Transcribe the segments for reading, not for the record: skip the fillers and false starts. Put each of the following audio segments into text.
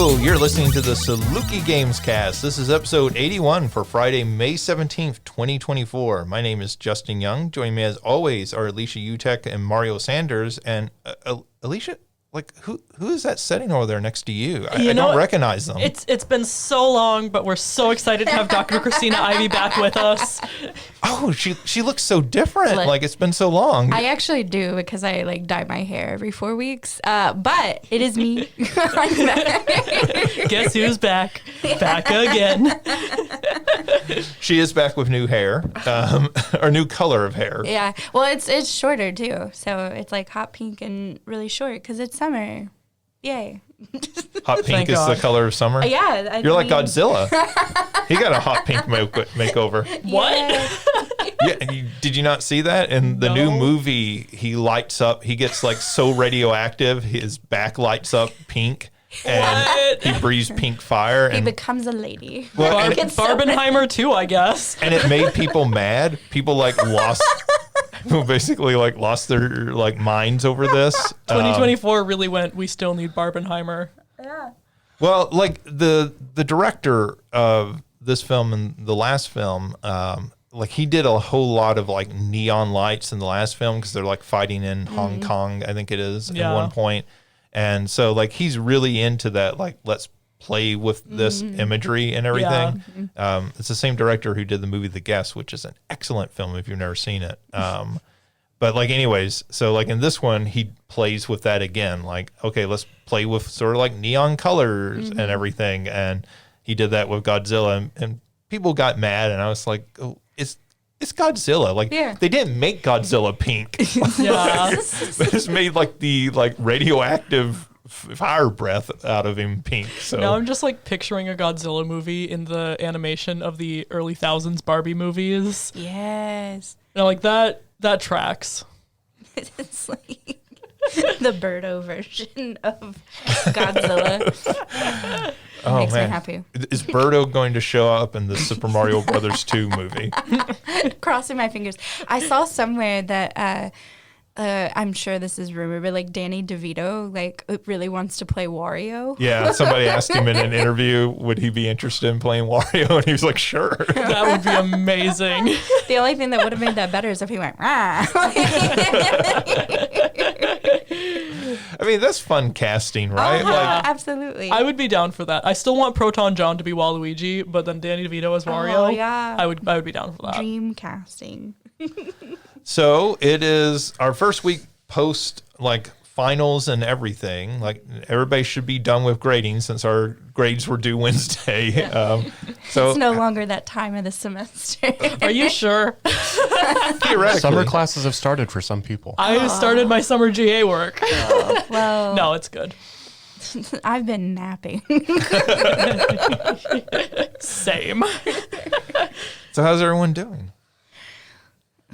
Hello, you're listening to the Saluki Gamescast. This is episode 81 for Friday, May 17th, 2024. My name is Justin Young. Joining me as always are Alicia Utecht and Mario Sanders. And Alicia, like, who is that sitting over there next to you? I don't recognize them. It's been so long, but we're so excited to have Dr. Christina Ivey back with us. Oh, she looks so different. Like it's been so long. I actually do because I dye my hair every 4 weeks. But it is me. Guess who's back? Back again. She is back with new hair, or new color of hair. Yeah. Well, it's shorter too, so it's like hot pink and really short because it's summer. Yay. Hot pink is the color of summer? Yeah. You're like Godzilla. He got a hot pink makeover. What? Yeah, did you not see that? In the new movie, he lights up. He gets like so radioactive, his back lights up pink. And he breathes pink fire. He And becomes a lady. Well, Barbenheimer too, I guess. And it made people mad. People lost their minds over this. 2024 really went, we still need Barbenheimer. Yeah. Well, like the director of this film and the last film, he did a whole lot of like neon lights in the last film because they're like fighting in Hong Kong, I think it is, at one point. And so like he's really into that, like, let's play with this imagery and everything. Yeah. It's the same director who did the movie The Guest, which is an excellent film if you've never seen it. But like anyways, so like in this one, he plays with that again. Like, okay, let's play with sort of like neon colors and everything. And he did that with Godzilla, and people got mad. And I was like, oh, it's Godzilla. Like they didn't make Godzilla pink. Yeah. They just made like the radioactive fire breath out of him pink. So now I'm just like picturing a Godzilla movie in the animation of the early thousands Barbie movies. Yes. And like that tracks. It's like the Birdo version of Godzilla. Makes me happy. Is Birdo going to show up in the Super Mario Brothers 2 movie? Crossing my fingers. I saw somewhere that I'm sure this is rumor, but like Danny DeVito really wants to play Wario. Yeah, somebody asked him in an interview, would he be interested in playing Wario? And he was like, sure. That would be amazing. The only thing that would have made that better is if he went, rah. I mean, that's fun casting, right? Absolutely. I would be down for that. I still want Proton John to be Waluigi, but then Danny DeVito as Wario. Oh, yeah. I would be down for that. Dream casting. So it is our first week post finals and everything. Like everybody should be done with grading since our grades were due Wednesday. Yeah. So it's no longer that time of the semester. Are you sure? Theoretically. Summer classes have started for some people. I started my summer GA work. Well, no, it's good. I've been napping. Same. So how's everyone doing?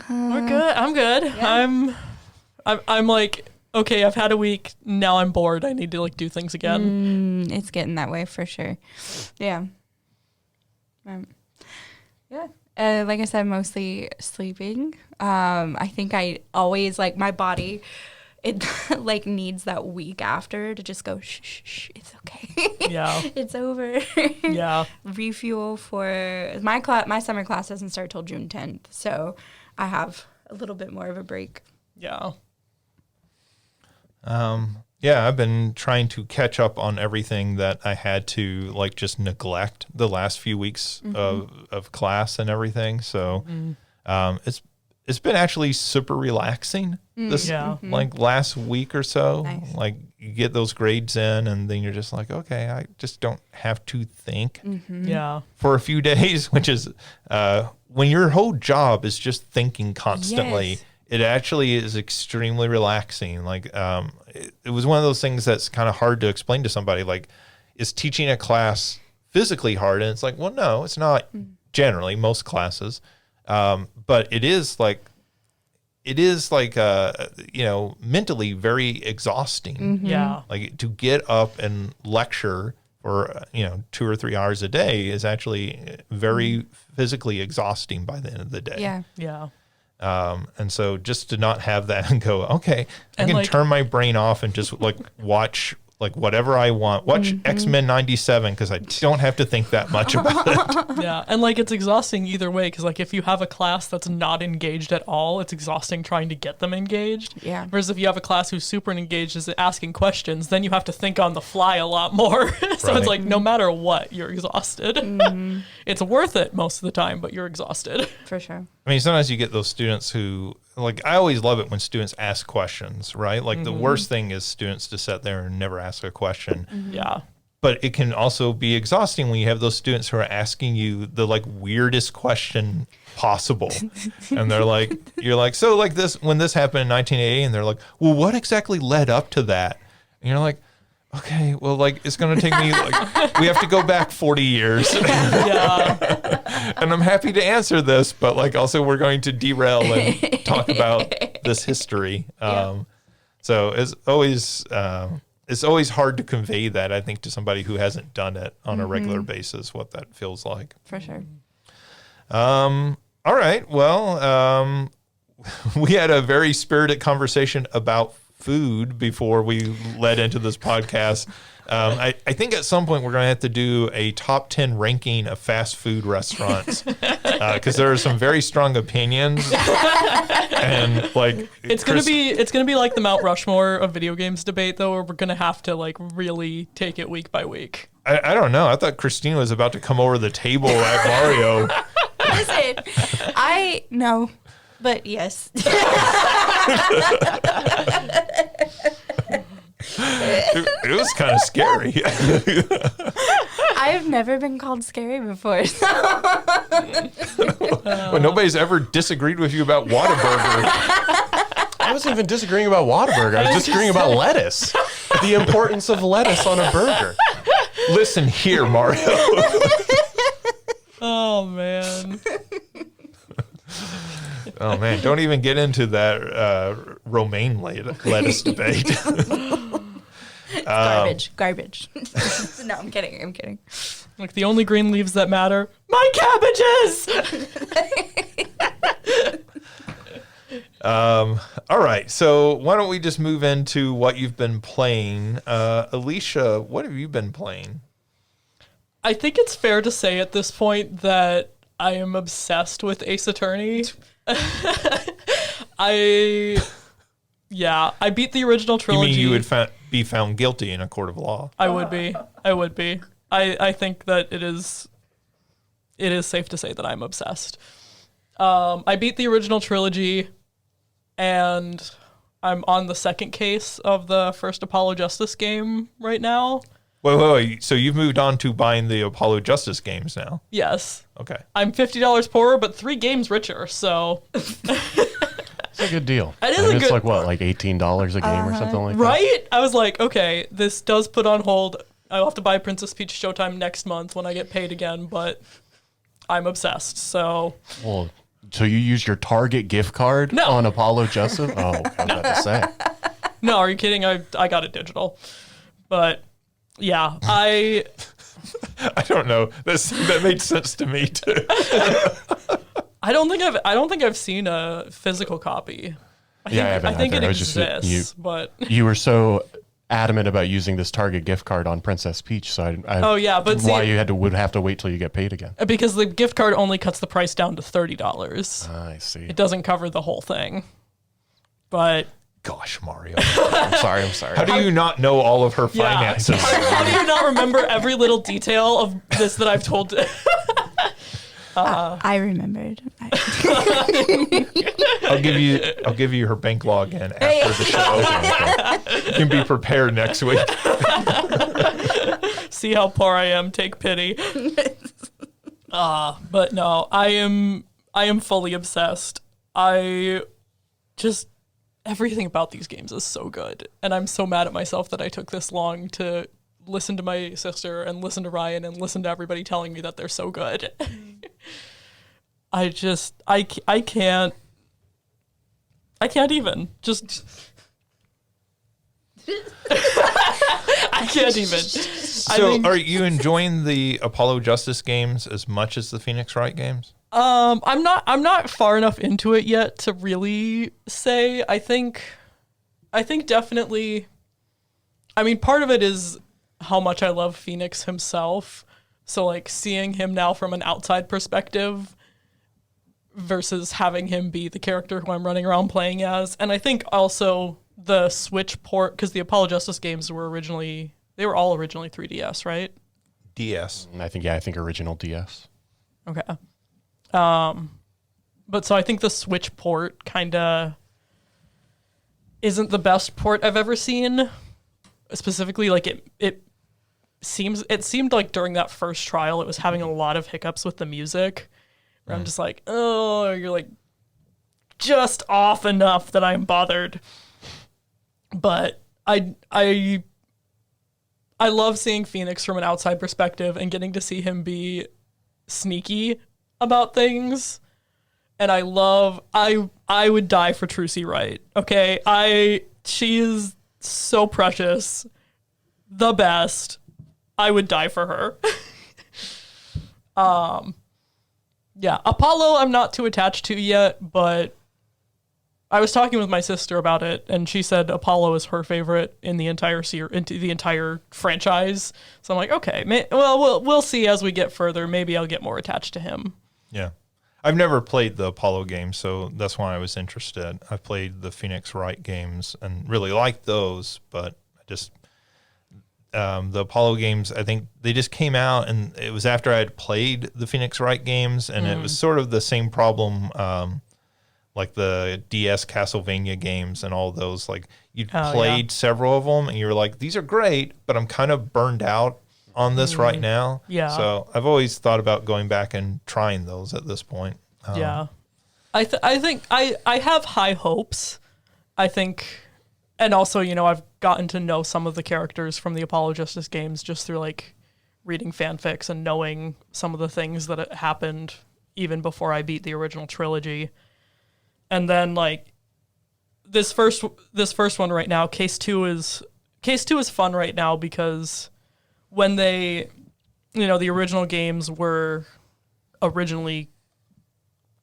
We're good. I'm good. Yeah. I'm like, okay, I've had a week. Now I'm bored. I need to do things again. It's getting that way for sure. Yeah. Yeah. Like I said, mostly sleeping. I think I always my body, it needs that week after to just go, shh, it's okay. Yeah. It's over. Yeah. Refuel for my summer class doesn't start till June 10th. So I have a little bit more of a break. Yeah. Yeah, I've been trying to catch up on everything that I had to just neglect the last few weeks of class and everything. So it's been actually super relaxing this last week or so. Nice. Like you get those grades in and then you're just like, okay, I just don't have to think for a few days, which is when your whole job is just thinking constantly. Yes. It actually is extremely relaxing. It was one of those things that's kind of hard to explain to somebody. Like, is teaching a class physically hard? And it's like, well, no, it's not generally, most classes. But it is mentally very exhausting. Yeah. Like to get up and lecture for, 2 or 3 hours a day is actually very physically exhausting by the end of the day. Yeah. Yeah. And so just to not have that and go, okay, I can turn my brain off and just watch like whatever I want. Watch X-Men 97 because I don't have to think that much about it. Yeah, and like it's exhausting either way because like if you have a class that's not engaged at all, it's exhausting trying to get them engaged. Yeah. Whereas if you have a class who's super engaged is asking questions, then you have to think on the fly a lot more. So Right. it's like no matter what, you're exhausted. It's worth it most of the time, but you're exhausted. For sure. I mean, sometimes you get those students who, like, I always love it when students ask questions, right? Like, the worst thing is students to sit there and never ask a question. Yeah. But it can also be exhausting when you have those students who are asking you the, like, weirdest question possible. And they're like, you're like, so, like, this, when this happened in 1980, and they're like, well, what exactly led up to that? And you're like, okay, well, like, it's going to take me, like, we have to go back 40 years. Yeah. And I'm happy to answer this, but like also we're going to derail and talk about this history. So it's always hard to convey that, I think, to somebody who hasn't done it on a regular basis, what that feels like. For sure. All right. Well, we had a very spirited conversation about food before we led into this podcast. I think at some point we're going to have to do a top 10 ranking of fast food restaurants because there are some very strong opinions, and like It's gonna be like the Mount Rushmore of video games debate though, where we're gonna have to like really take it week by week. I don't know. I thought Christina was about to come over the table at Mario. Listen, I know, but yes. It was kind of scary. I've never been called scary before. So. Well, nobody's ever disagreed with you about Whataburger. I wasn't even disagreeing about Whataburger. I was disagreeing about lettuce. The importance of lettuce on a burger. Listen here, Mario. Oh man. Oh man, don't even get into that romaine lettuce debate. Garbage. No, I'm kidding. Like the only green leaves that matter, my cabbages. All right, so why don't we just move into what you've been playing? Alicia, what have you been playing? I think it's fair to say at this point that I am obsessed with Ace Attorney. I beat the original You trilogy. mean you would be found guilty in a court of law? I would be. I think that it is safe to say that I'm obsessed. I beat the original trilogy, and I'm on the second case of the first Apollo Justice game right now. Wait. So you've moved on to buying the Apollo Justice games now? Yes. Okay. I'm $50 poorer, but 3 games richer, so... It's a good deal. It is I mean, a it's good- like what, like $18 a game or something like that? Right? I was like, okay, this does put on hold. I'll have to buy Princess Peach Showtime next month when I get paid again, but I'm obsessed, so... Well, so you used your Target gift card No. on Apollo Justice? Oh, I was about to say. No, are you kidding? I got it digital. But, yeah, I don't know. That made sense to me too. I don't think I've seen a physical copy. I haven't think either. it I was just- exists, but... You were so adamant about using this Target gift card on Princess Peach, so I Oh, yeah, but see- why you would have to wait till you get paid again. Because the gift card only cuts the price down to $30. I see. It doesn't cover the whole thing. But Gosh, Mario. I'm sorry. How do you not know all of her yeah, finances? how do you not remember every little detail of this that I've told? I remembered. I'll give you her bank login after the show. You can be prepared next week. See how poor I am. Take pity. But no, I am fully obsessed. Everything about these games is so good, and I'm so mad at myself that I took this long to listen to my sister and listen to Ryan and listen to everybody telling me that they're so good. I can't even just. I can't even. So, are you enjoying the Apollo Justice games as much as the Phoenix Wright games? I'm not far enough into it yet to really say. I think definitely I mean, part of it is how much I love Phoenix himself. So, like, seeing him now from an outside perspective versus having him be the character who I'm running around playing as. And I think also the Switch port, because the Apollo Justice games were all originally 3DS, right? DS. I think original DS. Okay. But so I think the Switch port kind of isn't the best port I've ever seen. Specifically, like it seemed like during that first trial it was having a lot of hiccups with the music. Where I'm just like, oh, you're like just off enough that I'm bothered. But I love seeing Phoenix from an outside perspective and getting to see him be sneaky about things. And I would die for Trucy Wright. Okay. She is so precious. The best. I would die for her. Yeah. Apollo I'm not too attached to yet, but I was talking with my sister about it, and she said Apollo is her favorite in the entire franchise. So I'm like, okay, we'll see as we get further. Maybe I'll get more attached to him. Yeah. I've never played the Apollo games, so that's why I was interested. I played the Phoenix Wright games and really liked those, but I just the Apollo games, I think they just came out, and it was after I had played the Phoenix Wright games, and it was sort of the same problem like the DS Castlevania games and all those. Like, you'd played several of them, and you were like, these are great, but I'm kind of burned out on this right now. Yeah. So I've always thought about going back and trying those at this point. Yeah. I think I have high hopes. I think, and also, I've gotten to know some of the characters from the Apollo Justice games just through, like, reading fanfics and knowing some of the things that had happened even before I beat the original trilogy. And then, like, this first one right now, Case 2 is fun right now because when they, the original games were originally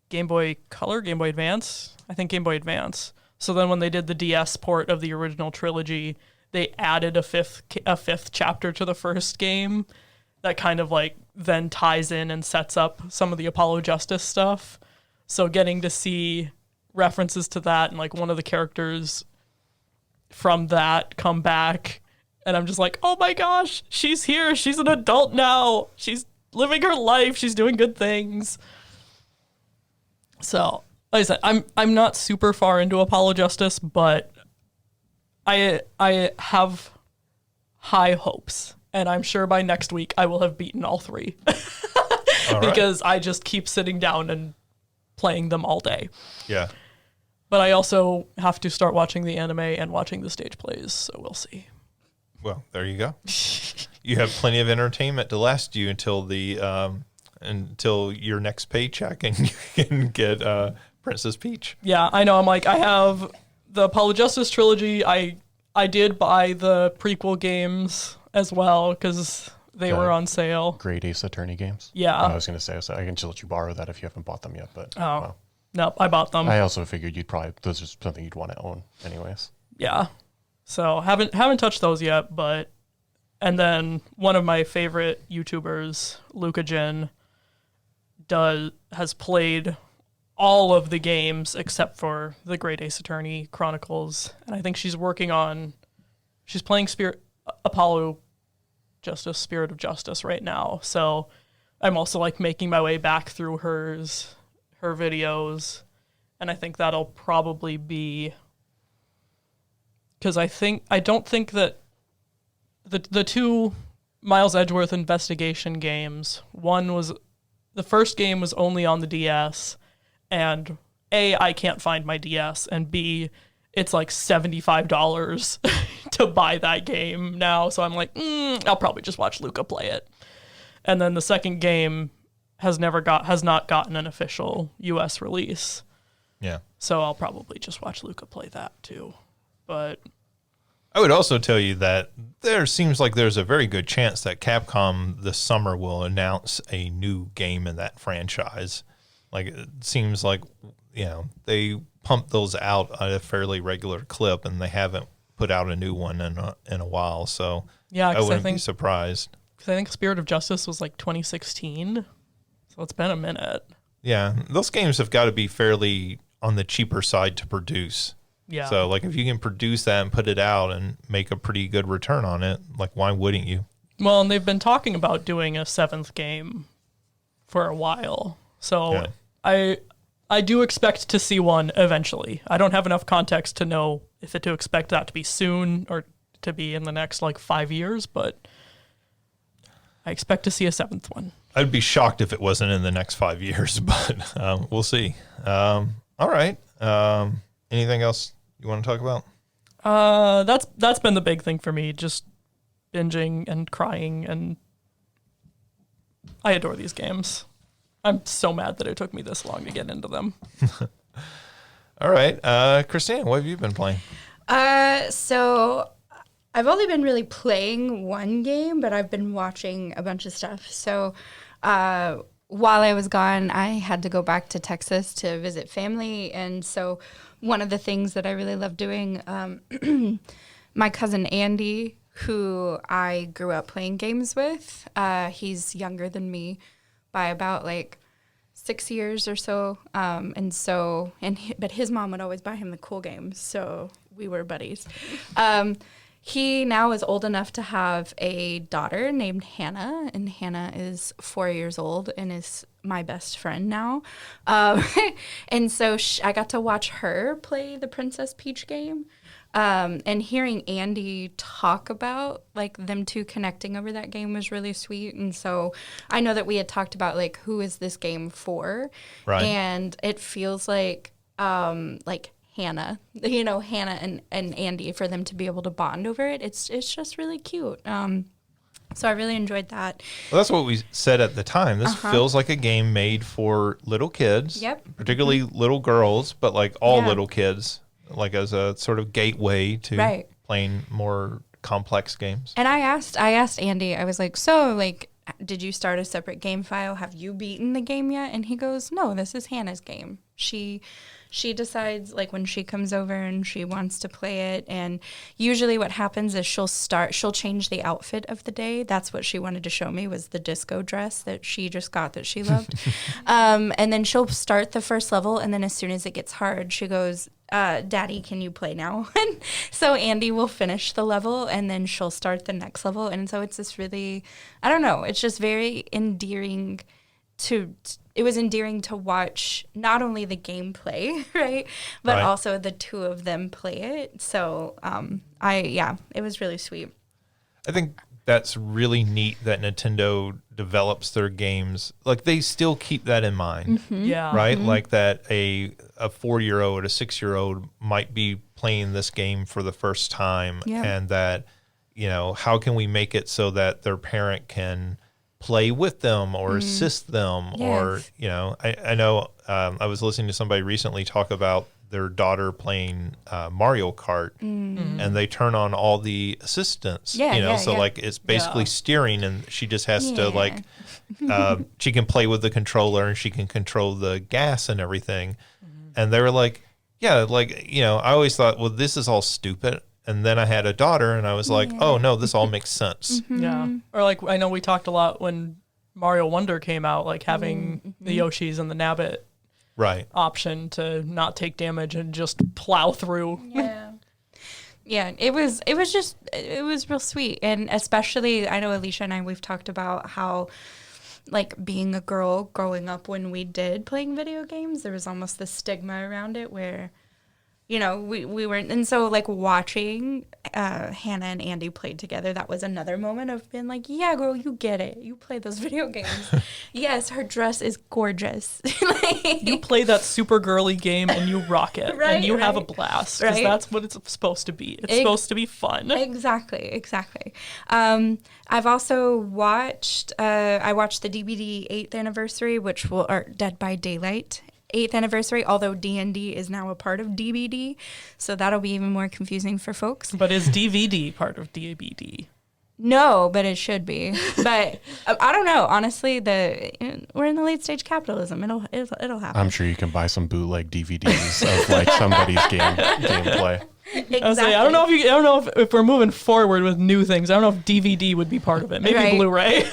Game Boy Color, Game Boy Advance? I think Game Boy Advance. So then when they did the DS port of the original trilogy, they added a fifth chapter to the first game that kind of, like, then ties in and sets up some of the Apollo Justice stuff. So getting to see references to that and, like, one of the characters from that come back, and I'm just like, oh my gosh, she's here, she's an adult now, she's living her life, she's doing good things. So, like I said, I'm not super far into Apollo Justice, but I have high hopes, and I'm sure by next week I will have beaten all three. All because I just keep sitting down and playing them all day. Yeah. But I also have to start watching the anime and watching the stage plays, so we'll see. Well, there you go. You have plenty of entertainment to last you until your next paycheck, and you can get Princess Peach. Yeah, I know. I'm like, I have the Apollo Justice trilogy. I did buy the prequel games as well because they were on sale. Great Ace Attorney games. Yeah. I was going to say, so I can just let you borrow that if you haven't bought them yet. But well, nope, I bought them. I also figured those are something you'd want to own anyways. Yeah. So haven't touched those yet, and then one of my favorite YouTubers, Luca Jin, has played all of the games except for the Great Ace Attorney Chronicles, and I think she's playing Apollo Justice, Spirit of Justice right now. So I'm also, like, making my way back through her videos, and I think that'll probably be, because I don't think that the two Miles Edgeworth investigation games, the first game was only on the DS, and A, I can't find my DS, and B, it's like $75 to buy that game now, so I'm like, I'll probably just watch Luca play it. And then the second game has not gotten an official US release. Yeah. So I'll probably just watch Luca play that too. But I would also tell you that there seems like there's a very good chance that Capcom this summer will announce a new game in that franchise. Like, it seems like, they pump those out at a fairly regular clip, and they haven't put out a new one in a while. So Yeah, I because wouldn't be surprised. I think Spirit of Justice was like 2016, so it's been a minute. Yeah, those games have got to be fairly on the cheaper side to produce. Yeah. So, like, if you can produce that and put it out and make a pretty good return on it, like, why wouldn't you? Well, and they've been talking about doing a 7th game for a while. So I do expect to see one eventually. I don't have enough context to know if to expect that to be soon or to be in the next, like, 5 years, but I expect to see a 7th one. I'd be shocked if it wasn't in the next 5 years, but we'll see. All right. Anything else you want to talk about? That's been the big thing for me, just binging and crying, and I adore these games. I'm so mad that it took me this long to get into them. All right. Christina, what have you been playing? So I've only been really playing one game, but I've been watching a bunch of stuff. So while I was gone, I had to go back to Texas to visit family. And so one of the things that I really love doing, my cousin Andy, who I grew up playing games with, he's younger than me by about like 6 years or so. But his mom would always buy him the cool games. So we were buddies. He now is old enough to have a daughter named Hannah, and Hannah is 4 years old and is my best friend now. And so I got to watch her play the Princess Peach game. And hearing Andy talk about like them two connecting over that game was really sweet. And so I know that we had talked about like, who is this game for? Right. And it feels like Hannah, Hannah and Andy, for them to be able to bond over it. It's just really cute. So I really enjoyed that. Well, that's what we said at the time. This feels like a game made for little kids, particularly little girls, but like all little kids, like as a sort of gateway to playing more complex games. And I asked Andy, I was like, so like, did you start a separate game file? Have you beaten the game yet? And he goes, no, this is Hannah's game. She decides like when she comes over and she wants to play it. And usually what happens is she'll change the outfit of the day. That's what she wanted to show me, was the disco dress that she just got that she loved. And then she'll start the first level. And then as soon as it gets hard, she goes, Daddy, can you play now? And so Andy will finish the level and then she'll start the next level. And so it's this really, I don't know, it's just very endearing it was endearing to watch not only the gameplay, right, but also the two of them play it. So it was really sweet. I think that's really neat that Nintendo develops their games. Like they still keep that in mind. Mm-hmm. Yeah. Right? Mm-hmm. Like that a 4-year-old, a 6-year-old might be playing this game for the first time, and that, how can we make it so that their parent can play with them or assist them, or I know I was listening to somebody recently talk about their daughter playing Mario Kart, and they turn on all the assistants, like it's basically steering, and she just has to like she can play with the controller and she can control the gas and everything. And they were like, I always thought, well, this is all stupid. And then I had a daughter, and I was like, oh, no, this all makes sense. Yeah. Or, like, I know we talked a lot when Mario Wonder came out, like, having the Yoshis and the Nabbit option to not take damage and just plow through. Yeah. Yeah, it was real sweet. And especially, I know Alicia and we've talked about how, like, being a girl growing up when we did playing video games, there was almost this stigma around it where, we weren't. And so, like, watching Hannah and Andy play together, that was another moment of being like, yeah, girl, you get it. You play those video games. Yes, her dress is gorgeous. You play that super girly game and you rock it. And you have a blast. Because that's what it's supposed to be. It's supposed to be fun. Exactly. I've also watched, I watched the DBD 8th anniversary, or Dead by Daylight 8th anniversary, although D&D is now a part of DBD, so that'll be even more confusing for folks. But is DVD part of DBD? No, but it should be. But I don't know. Honestly, we're in the late stage capitalism. It'll happen. I'm sure you can buy some bootleg DVDs of like somebody's gameplay. I was like, I don't know if we're moving forward with new things. I don't know if DVD would be part of it. Maybe Right. Blu-ray.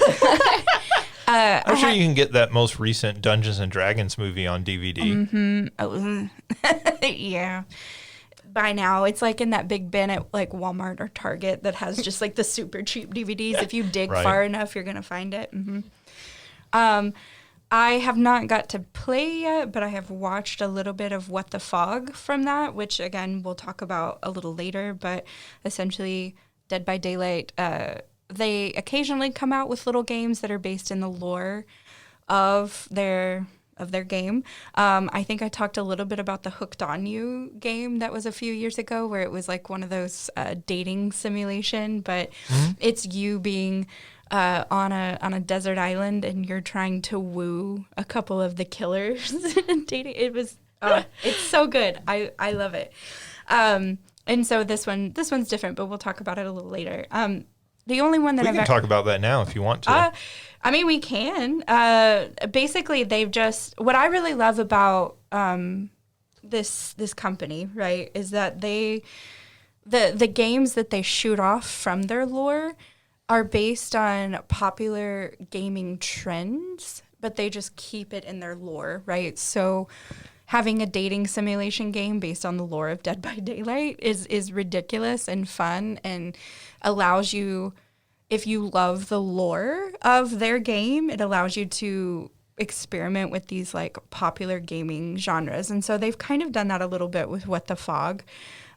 I'm sure you can get that most recent Dungeons and Dragons movie on DVD. Oh, yeah. By now, it's like in that big bin at like Walmart or Target that has just like the super cheap DVDs. If you dig Right. far enough, you're gonna find it. I have not got to play yet, but I have watched a little bit of What the Fog from that, which again we'll talk about a little later. But essentially, Dead by Daylight, they occasionally come out with little games that are based in the lore of their game. I think I talked a little bit about the Hooked on You game that was a few years ago, where it was like one of those dating simulation, but it's you being on a desert island and you're trying to woo a couple of the killers and dating. It was it's so good. I love it. And so this one's different, but we'll talk about it a little later. The only one that We can talk about that now if you want to. I mean, we can. Basically, they've just what I really love about this company, right, is that the games that they shoot off from their lore are based on popular gaming trends, but they just keep it in their lore, right? So having a dating simulation game based on the lore of Dead by Daylight is ridiculous and fun and allows you, if you love the lore of their game, it allows you to experiment with these like popular gaming genres. And so they've kind of done that a little bit with What the Fog.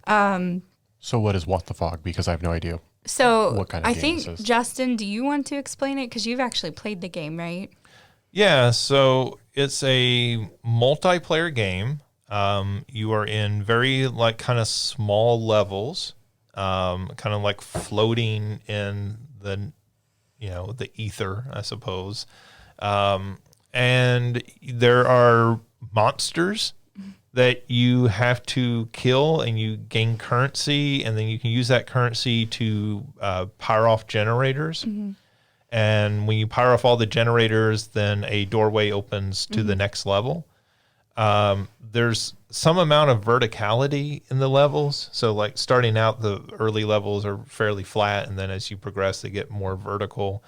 So what is What the Fog? Because I have no idea. So What kind of I game think, this is. Justin, do you want to explain it? Because you've actually played the game, right? Yeah, so it's a multiplayer game. You are in very like kind of small levels, kind of like floating in the ether, I suppose. And there are monsters that you have to kill, and you gain currency, and then you can use that currency to power off generators. And when you power off all the generators, then a doorway opens to the next level. There's some amount of verticality in the levels. So like starting out, the early levels are fairly flat, and then as you progress, they get more vertical.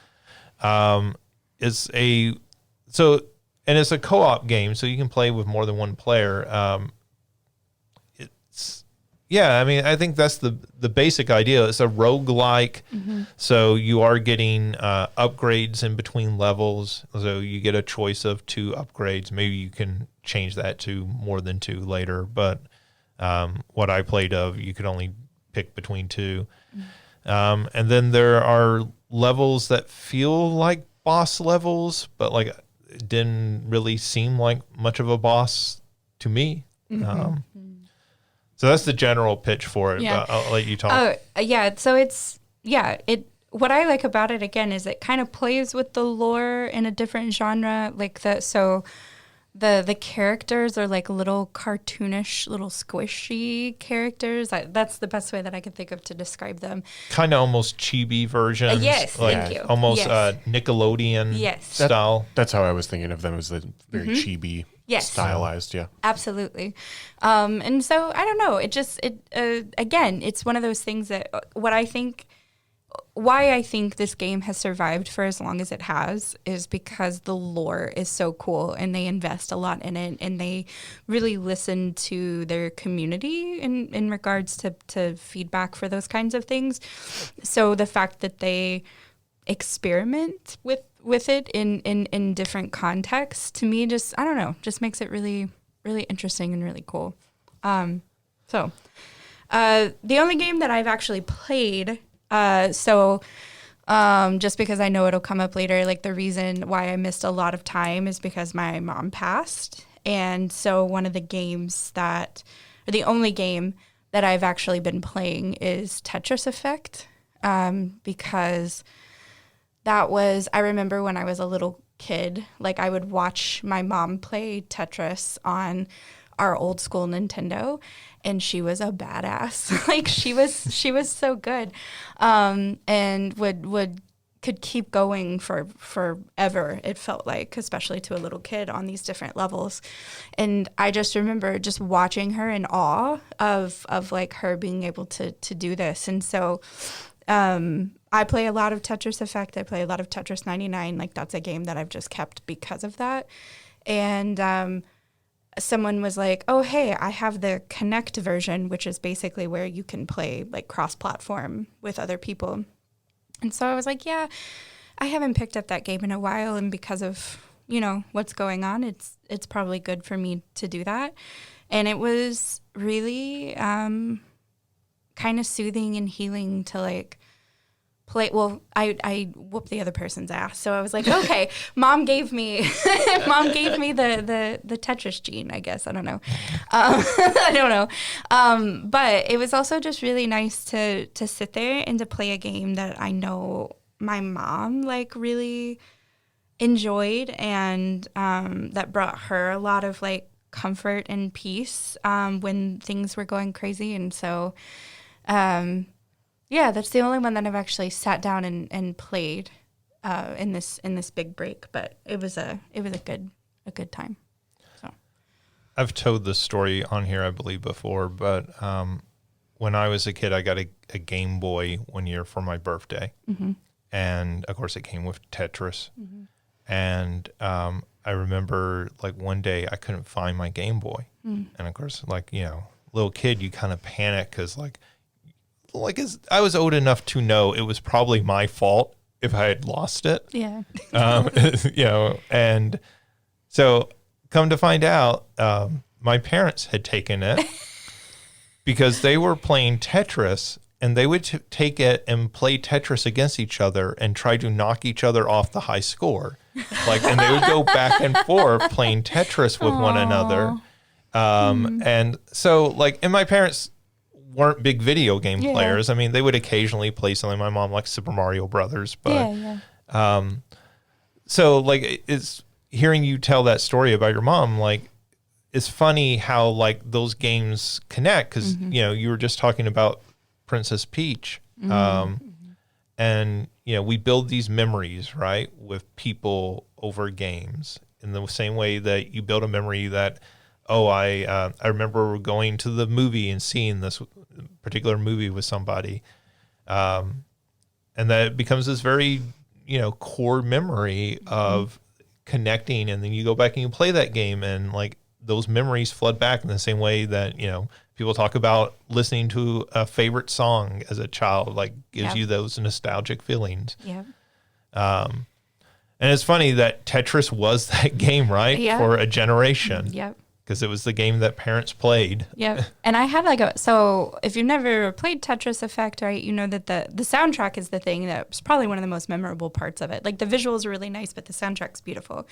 It's a co-op game, so you can play with more than one player. I think that's the basic idea. It's a roguelike, so you are getting upgrades in between levels. So you get a choice of 2 upgrades. Maybe you can change that to more than 2 later, but what I played of, you could only pick between 2. And then there are levels that feel like boss levels, but like it didn't really seem like much of a boss to me. So that's the general pitch for it. Yeah. But I'll let you talk. Yeah. So what I like about it again is it kind of plays with the lore in a different genre, like that. So the characters are like little cartoonish, little squishy characters. That's the best way that I can think of to describe them. Kind of almost chibi versions. Yes, like thank you. Almost Yes. Nickelodeon Yes. style. That's how I was thinking of them, as the very chibi, Yes. stylized. Yeah. Absolutely. And so I don't know. Again, it's one of those things that why I think this game has survived for as long as it has is because the lore is so cool and they invest a lot in it and they really listen to their community in regards to feedback for those kinds of things. So the fact that they experiment with it in different contexts, to me, just makes it really, really interesting and really cool. The only game that I've actually played, just because I know it'll come up later, like the reason why I missed a lot of time is because my mom passed. And so the only game that I've actually been playing is Tetris Effect, because I remember when I was a little kid, like I would watch my mom play Tetris on our old school Nintendo, and she was a badass. Like she was so good, and would could keep going for forever, it felt like, especially to a little kid on these different levels. And I just remember just watching her in awe of like her being able to do this. And so I play a lot of Tetris Effect. I play a lot of Tetris 99. Like, that's a game that I've just kept because of that. And someone was like, oh, hey, I have the Connect version, which is basically where you can play like cross-platform with other people. And so I was like, yeah, I haven't picked up that game in a while. And because of, what's going on, it's probably good for me to do that. And it was really kind of soothing and healing to like play. Well, I whooped the other person's ass. So I was like, okay, mom gave me the Tetris gene, I guess. I don't know. I don't know. But it was also just really nice to sit there and to play a game that I know my mom like really enjoyed, and that brought her a lot of like comfort and peace when things were going crazy. And so yeah, that's the only one that I've actually sat down and played in this big break. But it was a good time. So I've told this story on here, I believe, before, but when I was a kid, I got a Game Boy one year for my birthday. Mm-hmm. And of course it came with Tetris. Mm-hmm. And I remember like one day I couldn't find my Game Boy. And of course, like, little kid, you kind of panic because I was old enough to know it was probably my fault if I had lost it. Yeah. And so come to find out, my parents had taken it because they were playing Tetris, and they would take it and play Tetris against each other and try to knock each other off the high score. And they would go back and forth playing Tetris with one another. And so and my parents weren't big video game players. I mean, they would occasionally play something. My mom likes Super Mario Brothers, but so it's hearing you tell that story about your mom, it's funny how those games connect, because you were just talking about Princess Peach, and we build these memories, right, with people over games in the same way that you build a memory that, I remember going to the movie and seeing this particular movie with somebody, and that it becomes this very core memory of connecting, and then you go back and you play that game, and those memories flood back in the same way that people talk about listening to a favorite song as a child, gives you those nostalgic feelings. Yeah. And it's funny that Tetris was that game, right? Yeah. For a generation. Yep. Because it was the game that parents played. Yep. And I had so if you've never played Tetris Effect, right, you know that the soundtrack is the thing that's probably one of the most memorable parts of it. The visuals are really nice, but the soundtrack's beautiful.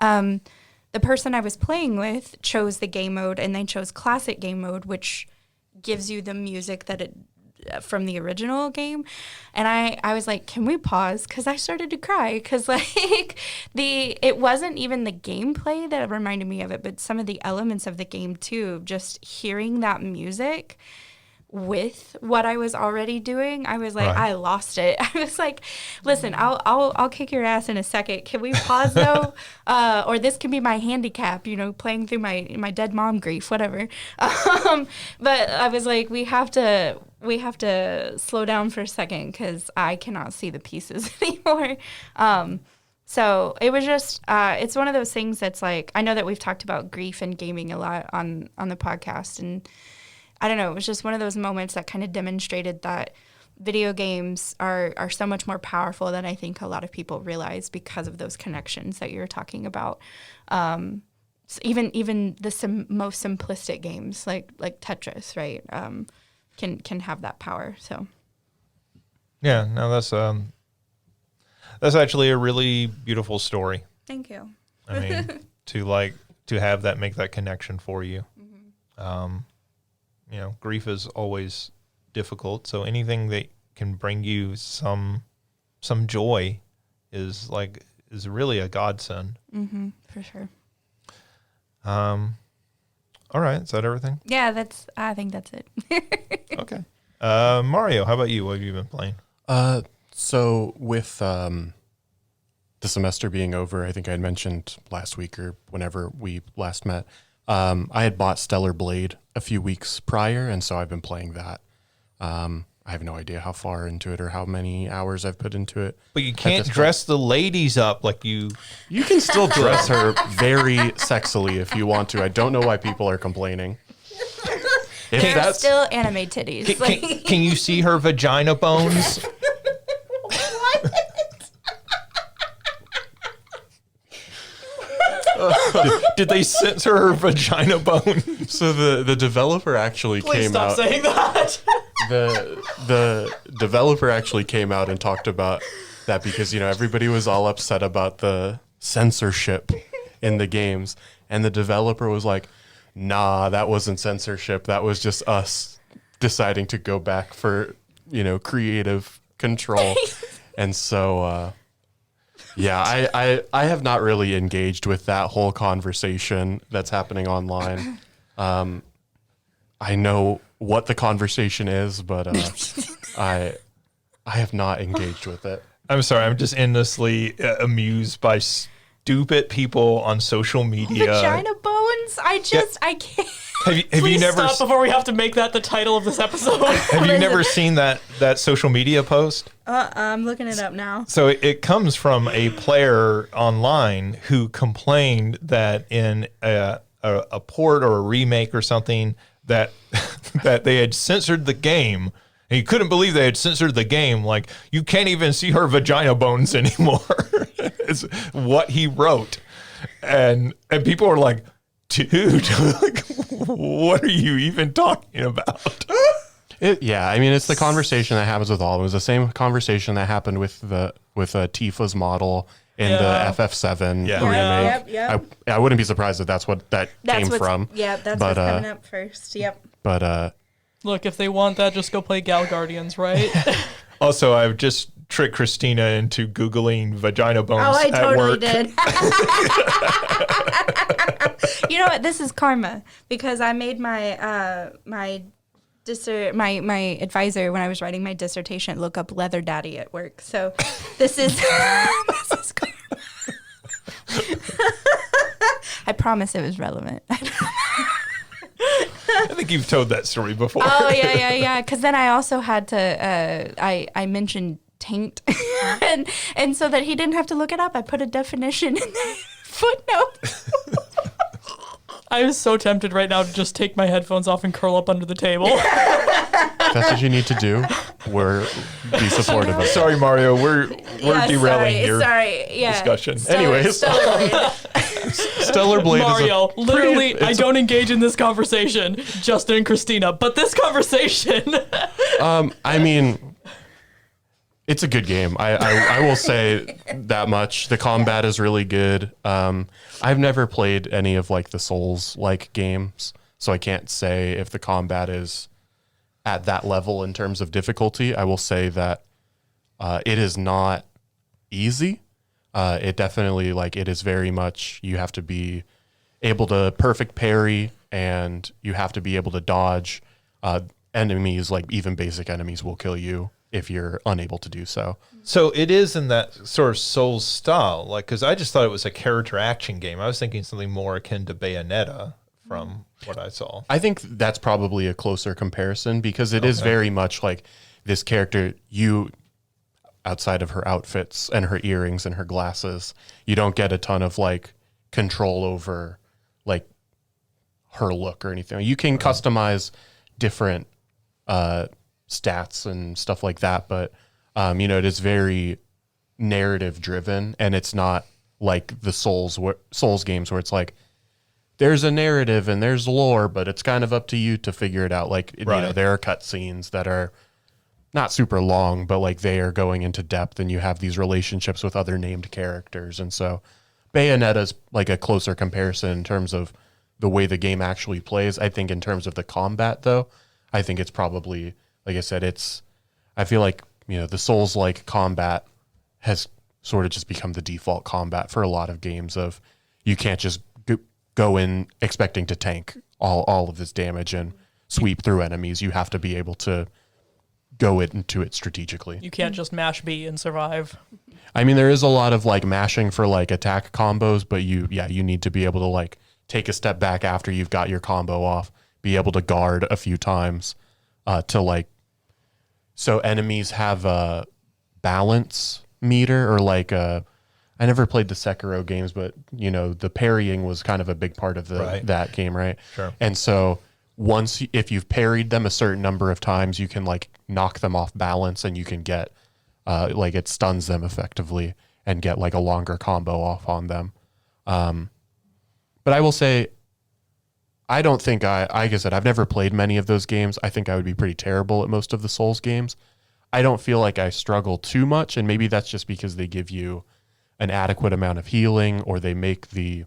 The person I was playing with chose the game mode, and they chose classic game mode, which gives you the music from the original game. And I was like, can we pause? Because I started to cry, because it wasn't even the gameplay that reminded me of it, but some of the elements of the game too. Just hearing that music with what I was already doing, I was like, right. I lost it. I was like, listen, I'll kick your ass in a second. Can we pause though? Or this can be my handicap, playing through my dead mom grief, whatever. But I was like, we have to slow down for a second, because I cannot see the pieces anymore. So it was just, it's one of those things that's I know that we've talked about grief and gaming a lot on the podcast, and I don't know, it was just one of those moments that kind of demonstrated that video games are so much more powerful than I think a lot of people realize, because of those connections that you're talking about. So even the most simplistic games like Tetris, right, can have that power. So yeah, no, that's actually a really beautiful story. Thank you. I mean, to have that, make that connection for you. Mm-hmm. Grief is always difficult. So anything that can bring you some joy is really a godsend. Mm-hmm, for sure. All right. Is that everything? Yeah, I think that's it. Okay. Mario, how about you? What have you been playing? So with the semester being over, I think I had mentioned last week or whenever we last met, I had bought Stellar Blade a few weeks prior, and so I've been playing that. I have no idea how far into it or how many hours I've put into it. But you can't dress the ladies up like you. You can still dress her very sexily if you want to. I don't know why people are complaining. If They're that's still anime titties. Can you see her vagina bones? Did they censor her vagina bone? so the developer actually Please came stop out. saying that. The developer actually came out and talked about that because everybody was all upset about the censorship in the games, and the developer was like, "Nah, that wasn't censorship. That was just us deciding to go back for creative control." And so yeah, I have not really engaged with that whole conversation that's happening online. I know what the conversation is, but I have not engaged with it. I'm sorry. I'm just endlessly amused by stupid people on social media. Vagina bones? I can't. Have you Please never stop before we have to make that the title of this episode. have you never seen that social media post? I'm looking it up now. So it comes from a player online who complained that in a port or a remake or something that that they had censored the game. And he couldn't believe they had censored the game. Like, you can't even see her vagina bones anymore. It's what he wrote. And people are like, dude, like, what are you even talking about? Yeah, I mean, it's the conversation that happens with all of them. It was the same conversation that happened with Tifa's model in the FF7 Yeah. remake. Yep. I wouldn't be surprised if that's what that came from. Yeah, that's But, what's coming up first. Yep. But Look, if they want that, just go play Gal Guardians, right? Also, I've just tricked Christina into Googling vagina bones Oh, I at totally work. did. You know what? This is karma because I made my my advisor when I was writing my dissertation look up leather daddy at work. So this is this is karma. I promise it was relevant. I think you've told that story before. Oh yeah. Because then I also had to I mentioned taint, and so that he didn't have to look it up, I put a definition in the footnote. I was so tempted right now to just take my headphones off and curl up under the table. if that's what you need to do, be supportive of it. Sorry, Mario. We're derailing your Yeah. discussion. Anyways. Stellar Blade. Stellar Blade Mario, is literally, I don't engage in this conversation, Justin and Christina, but this conversation. I mean, it's a good game. I will say that much. The combat is really good. I've never played any of like the Souls-like games, so I can't say if the combat is at that level in terms of difficulty. I will say that it is not easy. It definitely, it is very much, you have to be able to perfect parry, and you have to be able to dodge. Enemies, like even basic enemies, will kill you if you're unable to do so. So it is in that sort of Souls style, because I just thought it was a character action game. I was thinking something more akin to Bayonetta from what I saw. I think that's probably a closer comparison because it is very much like this character, outside of her outfits and her earrings and her glasses, you don't get a ton of control over her look or anything. You can customize different stats and stuff like that, but it is very narrative driven, and it's not like the Souls games where it's like there's a narrative and there's lore, but it's kind of up to you to figure it out. There are cutscenes that are not super long, but they are going into depth, and you have these relationships with other named characters. And so Bayonetta's a closer comparison in terms of the way the game actually plays. I think in terms of the combat, though, I think it's probably, like I said, I feel like, the Souls-like combat has sort of just become the default combat for a lot of games of you can't just go in expecting to tank all of this damage and sweep through enemies. You have to be able to go into it strategically. You can't just mash B and survive. I mean, there is a lot of like mashing for like attack combos, but you need to be able to like take a step back after you've got your combo off, be able to guard a few times to like, so enemies have a balance meter or like I never played the Sekiro games, but you know, the parrying was kind of a big part of that game, right? Sure. And so if you've parried them a certain number of times, you can like knock them off balance and you can get like it stuns them effectively and get like a longer combo off on them. But I will say, I don't think like I said, I've never played many of those games. I think I would be pretty terrible at most of the Souls games. I don't feel like I struggle too much, and maybe that's just because they give you an adequate amount of healing, or they make the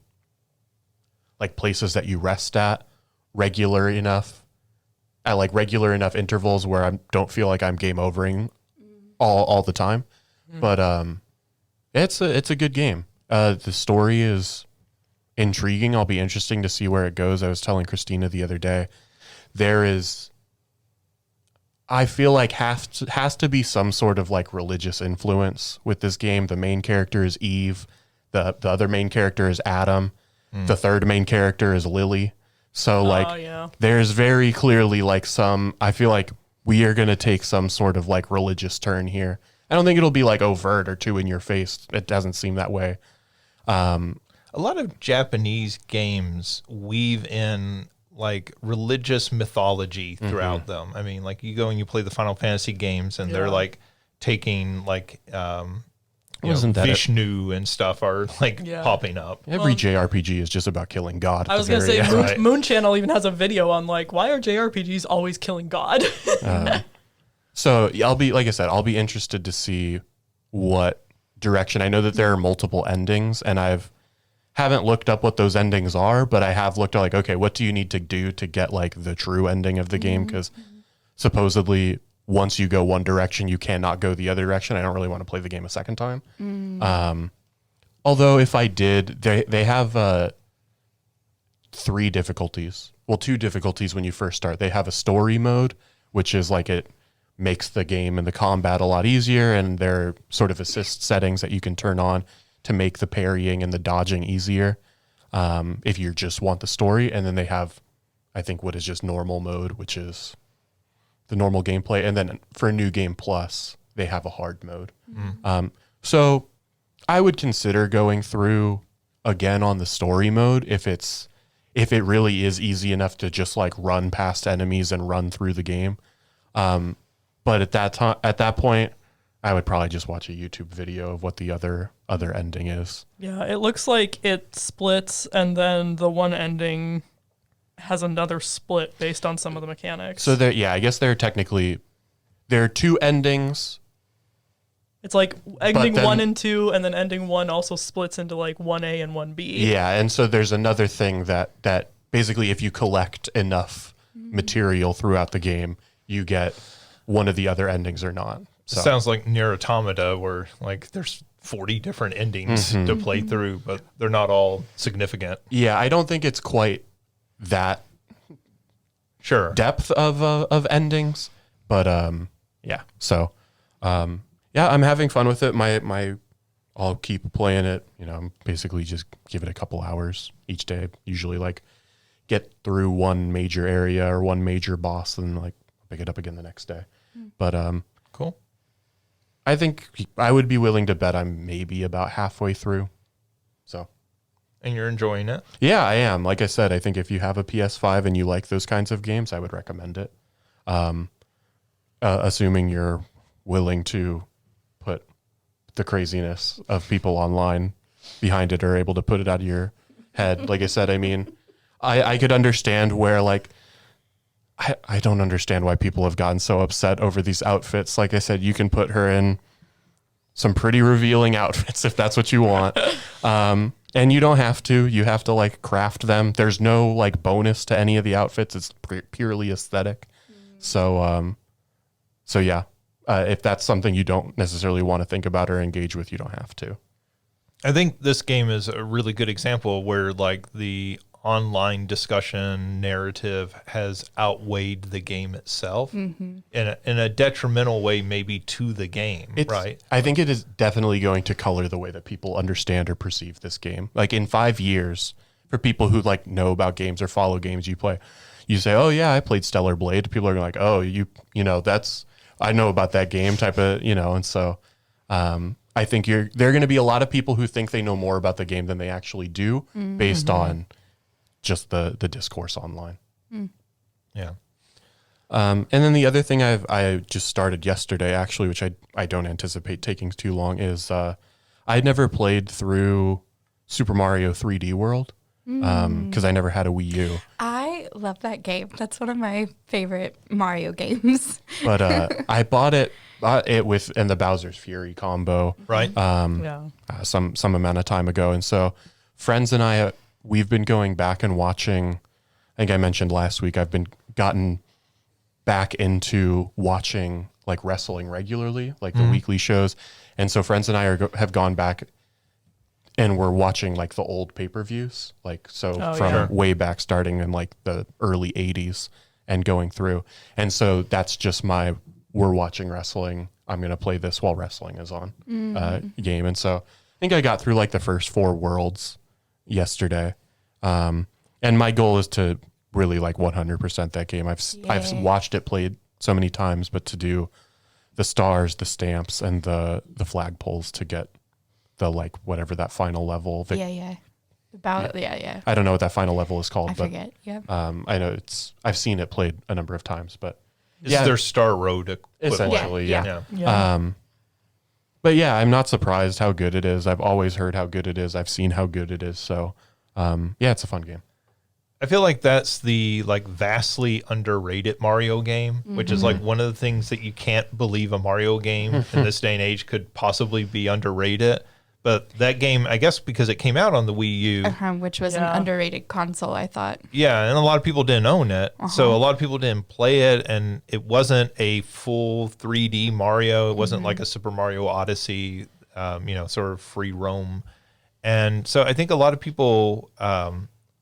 like places that you rest at regular enough intervals where I don't feel like I'm game overing all the time. But it's a good game. The story is intriguing. I'll be interesting to see where it goes. I was telling Christina the other day, I feel like has to be some sort of like religious influence with this game. The main character is Eve. The other main character is Adam. The third main character is Lily. So like there's very clearly like I feel like we are going to take some sort of like religious turn here. I don't think it'll be like overt or too in your face. It doesn't seem that way. A lot of Japanese games weave in like religious mythology throughout them. I mean, like you go and you play the Final Fantasy games and they're like taking like Vishnu and stuff are like popping up. Every JRPG is just about killing God. I was going to say Moon Channel even has a video on like, why are JRPGs always killing God? So I'll be interested to see what direction. I know that there are multiple endings, and haven't looked up what those endings are, but I have looked at like, okay, what do you need to do to get like the true ending of the game? Because supposedly once you go one direction, you cannot go the other direction. I don't really want to play the game a second time. Although if I did, they have 3 difficulties. Well, 2 difficulties when you first start. They have a story mode, which is like it makes the game and the combat a lot easier, and there are sort of assist settings that you can turn on to make the parrying and the dodging easier if you just want the story. And then they have, I think, what is just normal mode, which is the normal gameplay. And then for New Game Plus, they have a hard mode. So I would consider going through again on the story mode if it really is easy enough to just like run past enemies and run through the game. But at that point, I would probably just watch a YouTube video of what the other ending is. Yeah, it looks like it splits, and then the one ending has another split based on some of the mechanics. So I guess there are 2 endings. It's like ending 1 and 2, and then ending 1 also splits into like 1A and 1B. Yeah, and so there's another thing that basically if you collect enough material throughout the game, you get one of the other endings or not. So. It sounds like Nier Automata, where like there's 40 different endings to play through, but they're not all significant. Yeah, I don't think it's quite that depth of endings, but yeah. So I'm having fun with it. I'll keep playing it. You know, basically just give it a couple hours each day. Usually like get through one major area or one major boss, and like pick it up again the next day. But cool. I think I would be willing to bet I'm maybe about halfway through. So, and you're enjoying it? Yeah, I am. Like I said, I think if you have a PS5 and you like those kinds of games, I would recommend it. Assuming you're willing to put the craziness of people online behind it, or able to put it out of your head. Like I said, I mean, I could understand where like, I don't understand why people have gotten so upset over these outfits. Like I said, you can put her in some pretty revealing outfits if that's what you want. And you don't have to. You have to like craft them. There's no like bonus to any of the outfits. It's purely aesthetic. So yeah, if that's something you don't necessarily want to think about or engage with, you don't have to. I think this game is a really good example where like the online discussion narrative has outweighed the game itself in a detrimental way, maybe to the game, right? I think it is definitely going to color the way that people understand or perceive this game. Like in 5 years, for people who like know about games or follow games you play, you say, "Oh yeah, I played Stellar Blade." People are like, "Oh, you know, that's I know about that game," type of, and so I think there are going to be a lot of people who think they know more about the game than they actually do, based on just the discourse online. Yeah. And then the other thing I just started yesterday, actually, which I don't anticipate taking too long, is I'd never played through Super Mario 3D World because I never had a Wii U. I love that game. That's one of my favorite Mario games. But I bought it with in the Bowser's Fury combo, Right. some amount of time ago, and so friends and I we've been going back and watching. I think I mentioned last week I've gotten back into watching like wrestling regularly, like the weekly shows, and so friends and I have gone back and we're watching like the old pay-per-views, like from way back, starting in like the early 80s and going through, and so that's just we're watching wrestling. I'm going to play this while wrestling is on game. And so I think I got through like the first 4 worlds yesterday. And my goal is to really like 100% that game. I've watched it played so many times, but to do the stars, the stamps, and the flagpoles to get the like whatever that final level. Yeah. I don't know what that final level is called, I but forget. Yeah. I know I've seen it played a number of times, but It's their Star Road equivalent. essentially, yeah. Yeah. But yeah, I'm not surprised how good it is. I've always heard how good it is. I've seen how good it is. So, yeah, it's a fun game. I feel like that's the like vastly underrated Mario game, which is like one of the things that you can't believe a Mario game in this day and age could possibly be underrated. But that game, I guess because it came out on the Wii U. Which was an underrated console, I thought. Yeah, and a lot of people didn't own it. So a lot of people didn't play it, and it wasn't a full 3D Mario. It wasn't like a Super Mario Odyssey, sort of free roam. And so I think a lot of people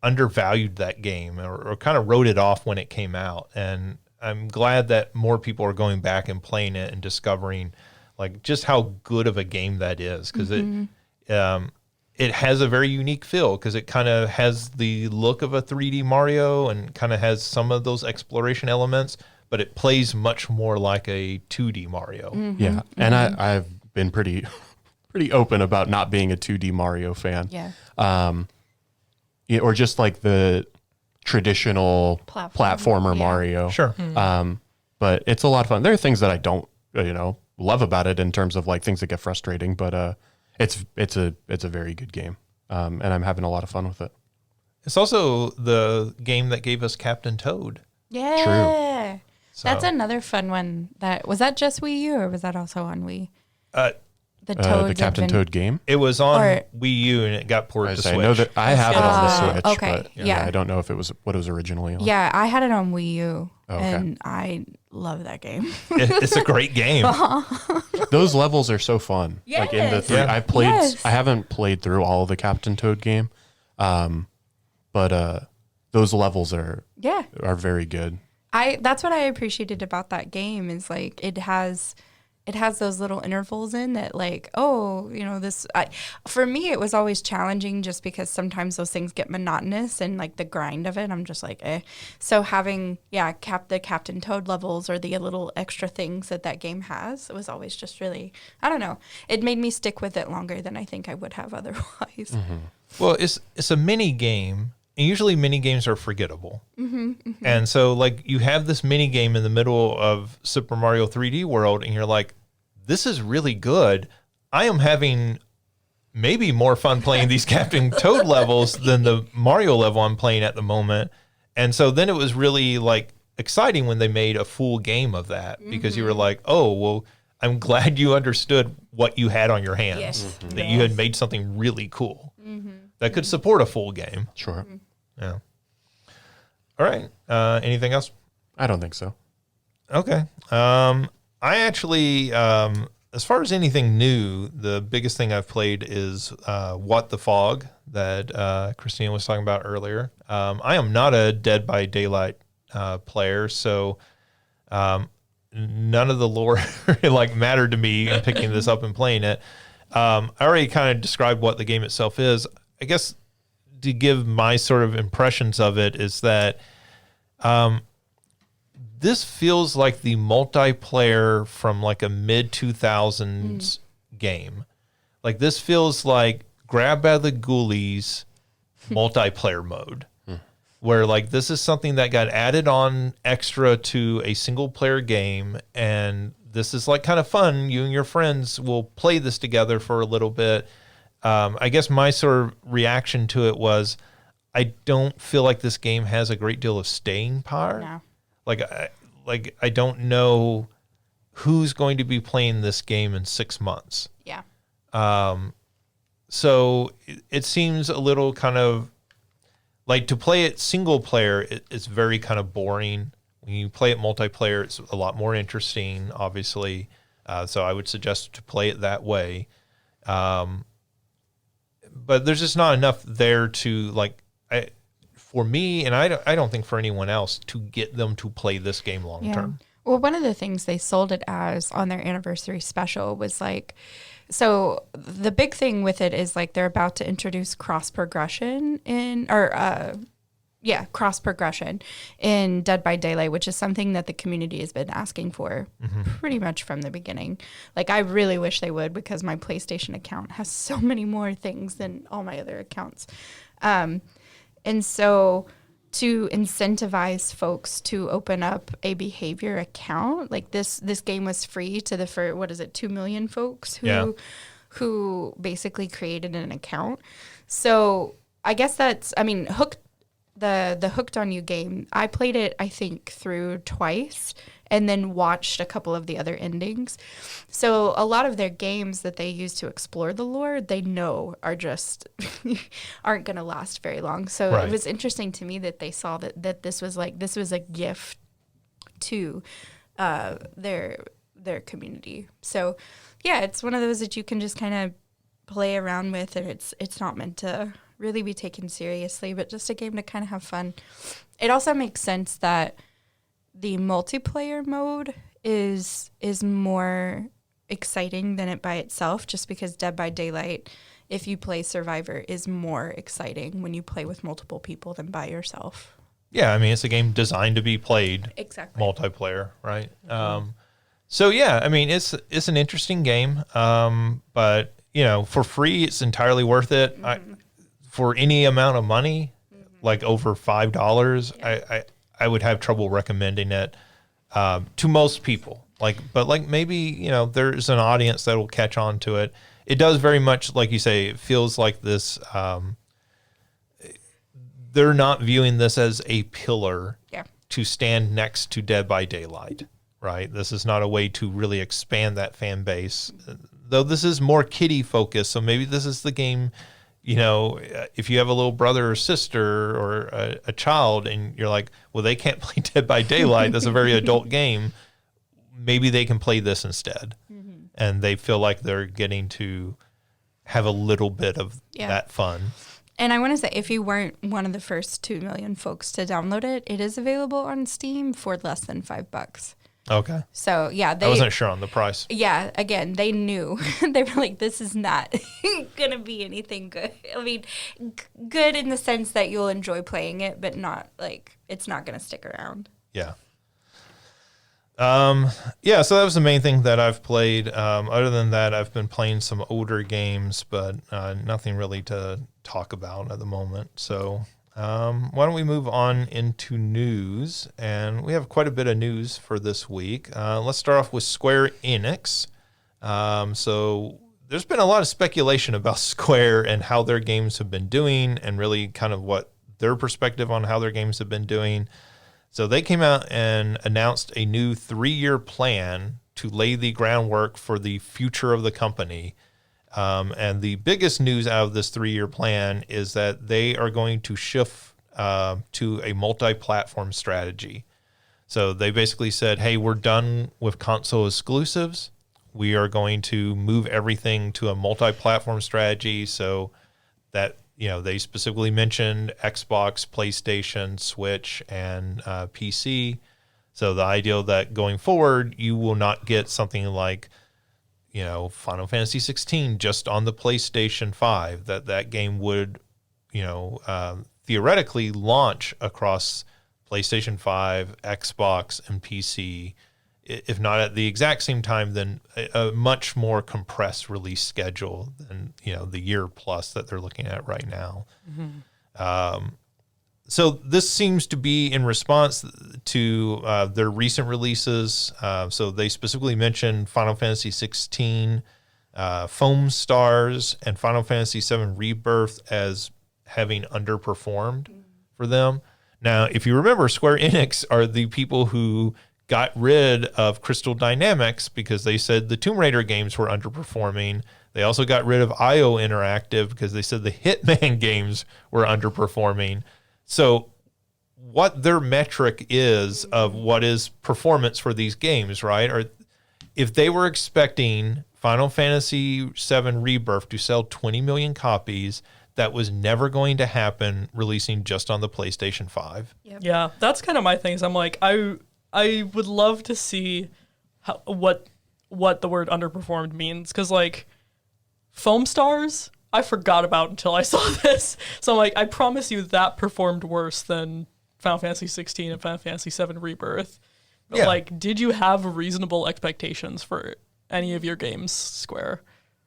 undervalued that game or kind of wrote it off when it came out. And I'm glad that more people are going back and playing it and discovering like just how good of a game that is, because it has a very unique feel, because it kind of has the look of a 3D Mario and kind of has some of those exploration elements, but it plays much more like a 2D Mario. Yeah, and I've been pretty open about not being a 2D Mario fan. Yeah. Or just like the traditional platformer Mario. Sure. But it's a lot of fun. There are things that I don't, love about it in terms of like things that get frustrating, but it's a very good game, and I'm having a lot of fun with it. It's also the game that gave us Captain Toad. Yeah. So, That's another fun one. Was that just Wii U or was that also on Wii? The Captain Toad game. It was on Wii U and it got ported to Switch. I know that I have it on the Switch, okay. but Yeah. I don't know if it was what it was originally on. Yeah, I had it on Wii U, Okay. and I love that game. It's a great game. Those levels are so fun. Like in the Yes. three, Yeah. I played. Yes. I haven't played through all of the Captain Toad game, but those levels are very good. That's what I appreciated about that game is like it has those little intervals in that, like, for me it was always challenging just because sometimes those things get monotonous and like the grind of it, I'm just like, eh. So having the Captain Toad levels or the little extra things that game has, it was always just really, I don't know, it made me stick with it longer than I think I would have otherwise. Well, it's a mini game, and usually mini games are forgettable. And so like you have this mini game in the middle of Super Mario 3D World, and you're like, this is really good. I am having maybe more fun playing these Captain Toad levels than the Mario level I'm playing at the moment. And so then it was really like exciting when they made a full game of that, because you were like, oh, well, I'm glad you understood what you had on your hands, Yes. that you had made something really cool that could support a full game. Sure. Yeah. All right. Anything else? I don't think so. Okay. I actually as far as anything new, the biggest thing I've played is What the Fog that Christina was talking about earlier. I am not a Dead by Daylight player, so none of the lore like mattered to me in picking this up and playing it. I already kind of described what the game itself is. I guess to give my sort of impressions of it is that this feels like the multiplayer from like a mid 2000s game. Like this feels like grab by the ghoulies multiplayer mode. Where like this is something that got added on extra to a single player game, and this is like kind of fun. You and your friends will play this together for a little bit. I guess my sort of reaction to it was, I don't feel like this game has a great deal of staying power. No. I don't know who's going to be playing this game in 6 months. Yeah. So it seems a little kind of like to play it single player, it's very kind of boring. When you play it multiplayer, it's a lot more interesting, obviously. So I would suggest to play it that way. But there's just not enough there to for me, and I don't think for anyone else, to get them to play this game long term. Well, one of the things they sold it as on their anniversary special was like, so the big thing with it is like they're about to introduce cross progression in Dead by Daylight, which is something that the community has been asking for pretty much from the beginning. Like I really wish they would, because my PlayStation account has so many more things than all my other accounts. And so to incentivize folks to open up a behavior account, like this game was free to the 2 million folks who basically created an account. So I guess that's, Hooked, the Hooked on You game, I played it, I think, through twice and then watched a couple of the other endings. So a lot of their games that they use to explore the lore, they know are just aren't going to last very long. So It was interesting to me that they saw that this was a gift to their community. So yeah, it's one of those that you can just kind of play around with, and it's not meant to really be taken seriously, but just a game to kind of have fun. It also makes sense that the multiplayer mode is more exciting than it by itself, just because Dead by Daylight, if you play Survivor, is more exciting when you play with multiple people than by yourself. Yeah, it's a game designed to be played multiplayer, right? So yeah, it's an interesting game, but for free, it's entirely worth it. For any amount of money, like over $5, I would have trouble recommending it to most people. But maybe there's an audience that will catch on to it. It does very much, like you say, it feels like this. They're not viewing this as a pillar to stand next to Dead by Daylight, right? This is not a way to really expand that fan base. Though this is more kiddie focused, so maybe this is the game. If you have a little brother or sister or a child and you're like, well, they can't play Dead by Daylight, that's a very adult game, maybe they can play this instead. And they feel like they're getting to have a little bit of that fun. And I want to say, if you weren't one of the first 2 million folks to download it, it is available on Steam for less than $5. Okay. So yeah, I wasn't sure on the price. Yeah, again, they knew. They were like, this is not gonna be anything good. Good in the sense that you'll enjoy playing it, but not like it's not gonna stick around. Yeah. So that was the main thing that I've played. Other than that, I've been playing some older games, but nothing really to talk about at the moment. So why don't we move on into news? And we have quite a bit of news for this week. Let's start off with Square-Enix. So there's been a lot of speculation about Square and how their games have been doing, and really kind of what their perspective on how their games have been doing. So they came out and announced a new 3-year plan to lay the groundwork for the future of the company. And the biggest news out of this 3-year plan is that they are going to shift to a multi-platform strategy. So they basically said, hey, we're done with console exclusives. we are going to move everything to a multi-platform strategy. So that, they specifically mentioned Xbox, PlayStation, Switch, and PC. So the idea that going forward, you will not get something like, Final Fantasy 16 just on the PlayStation 5, that game would, theoretically launch across PlayStation 5, Xbox, and PC, if not at the exact same time, then a much more compressed release schedule than, the year plus that they're looking at right now. So this seems to be in response to their recent releases. So they specifically mentioned Final Fantasy 16, Foam Stars, and Final Fantasy 7 Rebirth as having underperformed for them. Now, if you remember, Square-Enix are the people who got rid of Crystal Dynamics because they said the Tomb Raider games were underperforming. They also got rid of IO Interactive because they said the Hitman games were underperforming. So what their metric is of what is performance for these games, right? Or if they were expecting Final Fantasy VII Rebirth to sell 20 million copies, that was never going to happen releasing just on the PlayStation 5. Yep. Yeah, that's kind of my thing. Is I'm like, I would love to see what the word underperformed means, because like Foam Stars, I forgot about until I saw this. So I'm like, I promise you that performed worse than Final Fantasy 16 and Final Fantasy 7 Rebirth. But like, did you have reasonable expectations for any of your games, Square?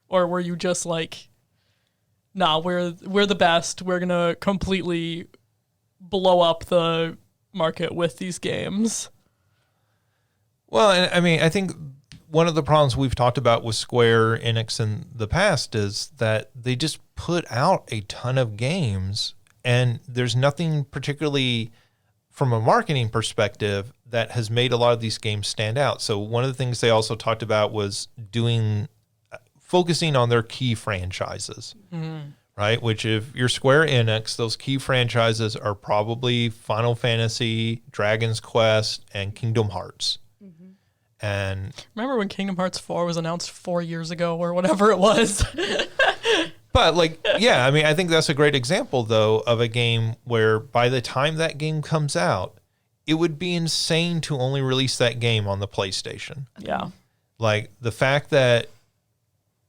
Or were you just like, nah, we're the best. We're going to completely blow up the market with these games? Well, and I mean, I think one of the problems we've talked about with Square-Enix in the past is that they just put out a ton of games, and there's nothing particularly from a marketing perspective that has made a lot of these games stand out. So one of the things they also talked about was focusing on their key franchises, right? Which if you're Square-Enix, those key franchises are probably Final Fantasy, Dragon's Quest, and Kingdom Hearts. And remember when Kingdom Hearts 4 was announced 4 years ago or whatever it was? But like, yeah, I mean, I think that's a great example though of a game where by the time that game comes out, it would be insane to only release that game on the PlayStation. Yeah. Like the fact that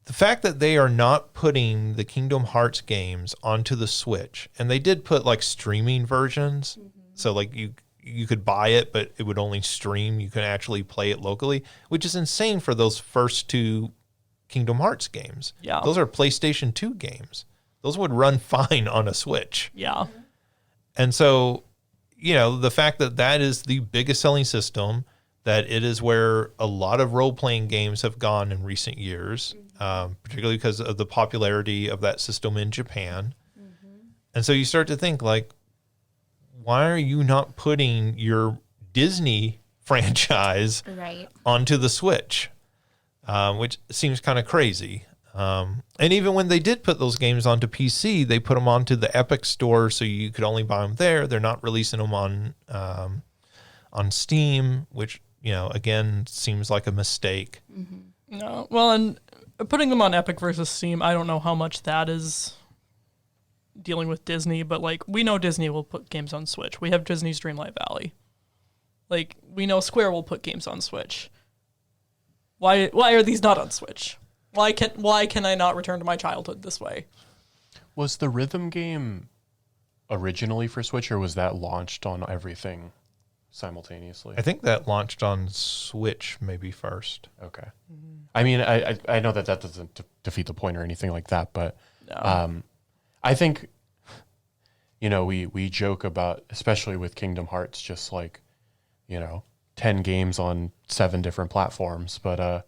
they are not putting the Kingdom Hearts games onto the Switch, and they did put like streaming versions. So like you could buy it, but it would only stream. You can actually play it locally, which is insane for those first two Kingdom Hearts games. Yeah. Those are PlayStation 2 games. Those would run fine on a Switch. Yeah. And so, the fact that that is the biggest selling system, that it is where a lot of role-playing games have gone in recent years, particularly because of the popularity of that system in Japan. And so you start to think like, why are you not putting your Disney franchise onto the Switch? Which seems kind of crazy. And even when they did put those games onto PC, they put them onto the Epic Store, so you could only buy them there. They're not releasing them on Steam, which again seems like a mistake. No, well, and putting them on Epic versus Steam, I don't know how much that is dealing with Disney, but like we know Disney will put games on Switch. We have Disney's Dreamlight Valley. Like we know Square will put games on Switch. Why are these not on Switch? Why can I not return to my childhood this way? Was the rhythm game originally for Switch, or was that launched on everything simultaneously? I think that launched on Switch maybe first. Okay. I mean, I know that doesn't defeat the point or anything like that, but No. I think, we joke about, especially with Kingdom Hearts, just like, 10 games on 7 different platforms. But,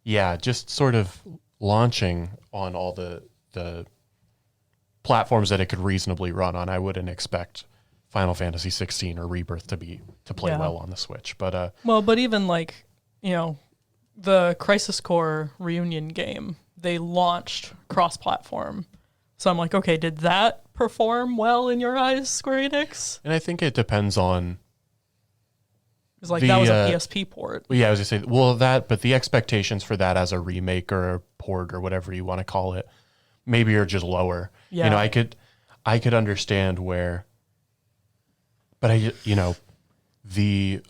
just sort of launching on all the platforms that it could reasonably run on. I wouldn't expect Final Fantasy 16 or Rebirth to play well on the Switch. But, but even like, the Crisis Core reunion game, they launched cross-platform. So I'm like, okay, did that perform well in your eyes, Square Enix? and I think it depends on Because like that was a PSP port. Yeah, I was gonna say, well, but the expectations for that as a remake or a port or whatever you want to call it, maybe are just lower. Yeah. You know, I could understand where, but we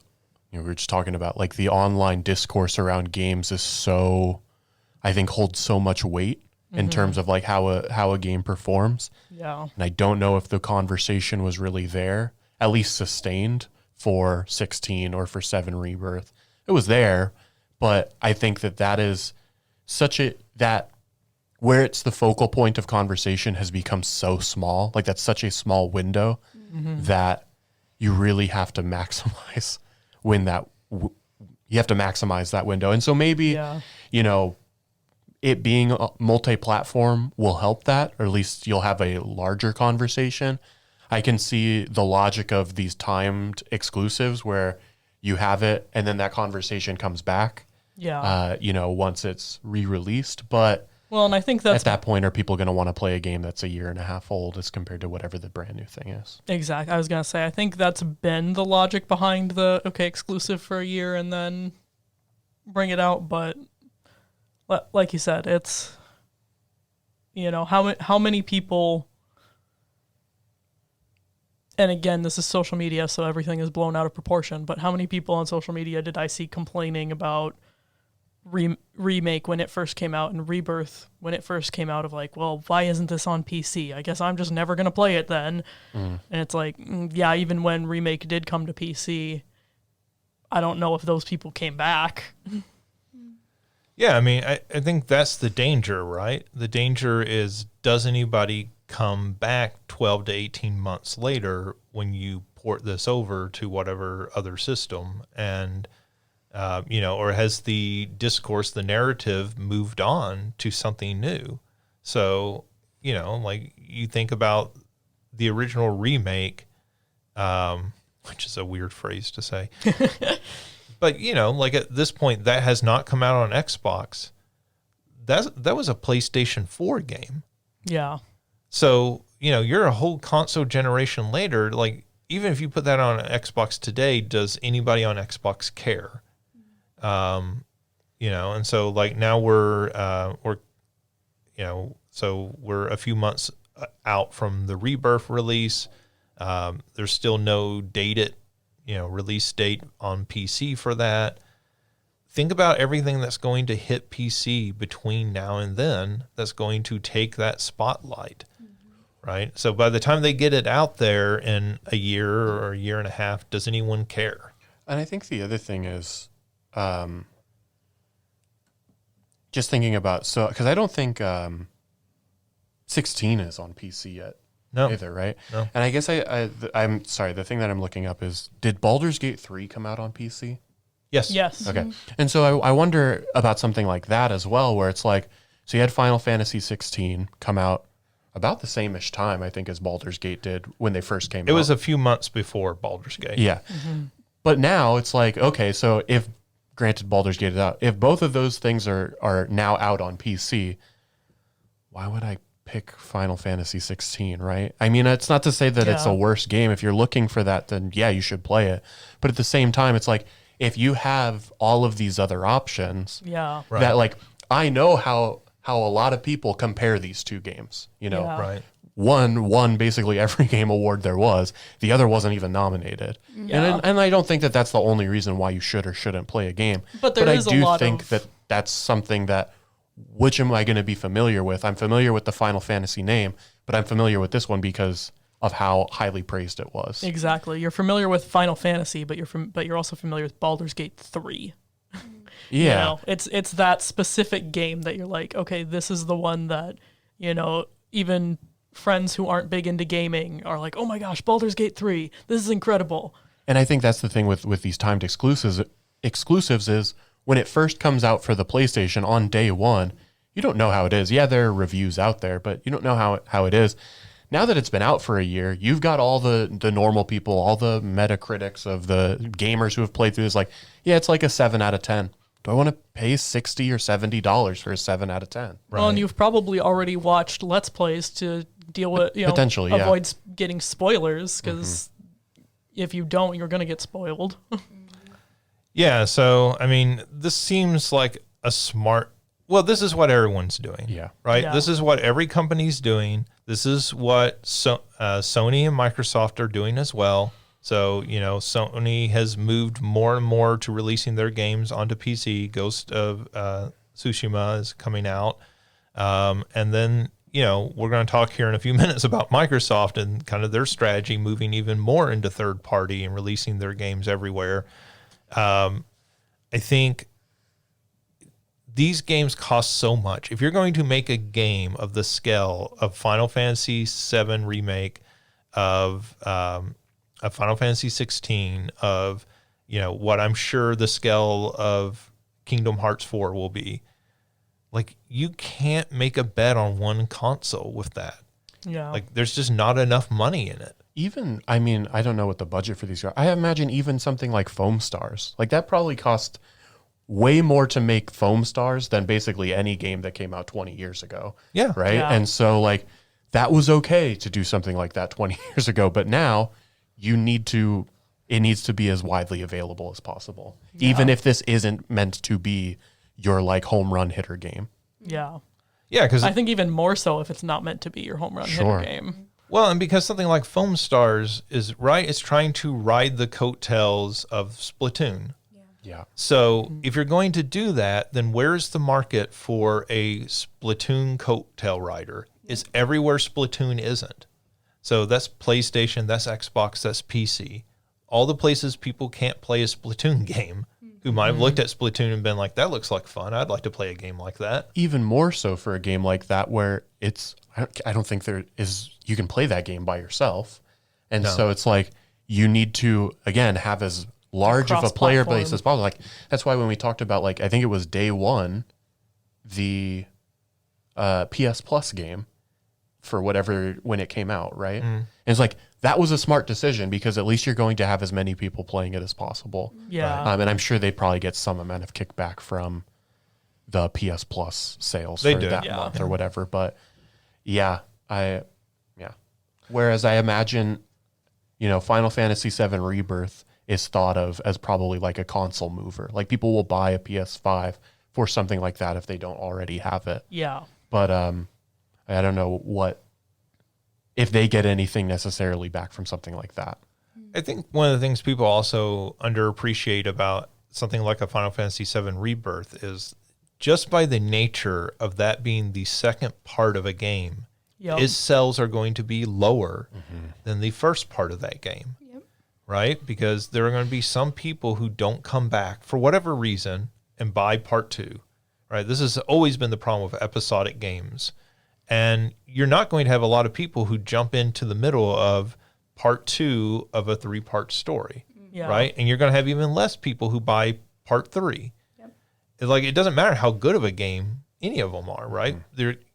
were just talking about like the online discourse around games is so, I think holds so much weight in terms of like how a game performs. Yeah. And I don't know if the conversation was really there, at least sustained for 16 or for 7 Rebirth. It was there, but I think that is that where it's the focal point of conversation has become so small. Like that's such a small window that you really have to maximize you have to maximize that window. And so maybe, it being multi-platform will help that, or at least you'll have a larger conversation. I can see the logic of these timed exclusives where you have it and then that conversation comes back. Yeah. Once it's re-released. But and I think that's at that point, are people going to want to play a game that's a year and a half old as compared to whatever the brand new thing is? Exactly. I was going to say, I think that's been the logic behind the, exclusive for a year and then bring it out. But like you said, it's, how many people, and again, this is social media, so everything is blown out of proportion, but how many people on social media did I see complaining about remake when it first came out and Rebirth when it first came out of like, well, why isn't this on PC? I guess I'm just never going to play it then. And it's like, yeah, even when remake did come to PC, I don't know if those people came back. Yeah, I mean, I think that's the danger, right? The danger is, does anybody come back 12 to 18 months later when you port this over to whatever other system? And, or has the discourse, the narrative moved on to something new? So, like you think about the original remake, which is a weird phrase to say. But, like at this point, that has not come out on Xbox. That was a PlayStation 4 game. Yeah. So, you're a whole console generation later. Like, even if you put that on Xbox today, does anybody on Xbox care? And so like now we're a few months out from the Rebirth release. There's still no release date on PC for that. Think about everything that's going to hit PC between now and then that's going to take that spotlight, right? So by the time they get it out there in a year or a year and a half, does anyone care? And I think the other thing is just thinking about, because I don't think 16 is on PC yet. No. Either, right? No. And I guess I'm sorry, the thing that I'm looking up is, did Baldur's Gate 3 come out on PC? Yes. Yes. Okay. And so I wonder about something like that as well, where it's like, so you had Final Fantasy 16 come out about the same-ish time, I think, as Baldur's Gate did when they first came out. It was a few months before Baldur's Gate. Yeah. But now it's like, okay, so if, granted Baldur's Gate is out, if both of those things are now out on PC, why would I pick Final Fantasy 16, right? I mean, it's not to say that it's a worse game. If you're looking for that, then yeah, you should play it. But at the same time, it's like, if you have all of these other options, Yeah. Right. that like, I know how a lot of people compare these two games, Yeah. Right. One won basically every game award there was. The other wasn't even nominated. Yeah. And I don't think that that's the only reason why you should or shouldn't play a game. But there is I a do lot think of- that that's something that, which am I going to be familiar with? I'm familiar with the Final Fantasy name, but I'm familiar with this one because of how highly praised it was. Exactly. You're familiar with Final Fantasy, but you're also familiar with Baldur's Gate 3. Yeah. It's that specific game that you're like, okay, this is the one that, even friends who aren't big into gaming are like, oh my gosh, Baldur's Gate 3, this is incredible. And I think that's the thing with these timed exclusives is when it first comes out for the PlayStation on day one, you don't know how it is. Yeah, there are reviews out there, but you don't know how it is. Now that it's been out for a year, you've got all the normal people, all the Metacritics of the gamers who have played through this, like, yeah, it's like a 7 out of 10. Do I want to pay $60 or $70 for a 7 out of 10? Well, and you've probably already watched Let's Plays to deal with, Potentially, yeah. avoid getting spoilers, because if you don't, you're going to get spoiled. Yeah, so I mean, this seems like a smart. Well, this is what everyone's doing. Yeah. Right. Yeah. This is what every company's doing. This is what Sony and Microsoft are doing as well. So Sony has moved more and more to releasing their games onto PC. Ghost of Tsushima is coming out, and then we're going to talk here in a few minutes about Microsoft and kind of their strategy moving even more into third party and releasing their games everywhere. I think these games cost so much. If you're going to make a game of the scale of Final Fantasy VII Remake, of Final Fantasy 16, of what I'm sure the scale of Kingdom Hearts 4 will be, like, you can't make a bet on one console with that. Yeah. Like, there's just not enough money in it. Even, I mean, I don't know what the budget for these are. I imagine even something like Foam Stars, like that probably cost way more to make Foam Stars than basically any game that came out 20 years ago. Yeah. Right. Yeah. And so like that was okay to do something like that 20 years ago. But now it needs to be as widely available as possible, even if this isn't meant to be your like home run hitter game. Yeah. Yeah, because I think even more so if it's not meant to be your home run Sure. hitter game. well, and because something like Foam Stars is right, it's trying to ride the coattails of Splatoon. Yeah. So if you're going to do that, then where's the market for a Splatoon coattail rider? It's everywhere Splatoon isn't. So that's PlayStation, that's Xbox, that's PC. All the places people can't play a Splatoon game, who might have looked at Splatoon and been like, that looks like fun. I'd like to play a game like that. Even more so for a game like that where I don't think you can play that game by yourself. And No. so it's like you need to, again, have as large of a player base Cross-platform. as possible. Like that's why when we talked about like, I think it was day one, the PS Plus game for whatever, when it came out, right? And it's like, that was a smart decision because at least you're going to have as many people playing it as possible. Yeah. And I'm sure they probably get some amount of kickback from the PS Plus sales They for do. that Yeah. month or whatever. But yeah. Whereas I imagine, Final Fantasy VII Rebirth is thought of as probably like a console mover. Like people will buy a PS5 for something like that if they don't already have it. Yeah. But I don't know if they get anything necessarily back from something like that. I think one of the things people also underappreciate about something like a Final Fantasy VII Rebirth is just by the nature of that being the second part of a game, Yep. its sales are going to be lower than the first part of that game. Yep. Right? Because there are going to be some people who don't come back for whatever reason and buy part two. Right? This has always been the problem with episodic games. And you're not going to have a lot of people who jump into the middle of part two of a 3-part story. Yeah. Right? And you're going to have even less people who buy part 3. Yep. It's like, it doesn't matter how good of a game any of them are, right?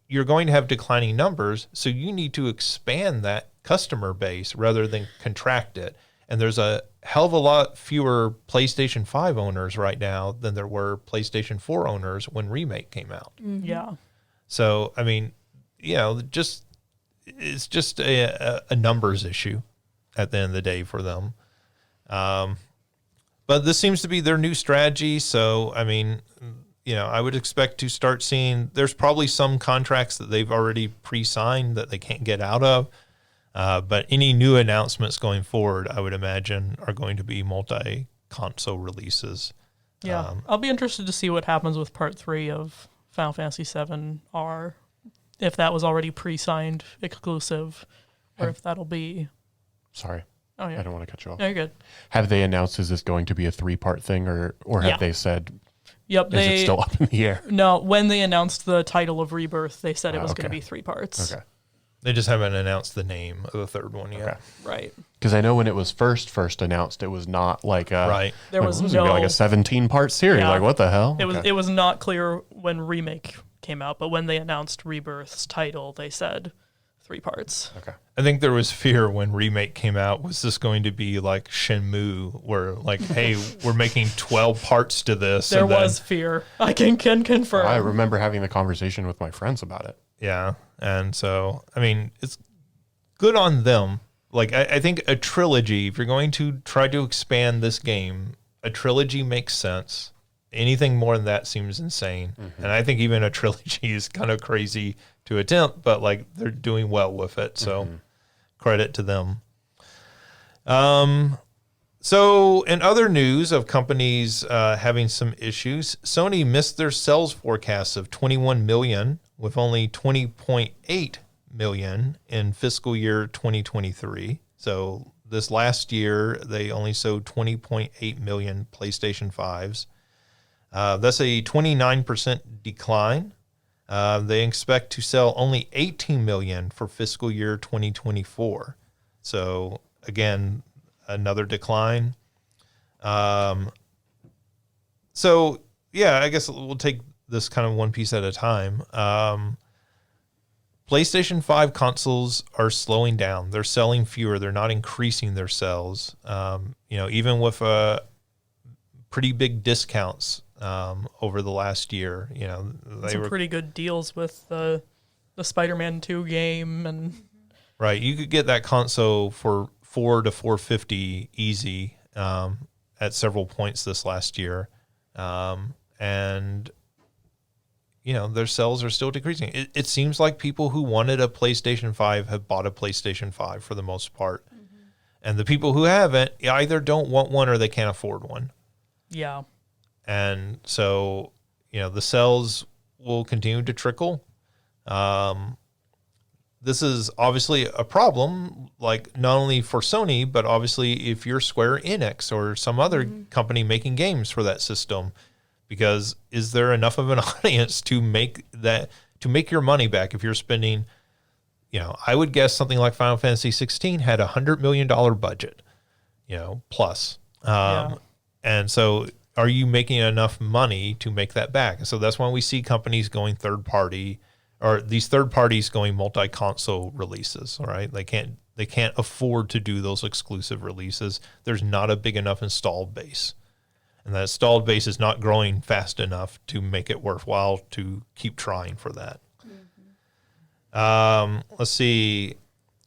You're going to have declining numbers, so you need to expand that customer base rather than contract it. And there's a hell of a lot fewer PlayStation 5 owners right now than there were PlayStation 4 owners when Remake came out. Yeah. So, I mean, it's just a numbers issue at the end of the day for them. But this seems to be their new strategy. So, I mean, I would expect to start seeing, there's probably some contracts that they've already pre-signed that they can't get out of. But any new announcements going forward, I would imagine, are going to be multi-console releases. Yeah. I'll be interested to see what happens with part 3 of Final Fantasy VII R, if that was already pre-signed exclusive, or if that'll be. Sorry. Oh yeah. I don't want to cut you off. No, you're good. Have they announced, is this going to be a 3-part thing or have Yeah. they said, Yep. is it still up in the air? No, when they announced the title of Rebirth, they said it was going okay. to be 3 parts. Okay. They just haven't announced the name of the third one yet. Okay. Right. Because I know when it was first announced, it was not like a Right. There like, was this is gonna be no. like a 17-part series. Yeah. Like what the hell? It was not clear when Remake came out, but when they announced Rebirth's title, they said 3 parts. okay. I think there was fear when Remake came out. Was this going to be like Shenmue, where like, hey, we're making 12 parts to this? There and then- was fear. I can confirm. I remember having the conversation with my friends about it. Yeah. And so, I mean, it's good on them. Like, I think a trilogy, if you're going to try to expand this game, a trilogy makes sense. Anything more than that seems insane. And I think even a trilogy is kind of crazy to attempt, but like they're doing well with it. So credit to them. So in other news of companies having some issues, Sony missed their sales forecasts of 21 million with only 20.8 million in fiscal year 2023. So this last year, they only sold 20.8 million PlayStation 5s. That's a 29% decline. They expect to sell only 18 million for fiscal year 2024. So again, another decline. So yeah, I guess we'll take this kind of one piece at a time. PlayStation 5 consoles are slowing down. They're selling fewer. They're not increasing their sales. Even with pretty big discounts over the last year. They were pretty good deals with the Spider-Man 2 game, and right. You could get that console for $400 to $450 easy at several points this last year, and their sales are still decreasing. It seems like people who wanted a PlayStation 5 have bought a PlayStation 5 for the most part, and the people who haven't either don't want one or they can't afford one. Yeah. And so, the sales will continue to trickle. This is obviously a problem, like not only for Sony, but obviously if you're Square-Enix or some other company making games for that system, because is there enough of an audience to make your money back if you're spending, I would guess something like Final Fantasy 16 had $100 million budget, plus. And so are you making enough money to make that back? And so that's why we see companies going third party, or these third parties going multi-console releases. All right, they can't afford to do those exclusive releases. There's not a big enough installed base, and that installed base is not growing fast enough to make it worthwhile to keep trying for that. Let's see.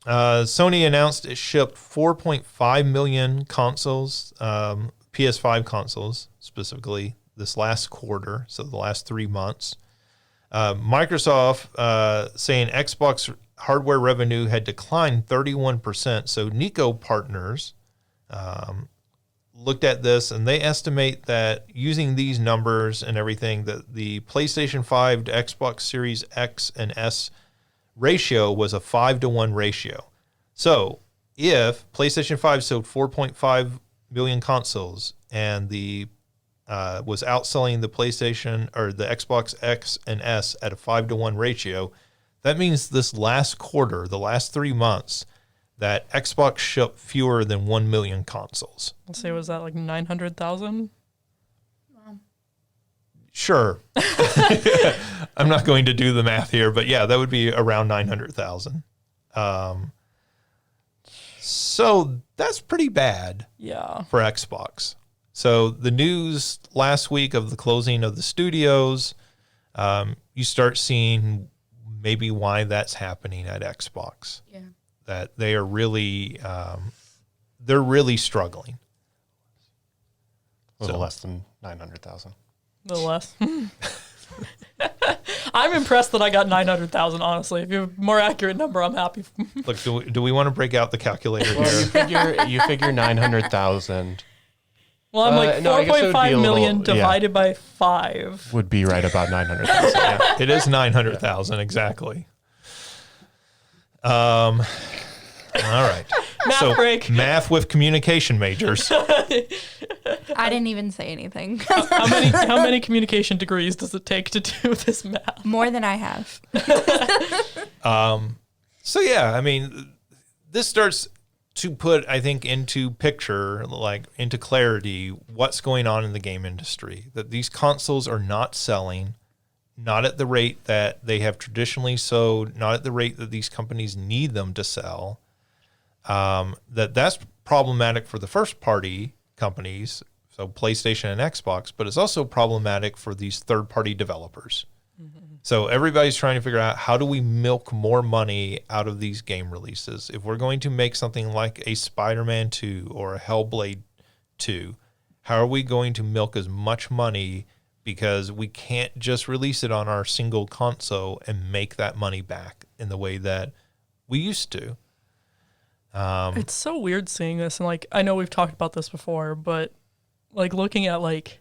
Sony announced it shipped 4.5 million consoles, PS5 consoles specifically, this last quarter, so the last 3 months. Microsoft saying Xbox hardware revenue had declined 31%. So Nico Partners looked at this, and they estimate that using these numbers and everything, that the PlayStation 5 to Xbox Series X and S ratio was a 5-to-1 ratio. So if PlayStation 5 sold 4.5 million consoles and the was outselling the PlayStation or the Xbox X and S at a 5-to-1 ratio, that means this last quarter, the last 3 months, that Xbox shipped fewer than 1 million consoles. Let's say, was that like 900,000? Sure. I'm not going to do the math here, but yeah, that would be around 900,000. So that's pretty bad for Xbox. So the news last week of the closing of the studios, you start seeing maybe why that's happening at Xbox. Yeah. That they are really, they're really struggling. A little less than 900,000. A little less. I'm impressed that I got 900,000, honestly. If you have a more accurate number, I'm happy. Look, do we want to break out the calculator Well, here? you figure 900,000 Well, I'm like no, I guess it would be 4.5 a million little- divided by 5. would be right about 900,000. Yeah. It is 900,000 exactly. All right. Math break. Math with communication majors. I didn't even say anything. How many communication degrees does it take to do this math? More than I have. So yeah, I mean, this starts to put, I think, into picture, like into clarity, what's going on in the game industry. That these consoles are not selling, not at the rate that they have traditionally sold, not at the rate that these companies need them to sell. That's problematic for the first party companies, so PlayStation and Xbox, but it's also problematic for these third party developers. So everybody's trying to figure out, how do we milk more money out of these game releases? If we're going to make something like a Spider-Man 2 or a Hellblade 2, how are we going to milk as much money, because we can't just release it on our single console and make that money back in the way that we used to. It's so weird seeing this, and like I know we've talked about this before, but like looking at like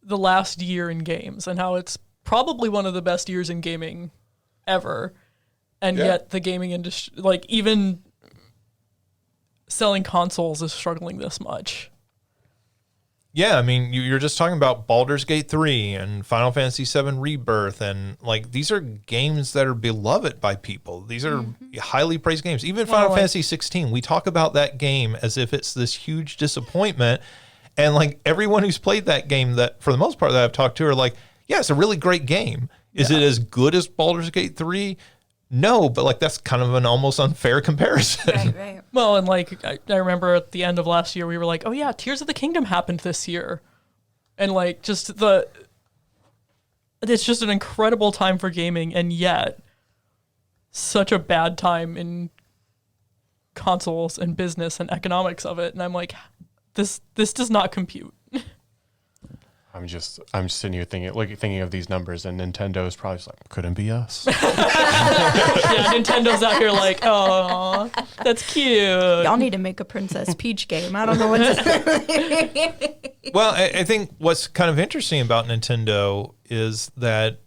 the last year in games and how it's probably one of the best years in gaming ever, and yet the gaming industry, like even selling consoles, is struggling this much. Yeah, I mean, you're just talking about Baldur's Gate 3 and Final Fantasy VII Rebirth, and like these are games that are beloved by people. These are highly praised games. Even Final Fantasy 16, we talk about that game as if it's this huge disappointment, and like everyone who's played that game, that for the most part that I've talked to, are like, yeah, it's a really great game. Is it as good as Baldur's Gate 3? No, but like that's kind of an almost unfair comparison. Right. Well, and like I remember at the end of last year, we were like, oh yeah, Tears of the Kingdom happened this year. And like it's just an incredible time for gaming, and yet such a bad time in consoles and business and economics of it. And I'm like, this does not compute. I'm sitting here thinking of these numbers, and Nintendo is probably just like, couldn't be us. Yeah, Nintendo's out here like, oh, that's cute. Y'all need to make a Princess Peach game. I don't know what to say. Well, I think what's kind of interesting about Nintendo is that,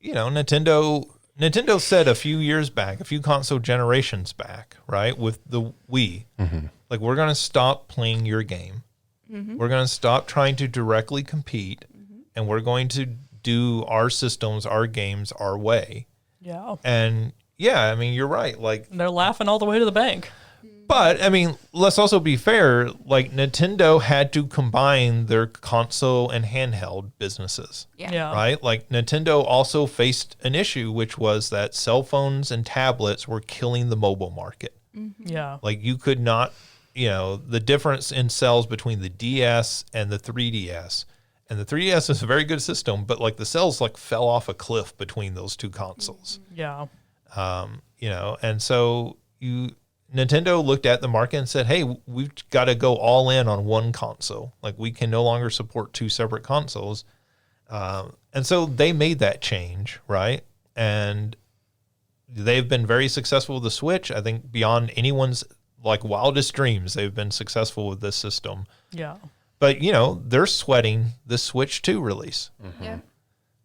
Nintendo said a few years back, a few console generations back, right, with the Wii, like, we're going to stop playing your game. We're going to stop trying to directly compete, and we're going to do our systems, our games, our way. Yeah. And yeah, I mean, you're right. Like, they're laughing all the way to the bank. But I mean, let's also be fair. Like, Nintendo had to combine their console and handheld businesses. Yeah. Right? Like, Nintendo also faced an issue, which was that cell phones and tablets were killing the mobile market. Yeah. Like, you could not, the difference in sales between the DS and the 3DS. And the 3DS is a very good system, but like the sales like fell off a cliff between those two consoles. Yeah. And so Nintendo looked at the market and said, hey, we've got to go all in on one console. Like, we can no longer support two separate consoles. And so they made that change, right? And they've been very successful with the Switch. I think beyond anyone's like wildest dreams, they've been successful with this system. Yeah. But, they're sweating the Switch 2 release. Yeah.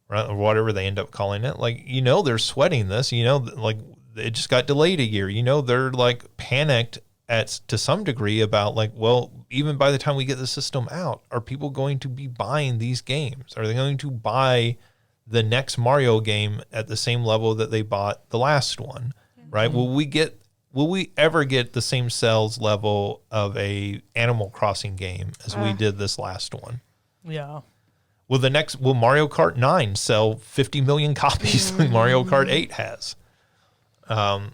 Right? Or whatever they end up calling it. Like, they're sweating this, like it just got delayed a year. They're like panicked to some degree about like, well, even by the time we get the system out, are people going to be buying these games? Are they going to buy the next Mario game at the same level that they bought the last one? Right? Will we ever get the same sales level of a Animal Crossing game as we did this last one? Yeah. Will Mario Kart 9 sell 50 million copies like Mario Kart 8 has? And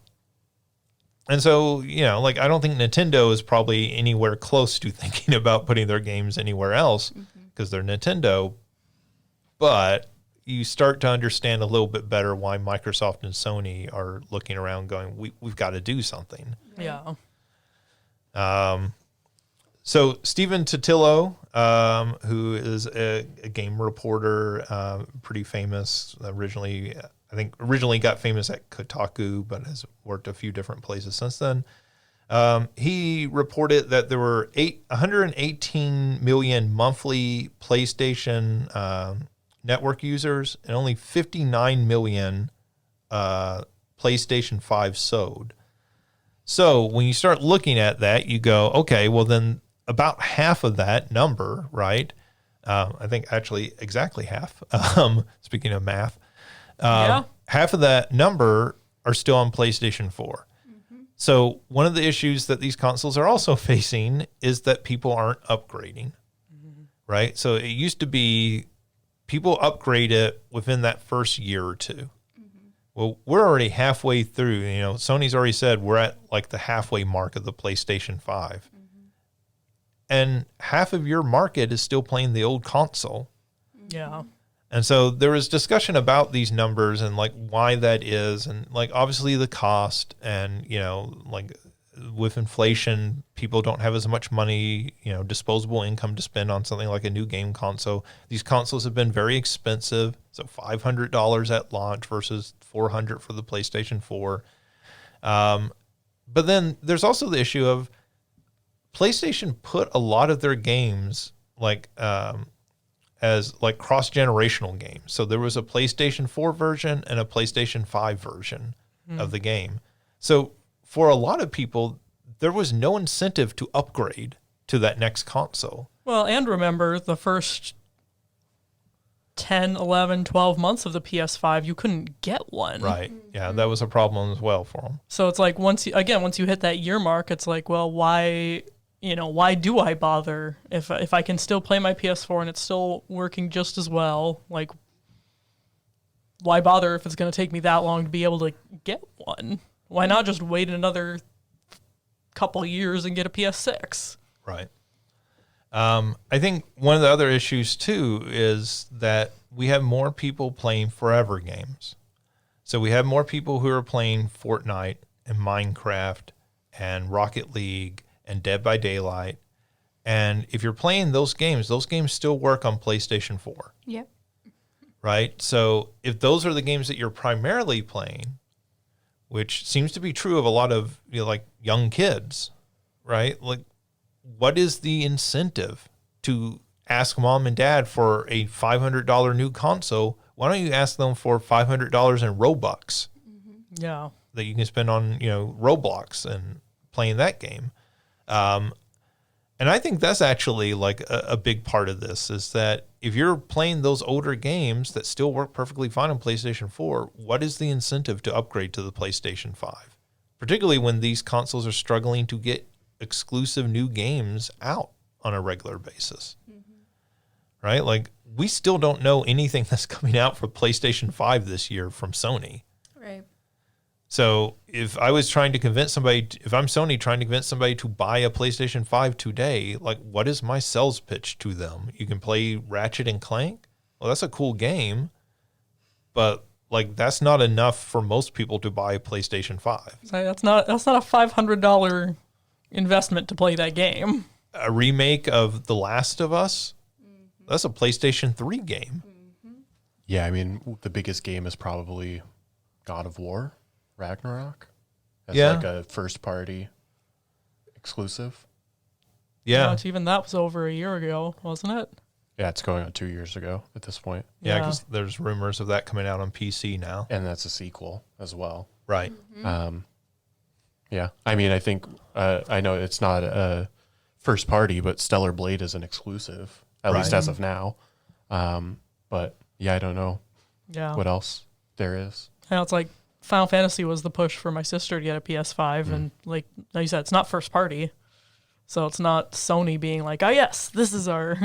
so, like, I don't think Nintendo is probably anywhere close to thinking about putting their games anywhere else because they're Nintendo. But you start to understand a little bit better why Microsoft and Sony are looking around going, we've got to do something. Yeah. So Stephen Totilo, who is a game reporter, pretty famous, originally got famous at Kotaku, but has worked a few different places since then. He reported that there were 118 million monthly PlayStation network users and only 59 million PlayStation 5 sold. So when you start looking at that, you go, okay, well then about half of that number, right? I think actually exactly half, speaking of math, half of that number are still on PlayStation 4. So one of the issues that these consoles are also facing is that people aren't upgrading, right? So it used to be people upgrade it within that first year or two. Well, we're already halfway through. Sony's already said we're at like the halfway mark of the PlayStation 5. And half of your market is still playing the old console. Yeah. And so there was discussion about these numbers and like why that is. And like, obviously the cost and, like with inflation, people don't have as much money, disposable income to spend on something like a new game console. These consoles have been very expensive, so $500 at launch versus $400 for the PlayStation 4. But then there's also the issue of PlayStation put a lot of their games as like cross-generational games. So there was a PlayStation 4 version and a PlayStation 5 version of the game. So for a lot of people, there was no incentive to upgrade to that next console. Well, and remember the first 10, 11, 12 months of the PS5, you couldn't get one. Right. Yeah, that was a problem as well for them. So it's like once you hit that year mark, it's like, well, why do I bother if I can still play my PS4 and it's still working just as well? Like, why bother if it's going to take me that long to be able to get one? Why not just wait another couple years and get a PS6? Right. I think one of the other issues, too, is that we have more people playing forever games. So we have more people who are playing Fortnite and Minecraft and Rocket League and Dead by Daylight. And if you're playing those games still work on PlayStation 4. Yep. Right? So if those are the games that you're primarily playing, which seems to be true of a lot of young kids, right? Like, what is the incentive to ask mom and dad for a $500 new console? Why don't you ask them for $500 in Robux? Yeah. That you can spend on, Roblox and playing that game. And I think that's actually like a big part of this is that if you're playing those older games that still work perfectly fine on PlayStation 4, what is the incentive to upgrade to the PlayStation 5? Particularly when these consoles are struggling to get exclusive new games out on a regular basis. Right? Like, we still don't know anything that's coming out for PlayStation 5 this year from Sony. Right. So if I'm Sony trying to convince somebody to buy a PlayStation 5 today, like, what is my sales pitch to them? You can play Ratchet and Clank? Well, that's a cool game, but like, that's not enough for most people to buy a PlayStation 5. So that's not a $500 investment to play that game. A remake of The Last of Us? That's a PlayStation 3 game. Yeah, I mean, the biggest game is probably God of War, Ragnarok. As like a first party exclusive. Yeah. No, even that was over a year ago, wasn't it? Yeah, it's going on 2 years ago at this point. Yeah, because there's rumors of that coming out on PC now. And that's a sequel as well. Right. Yeah, I mean, I think, I know it's not a first party, but Stellar Blade is an exclusive, at least as of now. But yeah, I don't know what else there is. I know it's like Final Fantasy was the push for my sister to get a PS5, and like you said, it's not first party. So it's not Sony being like, oh yes, this is our...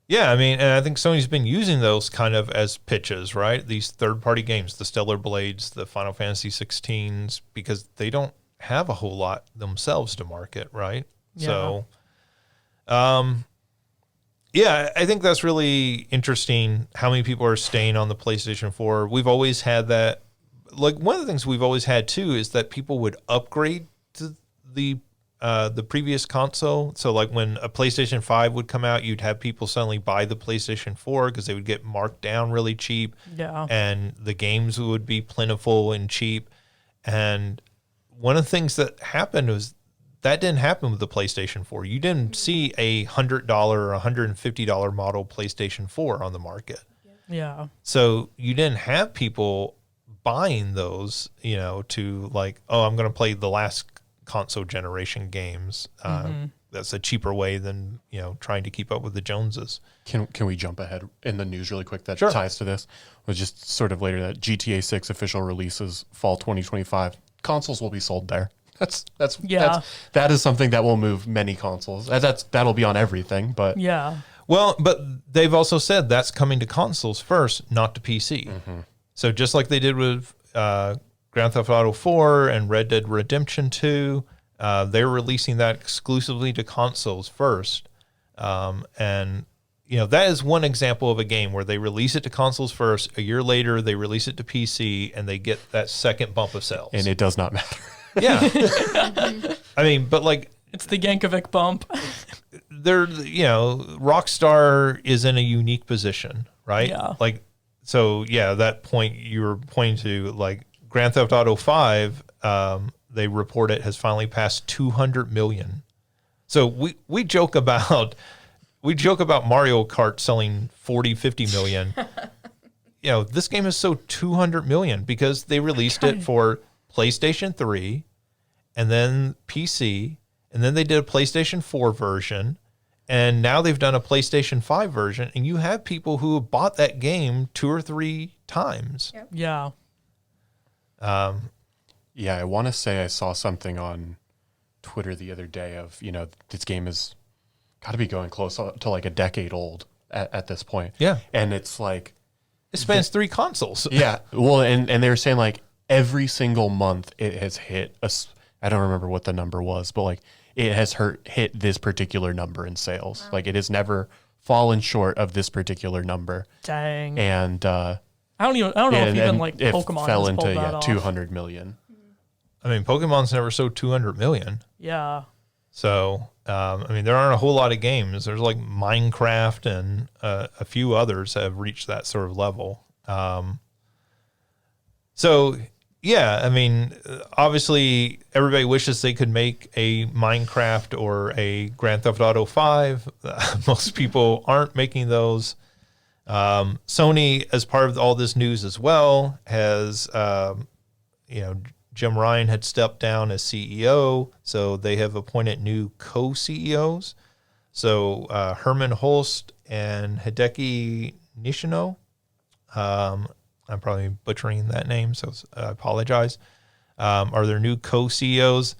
Yeah, I mean, and I think Sony's been using those kind of as pitches, right? These third-party games, the Stellar Blades, the Final Fantasy 16s, because they don't have a whole lot themselves to market, right? Yeah. So, yeah, I think that's really interesting how many people are staying on the PlayStation 4. We've always had that. Like, one of the things we've always had, too, is that people would upgrade to the previous console. So like when a PlayStation 5 would come out, you'd have people suddenly buy the PlayStation 4 because they would get marked down really cheap. Yeah. And the games would be plentiful and cheap. And one of the things that happened was that didn't happen with the PlayStation 4. You didn't see a $100 or $150 model PlayStation 4 on the market. Yeah. So you didn't have people buying those, to like, oh, I'm going to play the last console generation games. That's a cheaper way than trying to keep up with the Joneses. Can we jump ahead in the news really quick that ties to this? Was just sort of later that GTA 6 official releases fall 2025. Consoles will be sold there. That is something that will move many consoles. That'll be on everything, but well, but they've also said that's coming to consoles first, not to PC. So just like they did with Grand Theft Auto 4 and Red Dead Redemption 2, they're releasing that exclusively to consoles first. And, that is one example of a game where they release it to consoles first. A year later, they release it to PC, and they get that second bump of sales. And it does not matter. Yeah. I mean, but like It's the Yankovic bump. they're, Rockstar is in a unique position, right? Yeah. Like, so yeah, that point you were pointing to, like Grand Theft Auto 5, they report it has finally passed 200 million. So we joke about Mario Kart selling 40, 50 million. This game has sold 200 million because they released it for PlayStation 3 and then PC, and then they did a PlayStation 4 version, and now they've done a PlayStation 5 version, and you have people who have bought that game 2 or 3 times. Yep. Yeah. Yeah, I want to say I saw something on Twitter the other day of, this game has got to be going close to like a decade old at this point. Yeah. And it's like... It spans 3 consoles. Yeah. Well, and they were saying like every single month it has hit I don't remember what the number was, but like it has hit this particular number in sales. Wow. Like it has never fallen short of this particular number. Dang. And I don't know if even like it Pokemon fell has pulled into that off. 200 million. I mean, Pokemon's never sold 200 million. Yeah. So, there aren't a whole lot of games. There's like Minecraft and a few others have reached that sort of level. So, yeah, obviously everybody wishes they could make a Minecraft or a Grand Theft Auto 5. Most people aren't making those. Sony, as part of all this news as well, has, Jim Ryan had stepped down as CEO, so they have appointed new co-CEOs. So Herman Holst and Hideki Nishino, I'm probably butchering that name, so I apologize, are their new co-CEOs.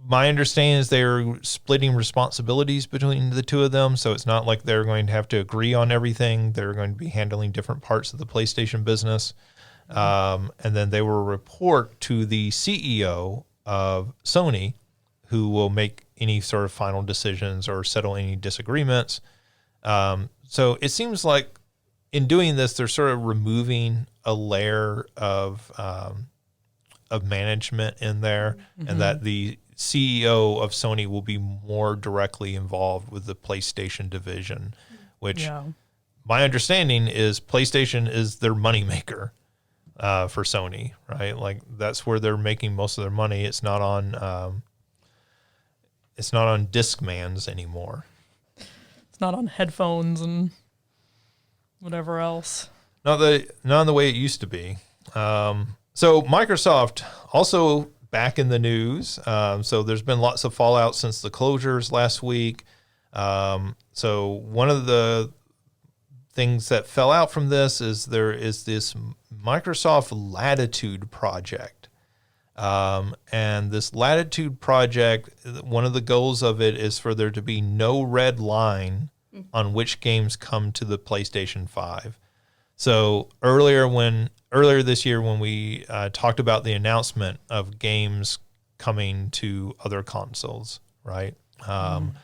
My understanding is they're splitting responsibilities between the two of them, so it's not like they're going to have to agree on everything. They're going to be handling different parts of the PlayStation business. And then they will report to the CEO of Sony, who will make any sort of final decisions or settle any disagreements. So it seems like in doing this, they're sort of removing a layer of management in there, and that the CEO of Sony will be more directly involved with the PlayStation division, which my understanding is PlayStation is their moneymaker. For Sony, right? Like that's where they're making most of their money. It's not on Discmans anymore. It's not on headphones and whatever else. Not in the way it used to be. So Microsoft also back in the news. So there's been lots of fallout since the closures last week. So one of the things that fell out from this is there is this Microsoft Latitude project. And this Latitude project, one of the goals of it is for there to be no red line on which games come to the PlayStation 5. So earlier this year when we talked about the announcement of games coming to other consoles, right? One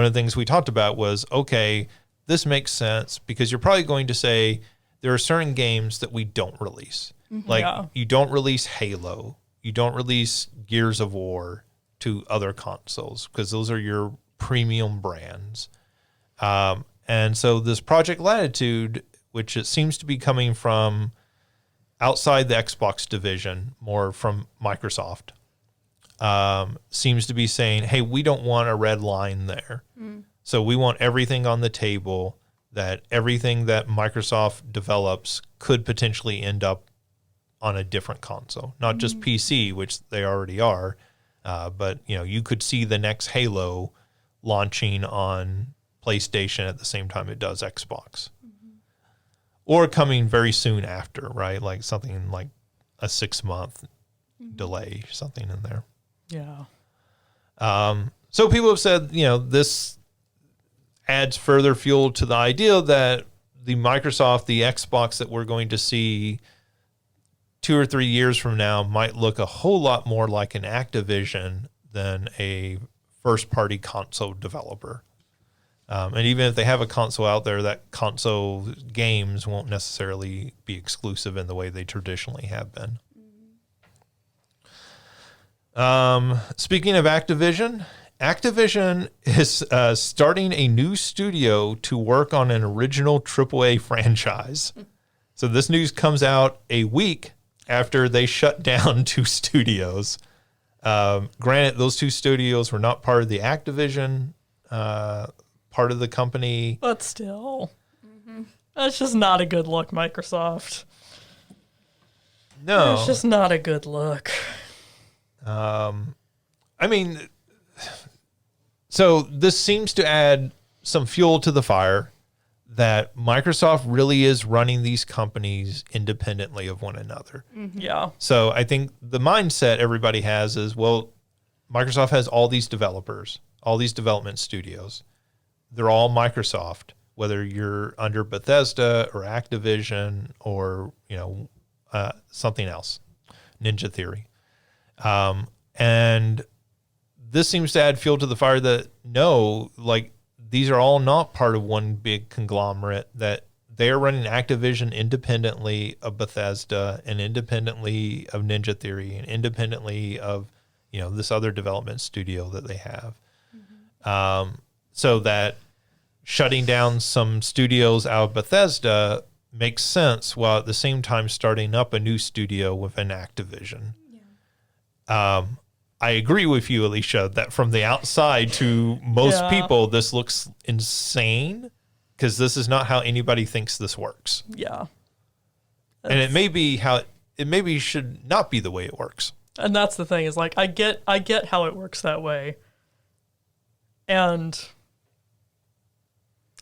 of the things we talked about was, okay, this makes sense because you're probably going to say there are certain games that we don't release. Like you don't release Halo, you don't release Gears of War to other consoles because those are your premium brands. And so this Project Latitude, which it seems to be coming from outside the Xbox division, more from Microsoft, seems to be saying, hey, we don't want a red line there. So we want everything on the table, that everything that Microsoft develops could potentially end up on a different console, not just PC, which they already are, but you could see the next Halo launching on PlayStation at the same time it does Xbox, or coming very soon after, right? Like something like a 6-month delay, something in there. Yeah. So people have said, this adds further fuel to the idea that the Microsoft, the Xbox that we're going to see 2 or 3 years from now might look a whole lot more like an Activision than a first-party console developer. And even if they have a console out there, that console games won't necessarily be exclusive in the way they traditionally have been. Speaking of Activision, Activision is starting a new studio to work on an original AAA franchise. So this news comes out a week after they shut down 2 studios. Granted, those 2 studios were not part of the Activision part of the company. But still, that's just not a good look, Microsoft. No. It's just not a good look. I mean, so this seems to add some fuel to the fire that Microsoft really is running these companies independently of one another. Yeah. So I think the mindset everybody has is, well, Microsoft has all these developers, all these development studios. They're all Microsoft, whether you're under Bethesda or Activision or, something else, Ninja Theory. And this seems to add fuel to the fire that these are all not part of one big conglomerate, that they are running Activision independently of Bethesda and independently of Ninja Theory and independently of, this other development studio that they have. So that shutting down some studios out of Bethesda makes sense while at the same time starting up a new studio within Activision. I agree with you, Alicia, that from the outside to most people, this looks insane because this is not how anybody thinks this works. Yeah. And it maybe should not be the way it works. And that's the thing is I get how it works that way. And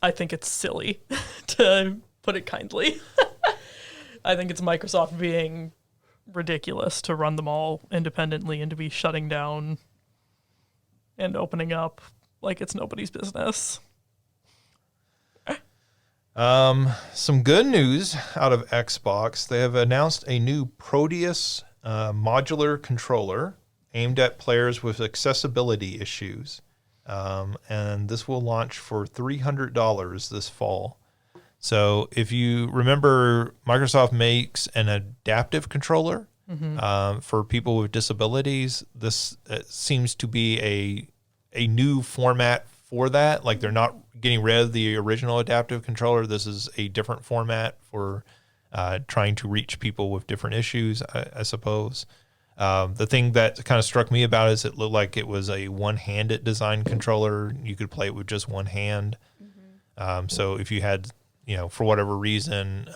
I think it's silly, to put it kindly. I think it's Microsoft being ridiculous to run them all independently and to be shutting down and opening up like it's nobody's business. Some good news out of Xbox. They have announced a new Proteus modular controller aimed at players with accessibility issues. And this will launch for $300 this fall. So if you remember, Microsoft makes an adaptive controller for people with disabilities. This seems to be a new format for that. Like they're not getting rid of the original adaptive controller. This is a different format for trying to reach people with different issues, I suppose. The thing that kind of struck me about it is it looked like it was a one-handed design controller. You could play it with just one hand. So if you had, for whatever reason,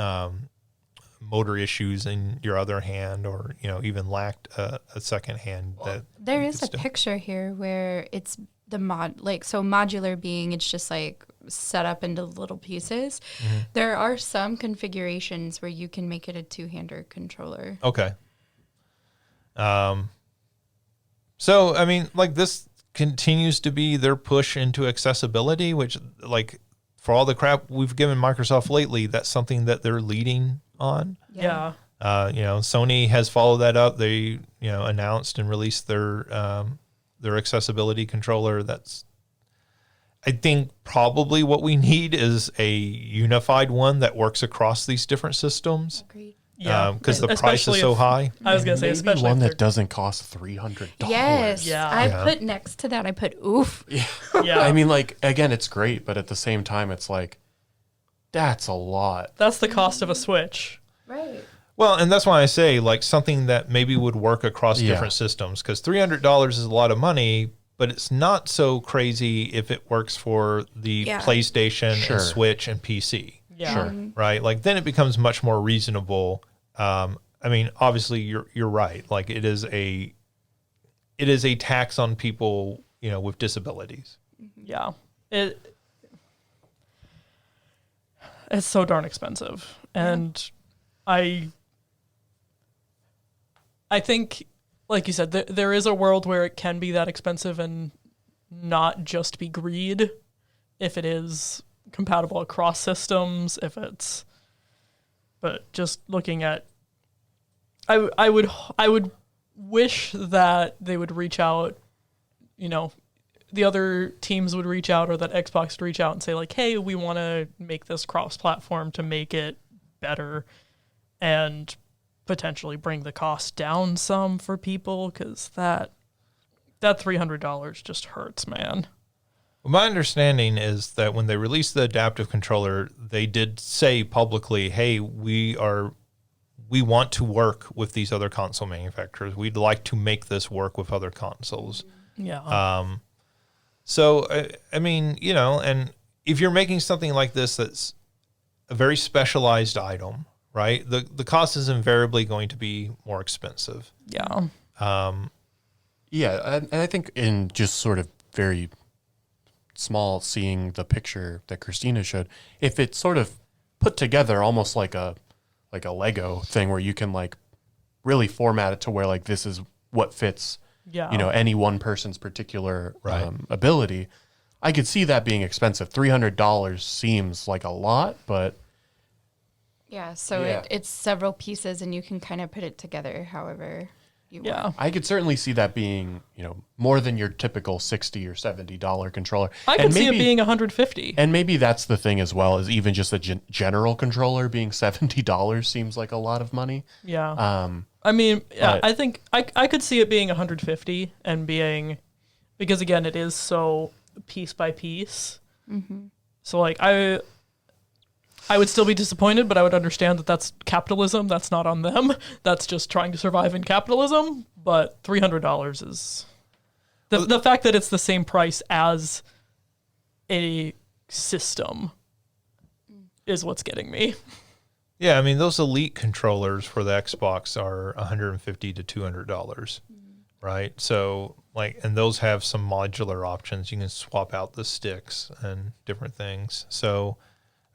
motor issues in your other hand or, even lacked a second hand. There is a picture here where it's the modular being, it's just set up into little pieces. There are some configurations where you can make it a two-hander controller. Okay. So, I mean, this continues to be their push into accessibility, which, for all the crap we've given Microsoft lately, that's something that they're leading on. Yeah. Sony has followed that up. They, announced and released their accessibility controller. That's, I think, probably what we need is a unified one that works across these different systems. Agreed. Yeah, because the price is so high. I was gonna say, especially one that doesn't cost $300. Yes. Yeah. I put next to that. I put oof. Yeah. I mean, again, it's great, but at the same time, it's that's a lot. That's the cost of a Switch. Right. Well, and that's why I say something that maybe would work across different systems, because $300 is a lot of money, but it's not so crazy if it works for the PlayStation and Switch and PC. Yeah. Sure. Right. Then it becomes much more reasonable. I mean, obviously you're right. It is a tax on people, with disabilities. Yeah. It's so darn expensive. And I think, like you said, there is a world where it can be that expensive and not just be greed if it is compatible across systems, but just looking at, I would wish that they would reach out, the other teams would reach out, or that Xbox would reach out and say hey, we want to make this cross-platform to make it better and potentially bring the cost down some for people, because that that $300 just hurts, man. Well, my understanding is that when they released the adaptive controller, they did say publicly, "Hey, we want to work with these other console manufacturers. We'd like to make this work with other consoles." Yeah. So, I mean, and if you're making something like this that's a very specialized item, right, the cost is invariably going to be more expensive. Yeah. Yeah, and I think in just sort of very small, seeing the picture that Christina showed, if it's sort of put together almost like a Lego thing where you can like really format it to where like this is what fits any one person's particular ability, I could see that being expensive. $300 seems like a lot, but Yeah, so it's several pieces, and you can kind of put it together however you want. I could certainly see that being, more than your typical $60 or $70 controller. I could see it being $150. And maybe that's the thing as well, is even just a general controller being $70 seems like a lot of money. Yeah. I mean, I think I could see it being $150 and being, because again, it is so piece by piece. Mm-hmm. So like I would still be disappointed, but I would understand that that's capitalism. That's not on them. That's just trying to survive in capitalism. But $300 is the fact that it's the same price as a system is what's getting me. Yeah, I mean, those Elite controllers for the Xbox are $150 to $200, right? So, and those have some modular options. You can swap out the sticks and different things. So,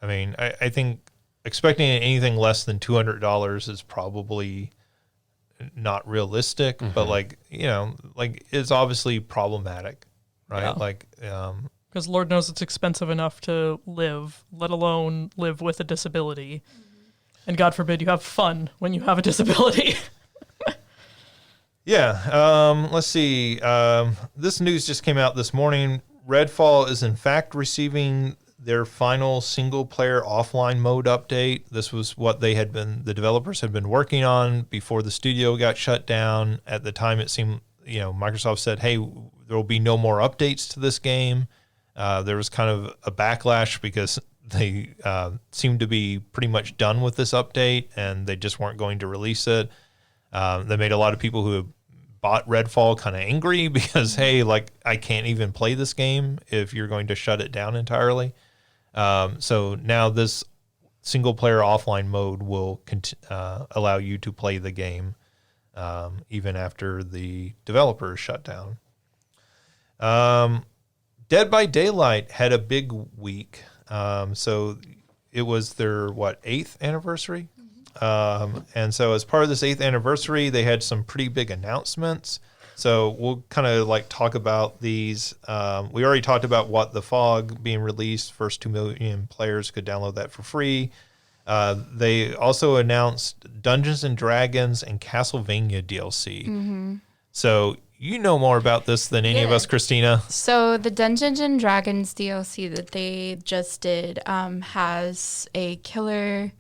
I mean, I think expecting anything less than $200 is probably not realistic, but it's obviously problematic, right? Yeah. Because Lord knows it's expensive enough to live, let alone live with a disability. And God forbid you have fun when you have a disability. Yeah. Let's see. This news just came out this morning. Redfall is in fact receiving their final single-player offline mode update. This was what the developers had been working on before the studio got shut down. At the time, it seemed, Microsoft said, "Hey, there will be no more updates to this game." There was kind of a backlash because they seemed to be pretty much done with this update, and they just weren't going to release it. They made a lot of people who bought Redfall kind of angry because, hey, I can't even play this game if you're going to shut it down entirely. So now this single player offline mode will allow you to play the game even after the developer is shut down. Dead by Daylight had a big week. So it was their 8th anniversary. And so as part of this 8th anniversary, they had some pretty big announcements. So we'll kind of talk about these. We already talked about What the Fog being released. First 2 million players could download that for free. They also announced Dungeons and Dragons and Castlevania DLC. Mm-hmm. So you know more about this than any of us, Christina. So the Dungeons and Dragons DLC that they just did has a killer,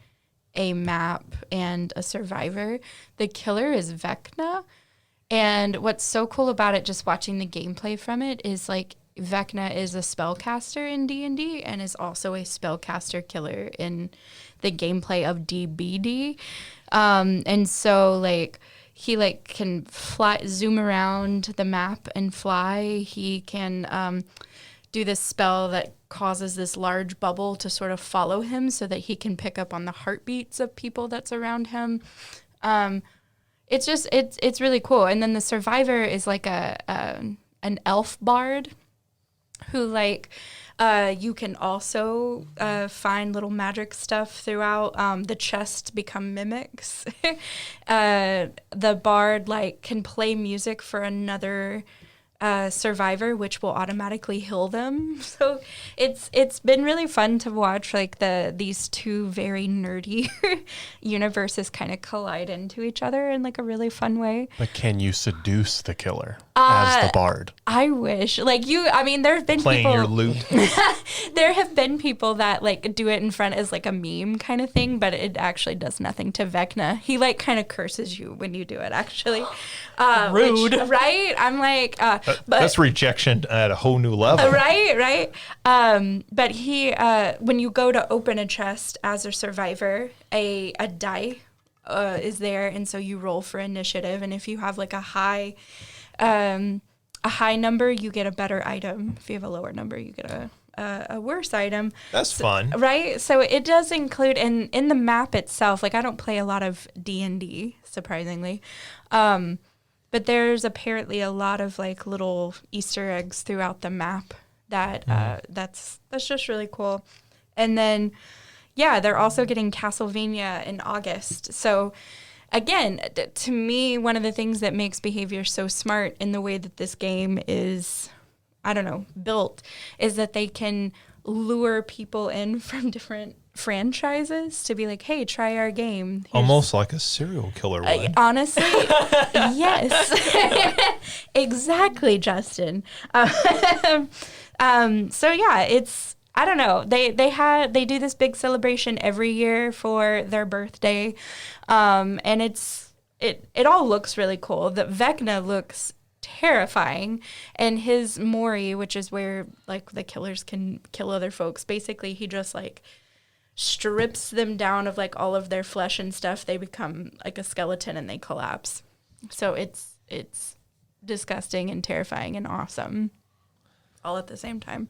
a map, and a survivor. The killer is Vecna. And what's so cool about it, just watching the gameplay from it, is Vecna is a spellcaster in D&D and is also a spellcaster killer in the gameplay of DBD. And so he can fly, zoom around the map and fly. He can do this spell that causes this large bubble to sort of follow him so that he can pick up on the heartbeats of people that's around him. It's really cool. And then the survivor is an elf bard who you can also find little magic stuff throughout. The chests become mimics. The bard can play music for another survivor, which will automatically heal them. So it's been really fun to watch these two very nerdy universes kind of collide into each other in a really fun way. But can you seduce the killer as the bard? I wish. There have been playing people your lute. There have been people that do it in front as a meme kind of thing, but it actually does nothing to Vecna. He kind of curses you when you do it, actually. Rude. Right? I'm That's rejection at a whole new level. Right. But he, when you go to open a chest as a survivor, a die is there, and so you roll for initiative. And if you have like a high number, you get a better item. If you have a lower number, you get a worse item. That's fun, right? So it does include, and in the map itself, like I don't play a lot of D&D, surprisingly. But there's apparently a lot of like little Easter eggs throughout the map that that's just really cool. And then, yeah, they're also getting Castlevania in August. So again, to me, one of the things that makes behavior so smart in the way that this game is, I don't know, built, is that they can lure people in from different franchises to be like, hey, try our game. Almost like a serial killer would. Honestly, yes. Exactly, Justin. So yeah, it's, I don't know. They do this big celebration every year for their birthday. And it all looks really cool. The Vecna looks terrifying, and his Mori, which is where like the killers can kill other folks, basically he just like strips them down of like all of their flesh and stuff. They become like a skeleton and they collapse. So it's disgusting and terrifying and awesome all at the same time.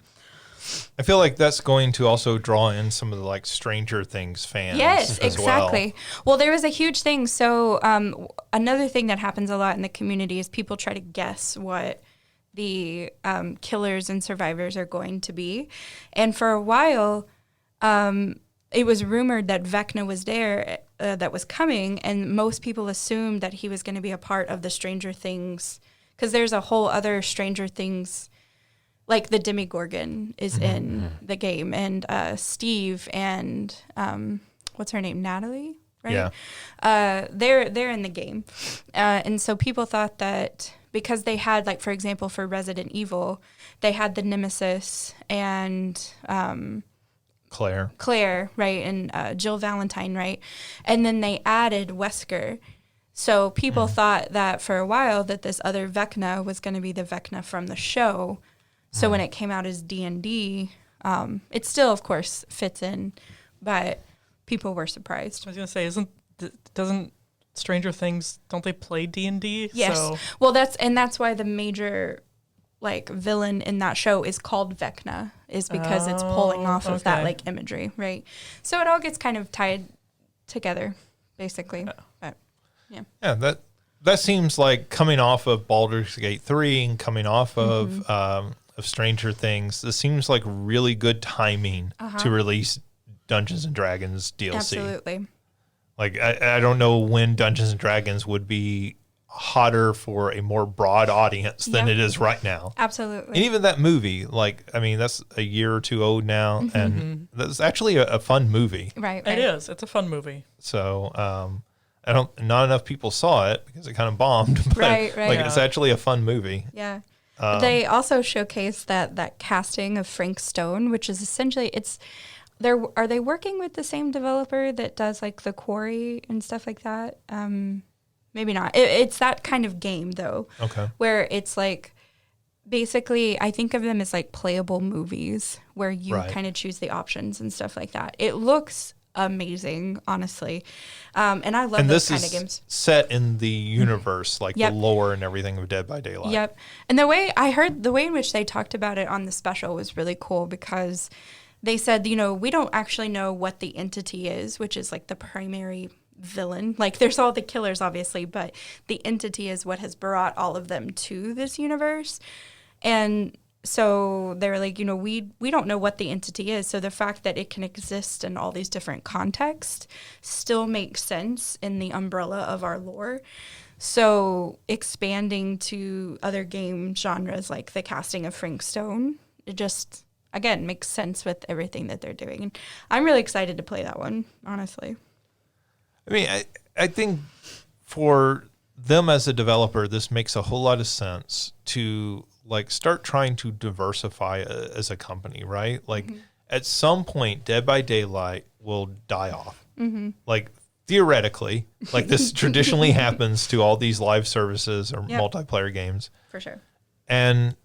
I feel like that's going to also draw in some of the like Stranger Things fans. Yes, as exactly. Well, there was a huge thing. So another thing that happens a lot in the community is people try to guess what the killers and survivors are going to be. And for a while, it was rumored that Vecna was there, that was coming, and most people assumed that he was going to be a part of the Stranger Things, because there's a whole other Stranger Things. Like the Demigorgon is in the game, and Steve and what's her name, Natalie, right? Yeah. They're in the game, and so people thought that because they had, like, for example, for Resident Evil, they had the Nemesis and Claire, right, and Jill Valentine, right, and then they added Wesker. So people thought that for a while that this other Vecna was going to be the Vecna from the show. So when it came out as D&D, it still, of course, fits in, but people were surprised. I was going to say, doesn't Stranger Things, don't they play D&D? Yes. So. Well, that's why the major like villain in that show is called Vecna, is because it's pulling off of that like imagery, right? So it all gets kind of tied together, basically. But yeah. Yeah, that seems like coming off of Baldur's Gate 3 and coming off of Stranger Things. This seems like really good timing to release Dungeons and Dragons DLC. Absolutely. Like I don't know when Dungeons and Dragons would be hotter for a more broad audience than it is right now. Absolutely. And even that movie, like, I mean, that's a year or two old now, and that's actually a fun movie. Right. It is. It's a fun movie. So, not enough people saw it because it kind of bombed. But Right. It's actually a fun movie. Yeah. They also showcase that casting of Frank Stone, which is essentially are they working with the same developer that does like The Quarry and stuff like that? Maybe not. It's that kind of game though. Okay. Where it's like basically I think of them as like playable movies where you kind of choose the options and stuff like that. It looks amazing, honestly. And I love those kind of games. Set in the universe, like the lore and everything of Dead by Daylight. Yep. And the way in which they talked about it on the special was really cool, because they said, we don't actually know what the entity is, which is like the primary villain. Like there's all the killers, obviously, but the entity is what has brought all of them to this universe. And so they're like, we don't know what the entity is. So the fact that it can exist in all these different contexts still makes sense in the umbrella of our lore. So expanding to other game genres like the casting of Frank Stone, it just, again, makes sense with everything that they're doing. And I'm really excited to play that one, honestly. I mean, I think for them as a developer, this makes a whole lot of sense to like start trying to diversify as a company, right? Like at some point, Dead by Daylight will die off. Like theoretically, like this traditionally happens to all these live services or multiplayer games. For sure. and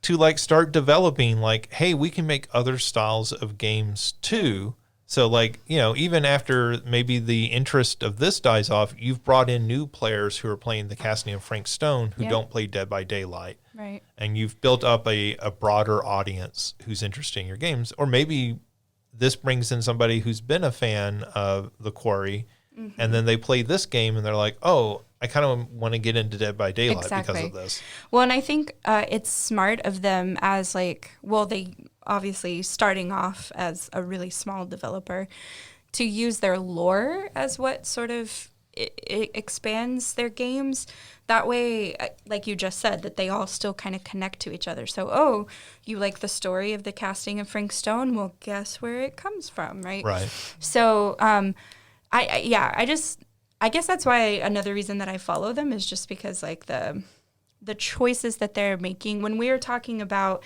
to like start developing like, hey, we can make other styles of games too. So like, you know, even after maybe the interest of this dies off, you've brought in new players who are playing the casting of Frank Stone who don't play Dead by Daylight. Right. And you've built up a broader audience who's interested in your games. Or maybe this brings in somebody who's been a fan of The Quarry, and then they play this game and they're like, oh, I kind of want to get into Dead by Daylight because of this. Well, and I think it's smart of them as like, well, they obviously starting off as a really small developer to use their lore as what sort of it expands their games. That way, like you just said, that they all still kind of connect to each other. So, oh, you like the story of the casting of Frank Stone? Well, guess where it comes from, right? Right. So, I guess that's why another reason that I follow them is just because like the choices that they're making. When we were talking about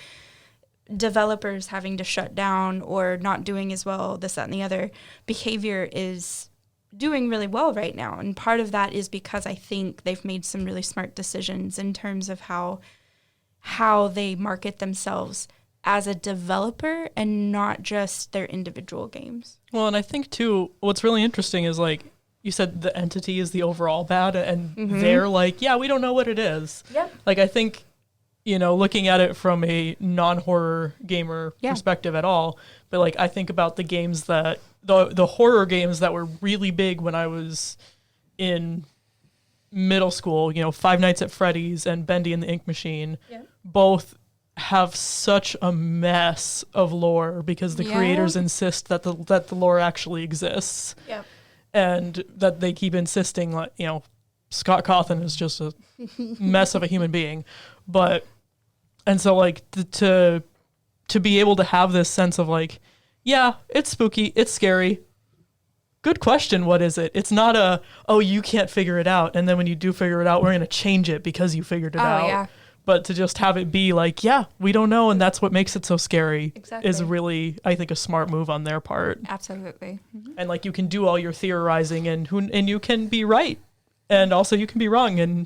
developers having to shut down or not doing as well, this, that, and the other, Behavior is doing really well right now. And part of that is because I think they've made some really smart decisions in terms of how they market themselves as a developer and not just their individual games. Well, and I think too, what's really interesting is like you said, the entity is the overall bad, and they're like, yeah, we don't know what it is. Yep. Like I think, you know, looking at it from a non-horror gamer perspective at all, but like I think about the games that the horror games that were really big when I was in middle school, you know, Five Nights at Freddy's and Bendy and the Ink Machine, both have such a mess of lore because the creators insist that the lore actually exists. Yep. And that they keep insisting, like, you know, Scott Cawthon is just a mess of a human being. But, and so like to be able to have this sense of like, yeah, it's spooky, it's scary. Good question, what is it? It's not oh, you can't figure it out. And then when you do figure it out, we're going to change it because you figured it out. Yeah. But to just have it be like, yeah, we don't know, and that's what makes it so scary is really, I think, a smart move on their part. Absolutely. Mm-hmm. And like you can do all your theorizing and you can be right. And also you can be wrong, and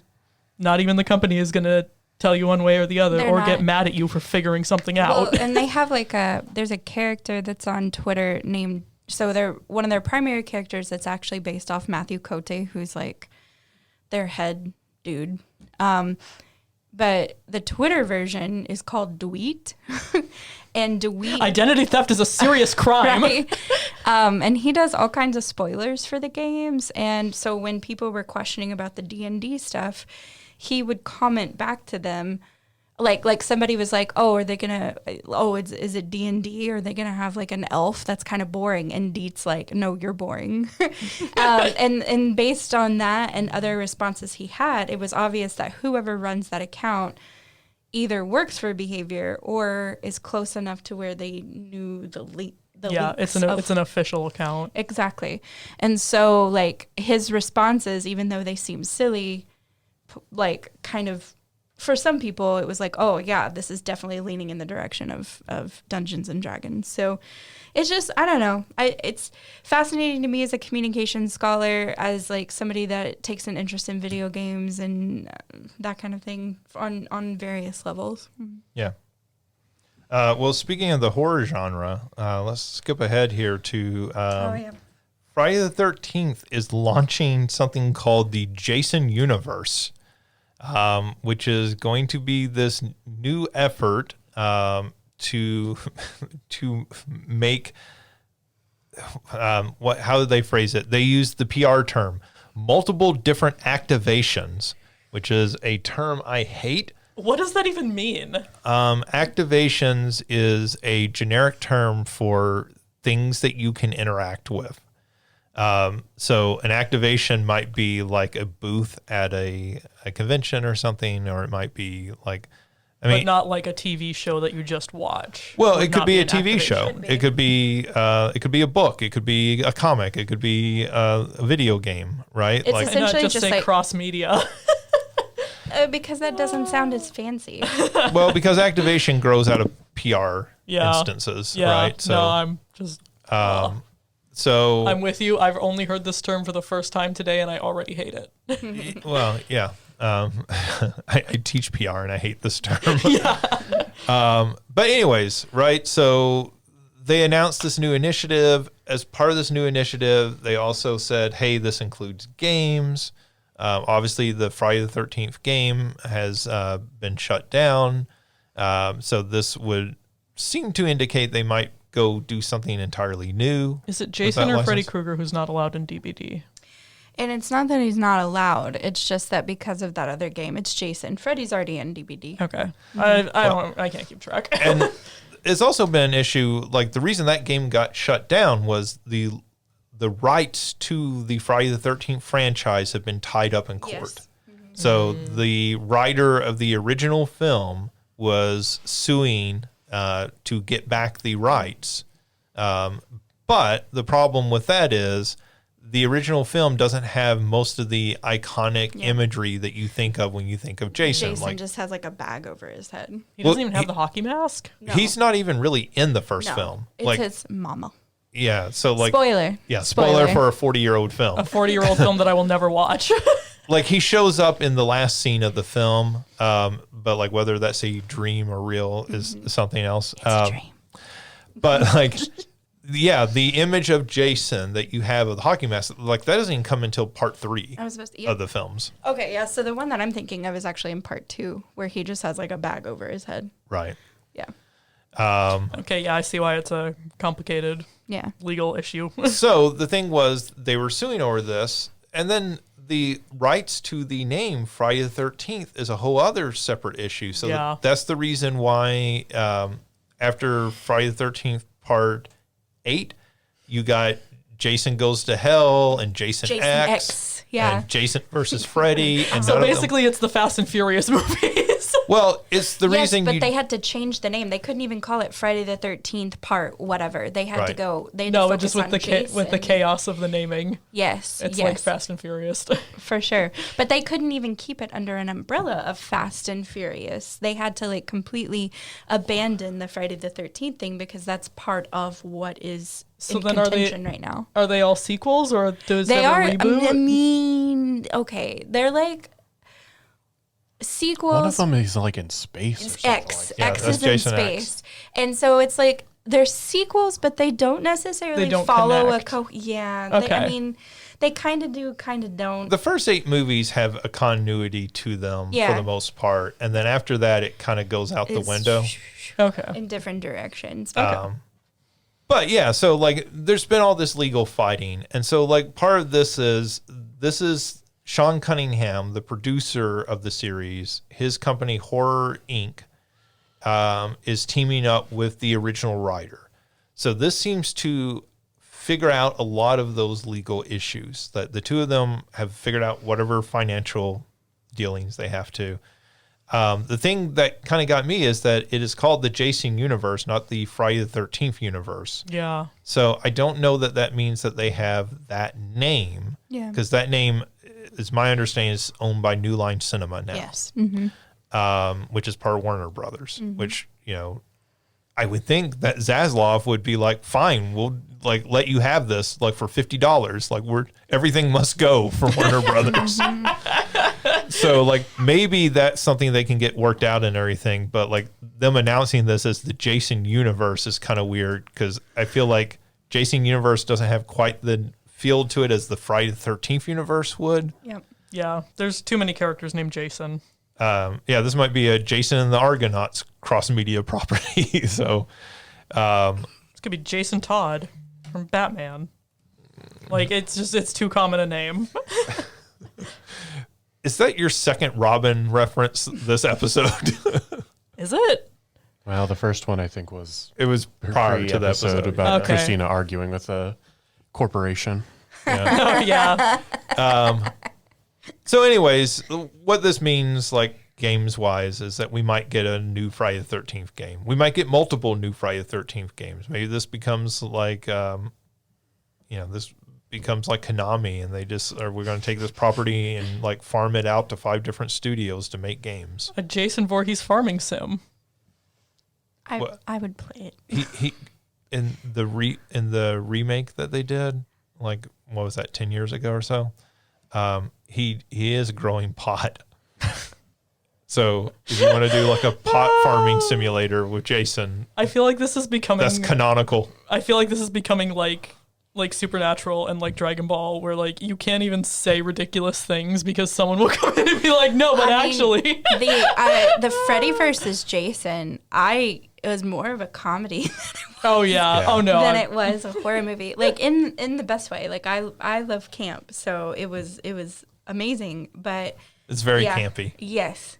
not even the company is going to tell you one way or the other get mad at you for figuring something out. Well, and they have like there's a character that's on Twitter named, so they're one of their primary characters that's actually based off Matthew Cote, who's like their head dude. But the Twitter version is called Dweet. And Dweet... Identity theft is a serious crime. Right? And he does all kinds of spoilers for the games. And so when people were questioning about the D&D stuff, he would comment back to them. Like somebody was like, oh, are they going to... is it D&D? Or are they going to have like an elf? That's kind of boring. And Deet's like, no, you're boring. And based on that and other responses he had, it was obvious that whoever runs that account either works for Behavior or is close enough to where they knew the leak. It's an official account. Exactly. And so like his responses, even though they seem silly, like kind of... For some people, it was like, oh, yeah, this is definitely leaning in the direction of Dungeons and Dragons. So it's just, I don't know. It's fascinating to me as a communications scholar, as like somebody that takes an interest in video games and that kind of thing on various levels. Yeah. Well, speaking of the horror genre, let's skip ahead here to Friday the 13th is launching something called the Jason Universe. Which is going to be this new effort to make how did they phrase it? They used the PR term multiple different activations, which is a term I hate. What does that even mean? Activations is a generic term for things that you can interact with. So an activation might be like a booth at a convention or something, or it might be like, but not like a TV show that you just watch. Well, it could be a TV show. It could be a book. It could be a comic. It could be a video game, right? It's like, essentially just say like, cross media. Because that doesn't sound as fancy. Well, because activation grows out of PR instances, right? So no, I'm just... So I'm with you. I've only heard this term for the first time today, and I already hate it. Well, yeah. I teach PR and I hate this term. But anyways, right? So they announced this new initiative. As part of this new initiative, they also said, hey, this includes games. Obviously, the Friday the 13th game has been shut down. So this would seem to indicate they might go do something entirely new. Is it Jason or Freddy Krueger who's not allowed in DBD? And it's not that he's not allowed. It's just that because of that other game, it's Jason. Freddy's already in DBD. Okay. I can't keep track. And it's also been an issue, like the reason that game got shut down was the rights to the Friday the 13th franchise have been tied up in court. Yes. So the writer of the original film was suing to get back the rights. But the problem with that is the original film doesn't have most of the iconic imagery that you think of when you think of Jason. Jason just has like a bag over his head. He doesn't even have the hockey mask? No. He's not even really in the first film. It's his mama. Yeah, so like Spoiler. Yeah, spoiler for a 40-year-old film. A 40-year-old film that I will never watch. Like he shows up in the last scene of the film, but like whether that's a dream or real is something else. It's a dream. But like, yeah, the image of Jason that you have of the hockey mask, like that doesn't even come until part 3 of the films. Okay, yeah. So the one that I'm thinking of is actually in part 2, where he just has like a bag over his head. Right. Yeah. Okay, yeah, I see why it's a complicated legal issue. So the thing was they were suing over this, and then the rights to the name Friday the 13th is a whole other separate issue. So that's the reason why after Friday the 13th part 8, you got Jason Goes to Hell and Jason X. Yeah. And Jason versus Freddy. And so basically it's the Fast and Furious movies. Well, it's the reason but they had to change the name. They couldn't even call it Friday the 13th part whatever. They had to go. They had to focus just with on with the chaos of the naming. Yes, it's like Fast and Furious. For sure. But they couldn't even keep it under an umbrella of Fast and Furious. They had to like completely abandon the Friday the 13th thing because that's part of what is in contention right now. Are they all sequels or does they have are? a reboot? I mean, okay, they're like sequels. One of them is like in space. Or something X. Like X is in space, and so it's like they're sequels, but they don't necessarily follow connect. Okay. I mean, they kind of do, kind of don't. The first 8 movies have a continuity to them for the most part, and then after that, it kind of goes out the window. In different directions. But yeah, so like there's been all this legal fighting. And so like part of this is Sean Cunningham, the producer of the series. His company Horror Inc. Is teaming up with the original writer. So this seems to figure out a lot of those legal issues that the two of them have figured out whatever financial dealings they have to. The thing that kind of got me is that it is called the Jason universe, not the Friday the 13th universe. Yeah. So I don't know that that means that they have that name. Yeah. Because that name, is my understanding, is owned by New Line Cinema now. Yes. Which is part of Warner Brothers. Which, you know, I would think that Zaslav would be like, fine, we'll like let you have this like for $50. Like everything must go for Warner Brothers. So like maybe that's something they can get worked out and everything, but like them announcing this as the Jason universe is kind of weird because I feel like Jason universe doesn't have quite the feel to it as the Friday the 13th universe would. Yep. Yeah, there's too many characters named Jason. This might be a Jason and the Argonauts cross-media property. So this could be Jason Todd from Batman. Like it's too common a name. Is that your second Robin reference this episode? Is it? Well, the first one I think was it was prior to the episode about Christina arguing with a corporation. Yeah. So anyways, what this means, like games wise, is that we might get a new Friday the 13th game. We might get multiple new Friday the 13th games. Maybe this becomes like, this becomes like Konami, and we're going to take this property and like farm it out to 5 different studios to make games. A Jason Voorhees farming sim. I would play it. He in the remake that they did, like what was that, 10 years ago or so? He is a growing pot. So if you want to do like a pot farming simulator with Jason, I feel like this is becoming. that's canonical. I feel like this is becoming like Supernatural and like Dragon Ball, where like you can't even say ridiculous things because someone will come in and be like, no, but actually, the Freddy versus Jason, it was more of a comedy. Oh yeah. Oh no. Than it was a horror movie. Like in the best way. Like I love camp, so it was amazing. But It's very campy. Yes.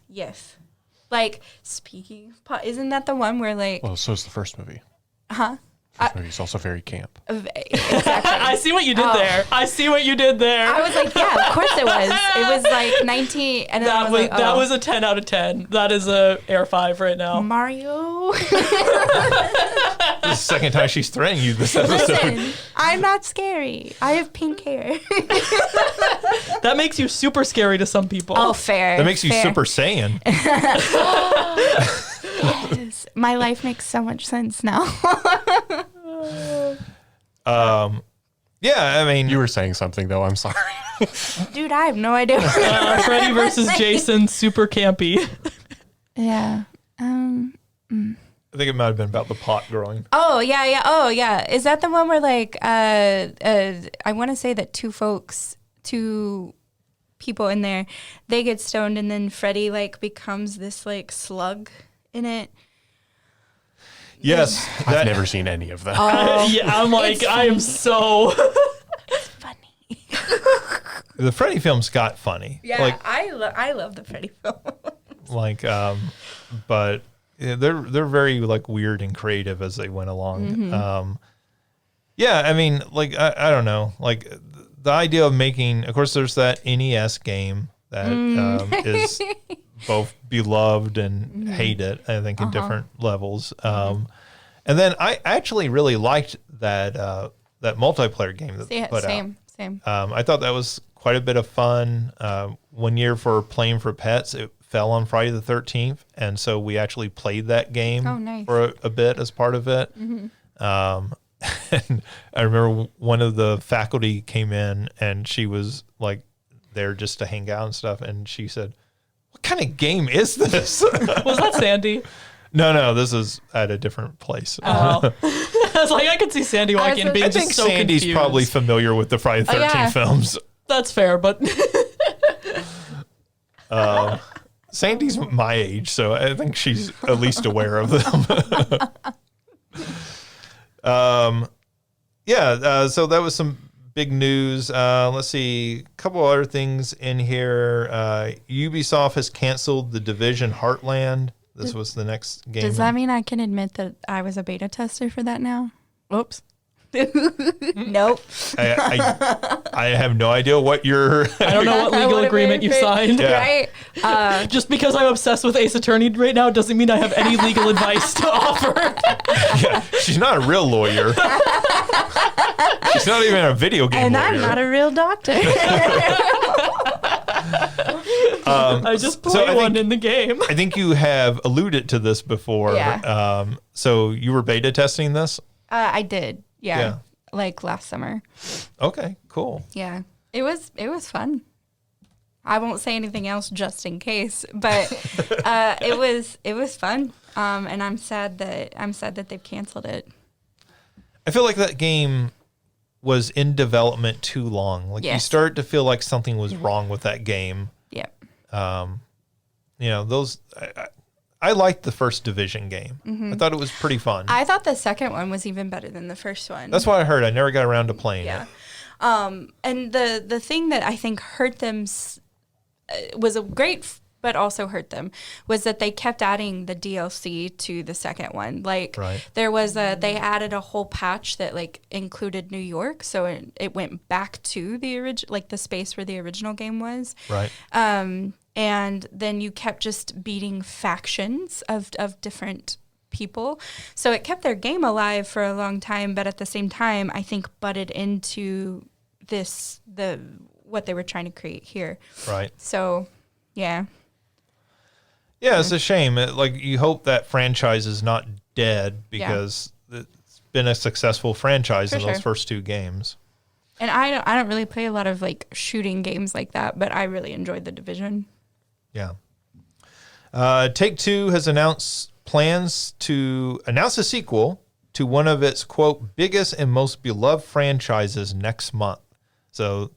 Like speaking of pot, isn't that the one where like Well, so is the first movie. Huh? First movie's also very camp. Exactly. I see what you did there. I see what you did there. I was like, yeah, of course it was. It was like 19 and then I was like, oh. That was a 10 out of 10. That is a Air 5 right now. Mario. This is the second time she's threatening you this episode. Listen, I'm not scary. I have pink hair. That makes you super scary to some people. Oh, fair. That makes you fair. Super Saiyan. Yes. My life makes so much sense now. Yeah, I mean, You were saying something though. I'm sorry. Dude, I have no idea. Freddy versus Jason, super campy. Yeah. I think it might have been about the pot growing. Oh, yeah. Oh, yeah. Is that the one where, like, I want to say that two people in there, they get stoned and then Freddy, like, becomes this, like, slug in it? Yes, I've never seen any of that. Yeah, I'm like, It's I am so. It's funny. the Freddy films got funny. Yeah, Like, I love the Freddy film. but yeah, they're very like weird and creative as they went along. Yeah, I mean, like I don't know, like the idea of making. Of course, there's that NES game that is both beloved and hated. I think in different levels. And then I actually really liked that that multiplayer game that they put out. Same. I thought that was quite a bit of fun. One year for Playing for Pets, it fell on Friday the 13th, and so we actually played that game for a bit as part of it. And I remember one of the faculty came in, and she was like there just to hang out and stuff, and she said, "What kind of game is this?" Was that Sandy? No, this is at a different place. Oh. I was like, I could see Sandy walking in being I just think so Sandy's confused. probably familiar with the Friday the 13th films. That's fair, but Sandy's my age, so I think she's at least aware of them. So that was some big news. Let's see, a couple other things in here. Ubisoft has canceled The Division Heartland. This was the next game. Does that mean I can admit that I was a beta tester for that now? whoops. Nope. I have no idea what you're. I don't know what legal agreement you signed. Yeah. Right? Just because I'm obsessed with Ace Attorney right now doesn't mean I have any legal advice to offer. Yeah, she's not a real lawyer. She's not even a video game And lawyer. I'm not a real doctor. I just play one in the game. I think you have alluded to this before. Yeah. So you were beta testing this? I did. Yeah. Yeah. Like last summer. Okay, cool. Yeah. It was fun. I won't say anything else just in case, but it was fun. And I'm sad that they've canceled it. I feel like that game was in development too long. Like you Yes. start to feel like something was wrong with that game. Yep. Those I liked the first Division game. I thought it was pretty fun. I thought the second one was even better than the first one. That's what I heard. I never got around to playing Yeah. it. And the thing that I think hurt them was a great, but also hurt them, was that they kept adding the DLC to the second one. Like Right. there was they added a whole patch that like included New York, so it went back to the like the space where the original game was. Right. And then you kept just beating factions of different people. So it kept their game alive for a long time, but at the same time, I think butted into what they were trying to create here. Right. So, yeah. Yeah, it's a shame. Like you hope that franchise is not dead because it's been a successful franchise For in those sure. first two games. And I don't really play a lot of like shooting games like that, but I really enjoyed The Division. Yeah. Take-Two has announced plans to announce a sequel to one of its, quote, biggest and most beloved franchises next month. So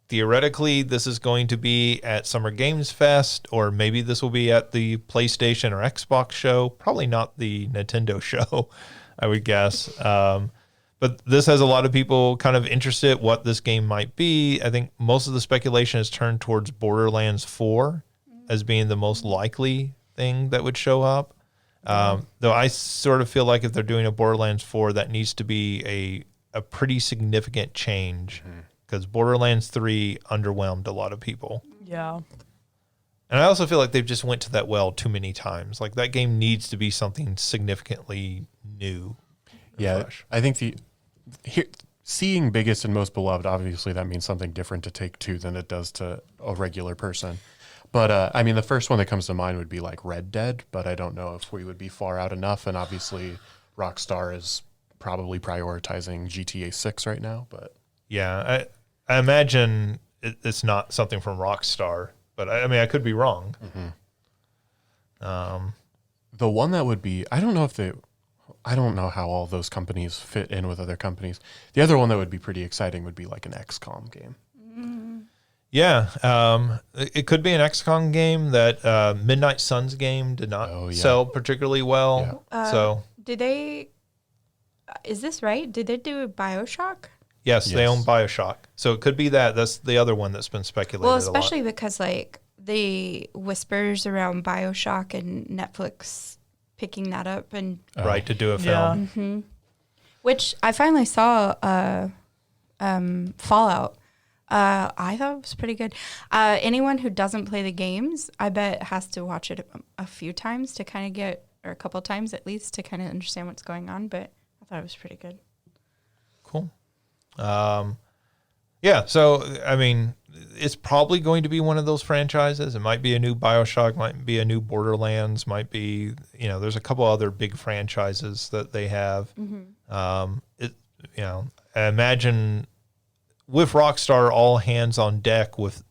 theoretically, this is going to be at Summer Games Fest, or maybe this will be at the PlayStation or Xbox show. Probably not the Nintendo show, I would guess. But this has a lot of people kind of interested what this game might be. I think most of the speculation has turned towards Borderlands 4 as being the most likely thing that would show up. Though I sort of feel like if they're doing a Borderlands 4, that needs to be a pretty significant change, because Borderlands 3 underwhelmed a lot of people. Yeah. And I also feel like they've just went to that well too many times. Like, that game needs to be something significantly new. Yeah, Fresh. I think seeing biggest and most beloved, obviously that means something different to Take-Two than it does to a regular person. But, I mean, the first one that comes to mind would be like Red Dead, but I don't know if we would be far out enough. And obviously Rockstar is probably prioritizing GTA 6 right now. But yeah, I imagine it's not something from Rockstar, but I mean, I could be wrong. The one that would be, I don't know how all those companies fit in with other companies. The other one that would be pretty exciting would be like an XCOM game. Yeah, it could be an XCOM game. That Midnight Suns game did not sell particularly well. So Did they? Is this right? Did they do BioShock? yes, they own BioShock. So it could be that. That's the other one that's been speculated. Well, a lot. especially because like the whispers around BioShock and Netflix picking that up, and right, to do a film. which I finally saw Fallout. I thought it was pretty good. Anyone who doesn't play the games, I bet has to watch it a few times to kind of get, or a couple times at least, to kind of understand what's going on. But I thought it was pretty good. Cool. Yeah, so, I mean, it's probably going to be one of those franchises. It might be a new BioShock, might be a new Borderlands, might be, there's a couple other big franchises that they have. I imagine with Rockstar all hands on deck with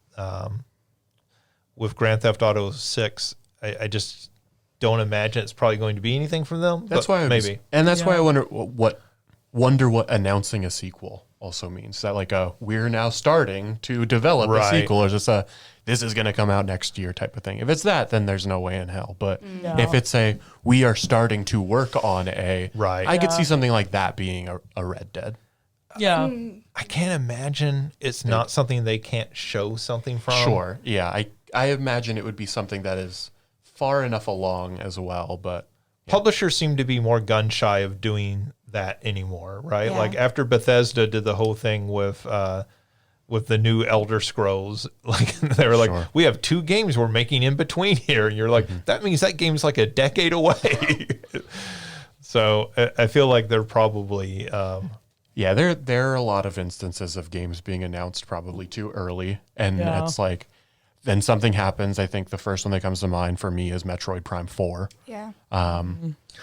Grand Theft Auto 6, I just don't imagine it's probably going to be anything from them. That's why maybe. That's why I wonder what announcing a sequel also means. That like we're now starting to develop a sequel, or just this is going to come out next year type of thing. If it's that, then there's no way in hell. But if it's we are starting to work on I could see something like that being a Red Dead. Yeah. I can't imagine it's not something they can't show something from. Sure. Yeah. I imagine it would be something that is far enough along as well, but publishers seem to be more gun shy of doing that anymore, right? Yeah. Like after Bethesda did the whole thing with the new Elder Scrolls, like they were like, we have 2 games we're making in between here, and you're like, that means that game's like a decade away. So I feel like they're probably there are a lot of instances of games being announced probably too early, and it's like then something happens. I think the first one that comes to mind for me is Metroid Prime 4. Yeah.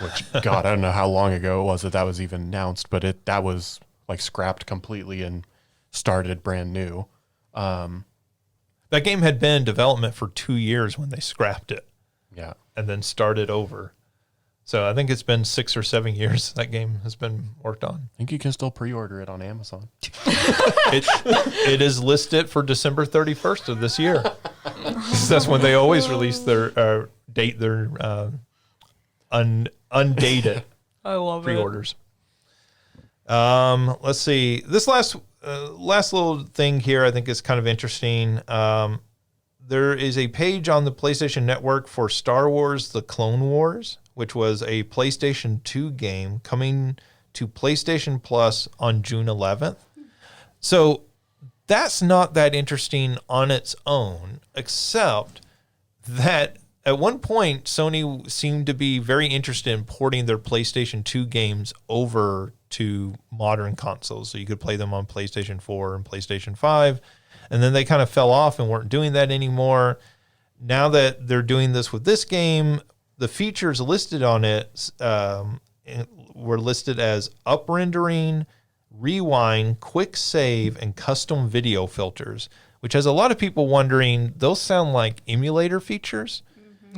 Which, God, I don't know how long ago it was that was even announced, but that was like scrapped completely and started brand new. That game had been in development for 2 years when they scrapped it. Yeah. And then started over. So I think it's been 6 or 7 years that game has been worked on. I think you can still pre-order it on Amazon. It is listed for December 31st of this year. That's when they always release their undated I love pre-orders. Let's see. This last little thing here I think is kind of interesting. There is a page on the PlayStation Network for Star Wars: The Clone Wars, which was a PlayStation 2 game coming to PlayStation Plus on June 11th. So that's not that interesting on its own, except that at one point Sony seemed to be very interested in porting their PlayStation 2 games over to modern consoles. So you could play them on PlayStation 4 and PlayStation 5. And then they kind of fell off and weren't doing that anymore. Now that they're doing this with this game, the features listed on it were listed as up-rendering, rewind, quick save, and custom video filters, which has a lot of people wondering, those sound like emulator features.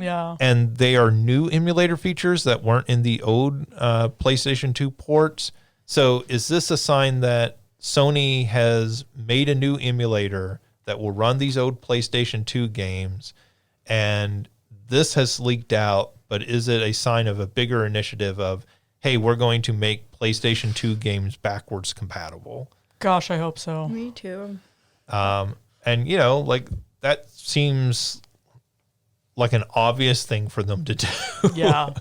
Yeah. And they are new emulator features that weren't in the old PlayStation 2 ports. So is this a sign that Sony has made a new emulator that will run these old PlayStation 2 games, and this has leaked out, but is it a sign of a bigger initiative of, hey, we're going to make PlayStation 2 games backwards compatible? Gosh, I hope so. Me too. And, you know, like that seems like an obvious thing for them to do. Yeah.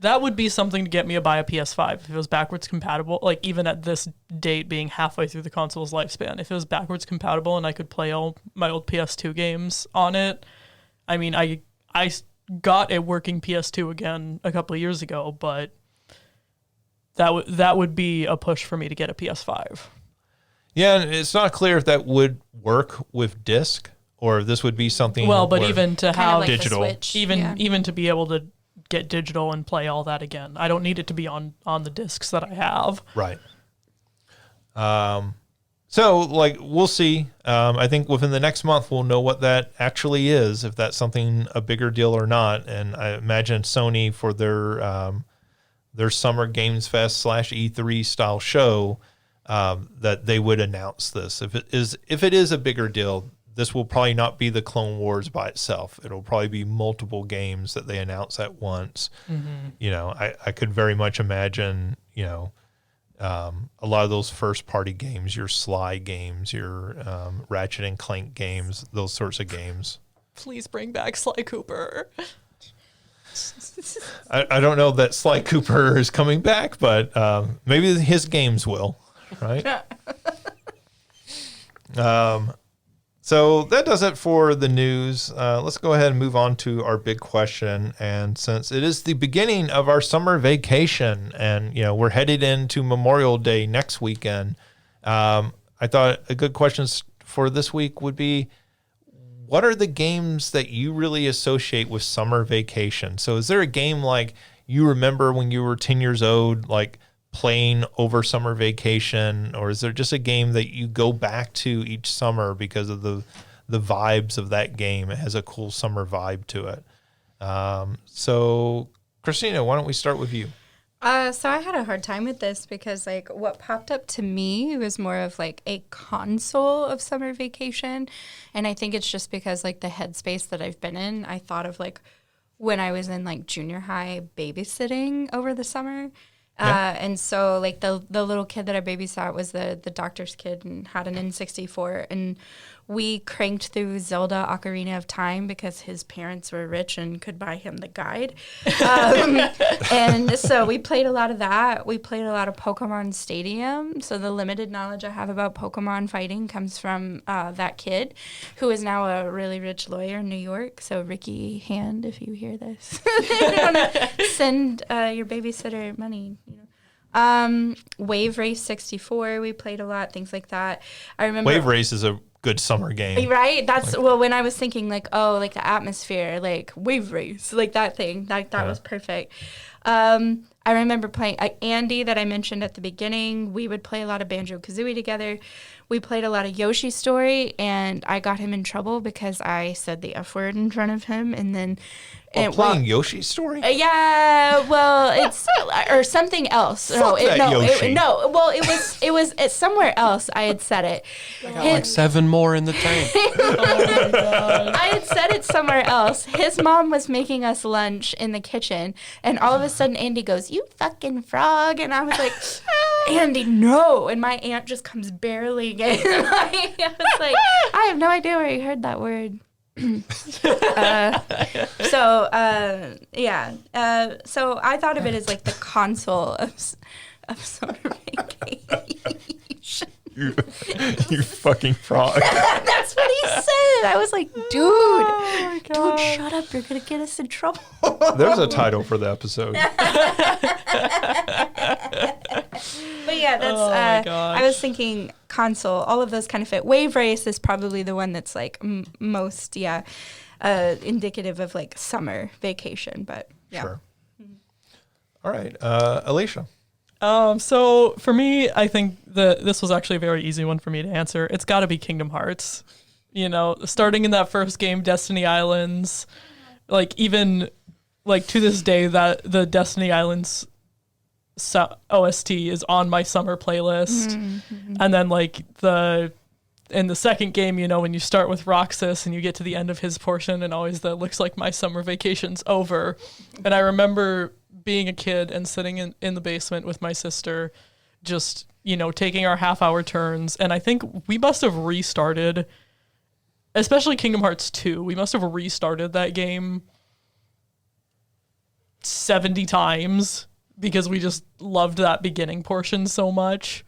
That would be something to get me to buy a PS5 if it was backwards compatible. Like, even at this date being halfway through the console's lifespan, if it was backwards compatible and I could play all my old PS2 games on it. I mean, I got a working PS2 again a couple of years ago, but that would be a push for me to get a PS5. Yeah, and it's not clear if that would work with disc or if this would be something. Well, but where- even to Kind of have like the digital. Switch. even to be able to get digital and play all that again, I don't need it to be on the discs that I have. Right. So, like, we'll see. I think within the next month, we'll know what that actually is, if that's something a bigger deal or not. And I imagine Sony, for their Summer Games Fest / E3 style show, that they would announce this. If it is a bigger deal, this will probably not be the Clone Wars by itself. It'll probably be multiple games that they announce at once. Mm-hmm. You know, I could very much imagine, you know, a lot of those first party games, your Sly games, your Ratchet and Clank games, those sorts of games. Please bring back Sly Cooper. I don't know that Sly Cooper is coming back, but maybe his games will, right? So that does it for the news. Let's go ahead and move on to our big question. And since it is the beginning of our summer vacation, and you know we're headed into Memorial Day next weekend, I thought a good question for this week would be, what are the games that you really associate with summer vacation? So is there a game like you remember when you were 10 years old, like playing over summer vacation, or is there just a game that you go back to each summer because of the vibes of that game? It has a cool summer vibe to it. So Christina, why don't we start with you? So I had a hard time with this because, like, what popped up to me was more of, like, a console of summer vacation. And I think it's just because, like, the headspace that I've been in, I thought of, like, when I was in, like, junior high babysitting over the summer. Yeah. And so, like, the little kid that I babysat was the doctor's kid and had an N64. And we cranked through Zelda Ocarina of Time because his parents were rich and could buy him the guide. And so we played a lot of that. We played a lot of Pokemon Stadium. So the limited knowledge I have about Pokemon fighting comes from that kid, who is now a really rich lawyer in New York. So Ricky Hand, if you hear this, you want to send your babysitter money, you know. Wave Race 64, we played a lot, things like that. I remember Wave Race is a good summer game. Right? That's, well, when I was thinking, like, oh, like the atmosphere, like Wave Race, like that thing, that was perfect. I remember playing Andy that I mentioned at the beginning. We would play a lot of Banjo-Kazooie together. We played a lot of Yoshi's Story, and I got him in trouble because I said the F word in front of him, and then Playing Yoshi's Story? yeah, well, it's or something else. Fuck that Yoshi. It was it's somewhere else. I had said it. I got like 7 more in the tank. I had said it somewhere else. His mom was making us lunch in the kitchen, and all of a sudden Andy goes, "You fucking frog," and I was like, "Andy, no!" And my aunt just comes barreling in. I was like, "I have no idea where you heard that word." So I thought of it as like the console of summer vacation. You fucking frog. That's what he said. I was like, dude, shut up. You're going to get us in trouble. There's a title for the episode. But yeah, that's, I was thinking console, all of those kind of fit. Wave Race is probably the one that's like most, indicative of like summer vacation, but yeah. Sure. All right. Alicia. So for me, I think this was actually a very easy one for me to answer. It's got to be Kingdom Hearts. You know, starting in that first game, Destiny Islands, like even like to this day that the Destiny Islands OST is on my summer playlist. And then like in the second game, you know, when you start with Roxas and you get to the end of his portion and always that looks like my summer vacation's over. And I remember being a kid and sitting in the basement with my sister, just, you know, taking our half-hour turns. And I think we must have restarted, especially Kingdom Hearts 2, we must have restarted that game 70 times because we just loved that beginning portion so much.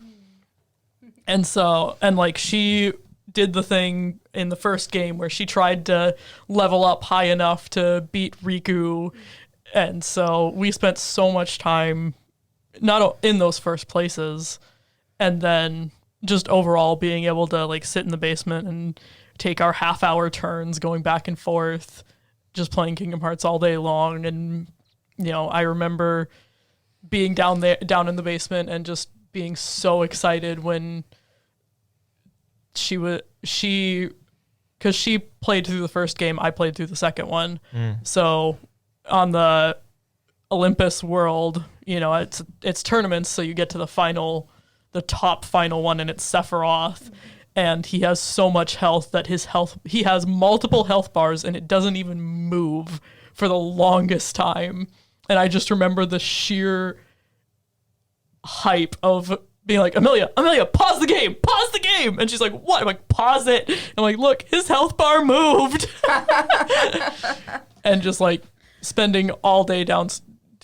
And so, and like she did the thing in the first game where she tried to level up high enough to beat Riku. And so we spent so much time not in those first places, and then just overall being able to like sit in the basement and take our half-hour turns going back and forth, just playing Kingdom Hearts all day long. And, you know, I remember being down in the basement and just being so excited when because she played through the first game, I played through the second one. So on the Olympus world, you know, it's tournaments, so you get to the top final one, and it's Sephiroth, and he has so much health that he has multiple health bars, and it doesn't even move for the longest time. And I just remember the sheer hype of being like, Amelia, pause the game. And she's like, what? I'm like, pause it. I'm like, look, his health bar moved. And just like spending all day down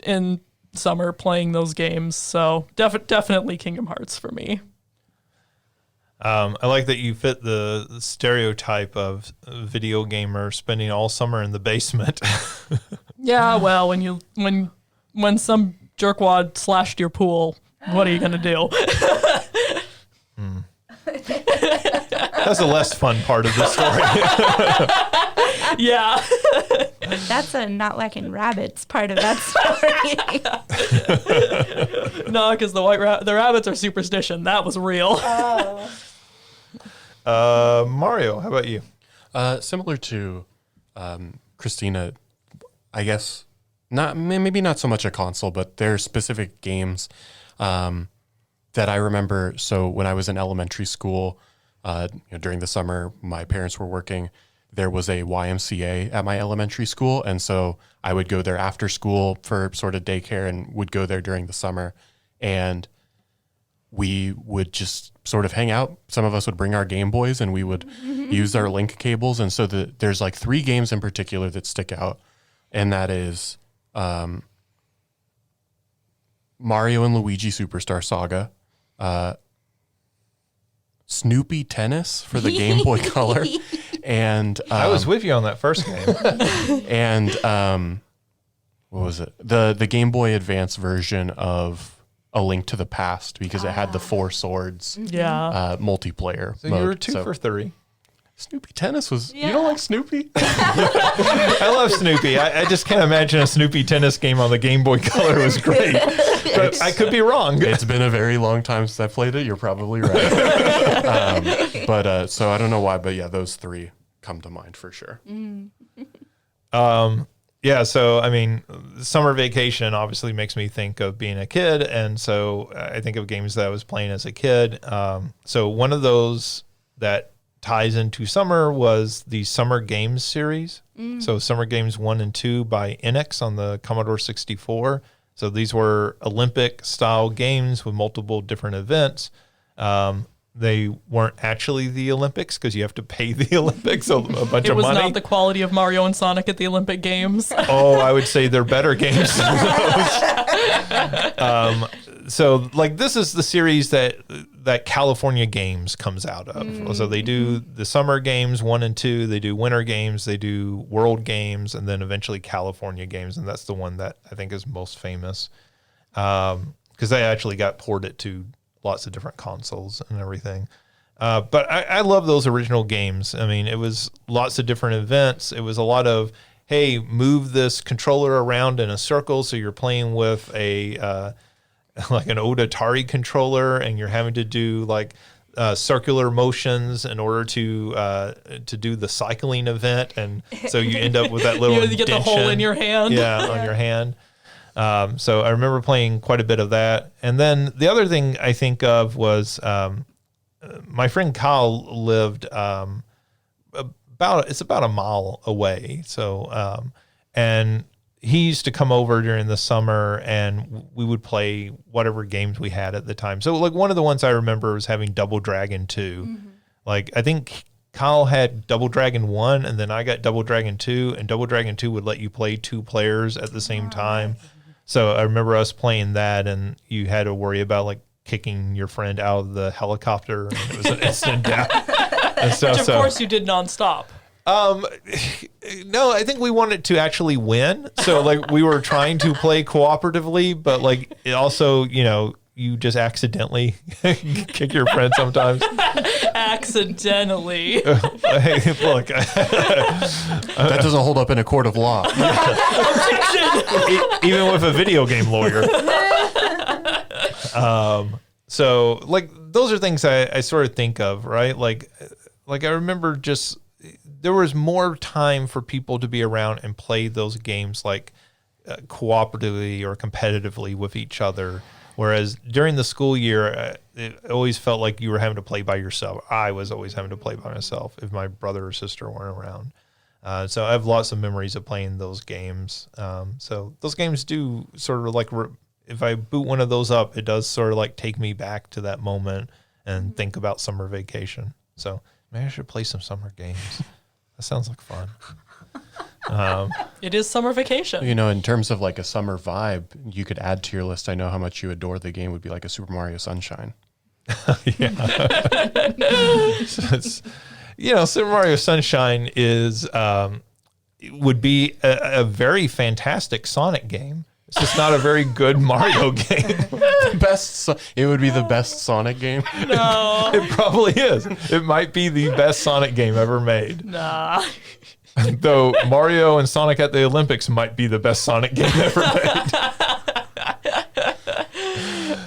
in summer playing those games. So definitely Kingdom Hearts for me. I like that you fit the stereotype of video gamer spending all summer in the basement. Yeah, well, when some jerkwad slashed your pool, what are you gonna do? That's the less fun part of the story. Yeah. That's a not liking rabbits part of that story. No, because the rabbits are superstition. That was real. Mario, how about you? Similar to Christina, I guess maybe not so much a console, but there are specific games that I remember. So when I was in elementary school, during the summer, my parents were working. There was a YMCA at my elementary school, and so I would go there after school for sort of daycare and would go there during the summer. And we would just sort of hang out. Some of us would bring our Game Boys and we would use our link cables. And so there's like 3 games in particular that stick out. And that is Mario and Luigi Superstar Saga, Snoopy Tennis for the Game Boy Color. And I was with you on that first game. And what was it? The Game Boy Advance version of A Link to the Past, because it had the 4 swords Yeah. multiplayer So mode. you were 2 for 3. Snoopy Tennis was... You don't like Snoopy? I love Snoopy. I just can't imagine a Snoopy tennis game on the Game Boy Color was great. But I could be wrong. It's been a very long time since I played it. You're probably right. But so I don't know why, but yeah, those 3 come to mind for sure. Yeah, so I mean, summer vacation obviously makes me think of being a kid, and so I think of games that I was playing as a kid. So one of those that ties into summer was the Summer Games series. So Summer Games 1 and 2 by Enix on the Commodore 64. So these were Olympic-style games with multiple different events. They weren't actually the Olympics because you have to pay the Olympics a bunch of money. It was not the quality of Mario and Sonic at the Olympic Games. Oh, I would say they're better games than those. So, like, this is the series that California Games comes out of. So they do the Summer Games 1 and 2, they do Winter Games, they do World Games, and then eventually California Games, and that's the one that I think is most famous because they actually got ported to lots of different consoles and everything. But I love those original games. I mean, it was lots of different events. It was a lot of, hey, move this controller around in a circle. So you're playing with a like an old Atari controller and you're having to do like circular motions in order to do the cycling event, and so you end up with that little You get the hole in your hand. Yeah, on your hand. So I remember playing quite a bit of that. And then the other thing I think of was my friend Kyle lived about a mile away. So and he used to come over during the summer, and we would play whatever games we had at the time. So like one of the ones I remember was having Double Dragon 2. Mm-hmm. Like I think Kyle had Double Dragon 1, and then I got Double Dragon 2, and Double Dragon 2 would let you play 2 players at the same time. So I remember us playing that, and you had to worry about like kicking your friend out of the helicopter, and it was an instant death. And so, Which of course you did nonstop. No, I think we wanted to actually win. So like we were trying to play cooperatively, but like it also, you just accidentally kick your friend sometimes. Accidentally. Hey, look. That doesn't hold up in a court of law. Even with a video game lawyer. So like those are things I sort of think of, right? Like I remember just there was more time for people to be around and play those games like cooperatively or competitively with each other. Whereas during the school year, it always felt like you were having to play by yourself. I was always having to play by myself if my brother or sister weren't around. So I have lots of memories of playing those games. So those games do sort of like, if I boot one of those up, it does sort of like take me back to that moment and think about summer vacation. So maybe I should play some summer games. That sounds like fun. It is summer vacation. In terms of like a summer vibe, you could add to your list. I know how much you adore the game would be like a Super Mario Sunshine. Super Mario Sunshine would be a very fantastic Sonic game. It's just not a very good Mario game. It would be the best Sonic game. No. It probably is. It might be the best Sonic game ever made. Nah. Though Mario and Sonic at the Olympics might be the best Sonic game ever made.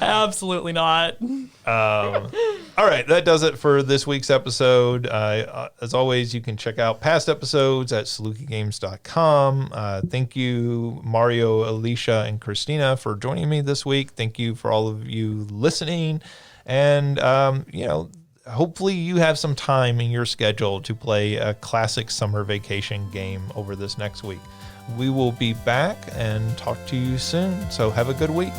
Absolutely not. All right, that does it for this week's episode. As always, you can check out past episodes at salukigames.com. Thank you, Mario, Alicia, and Christina, for joining me this week. Thank you for all of you listening. And, hopefully you have some time in your schedule to play a classic summer vacation game over this next week. We will be back and talk to you soon. So have a good week.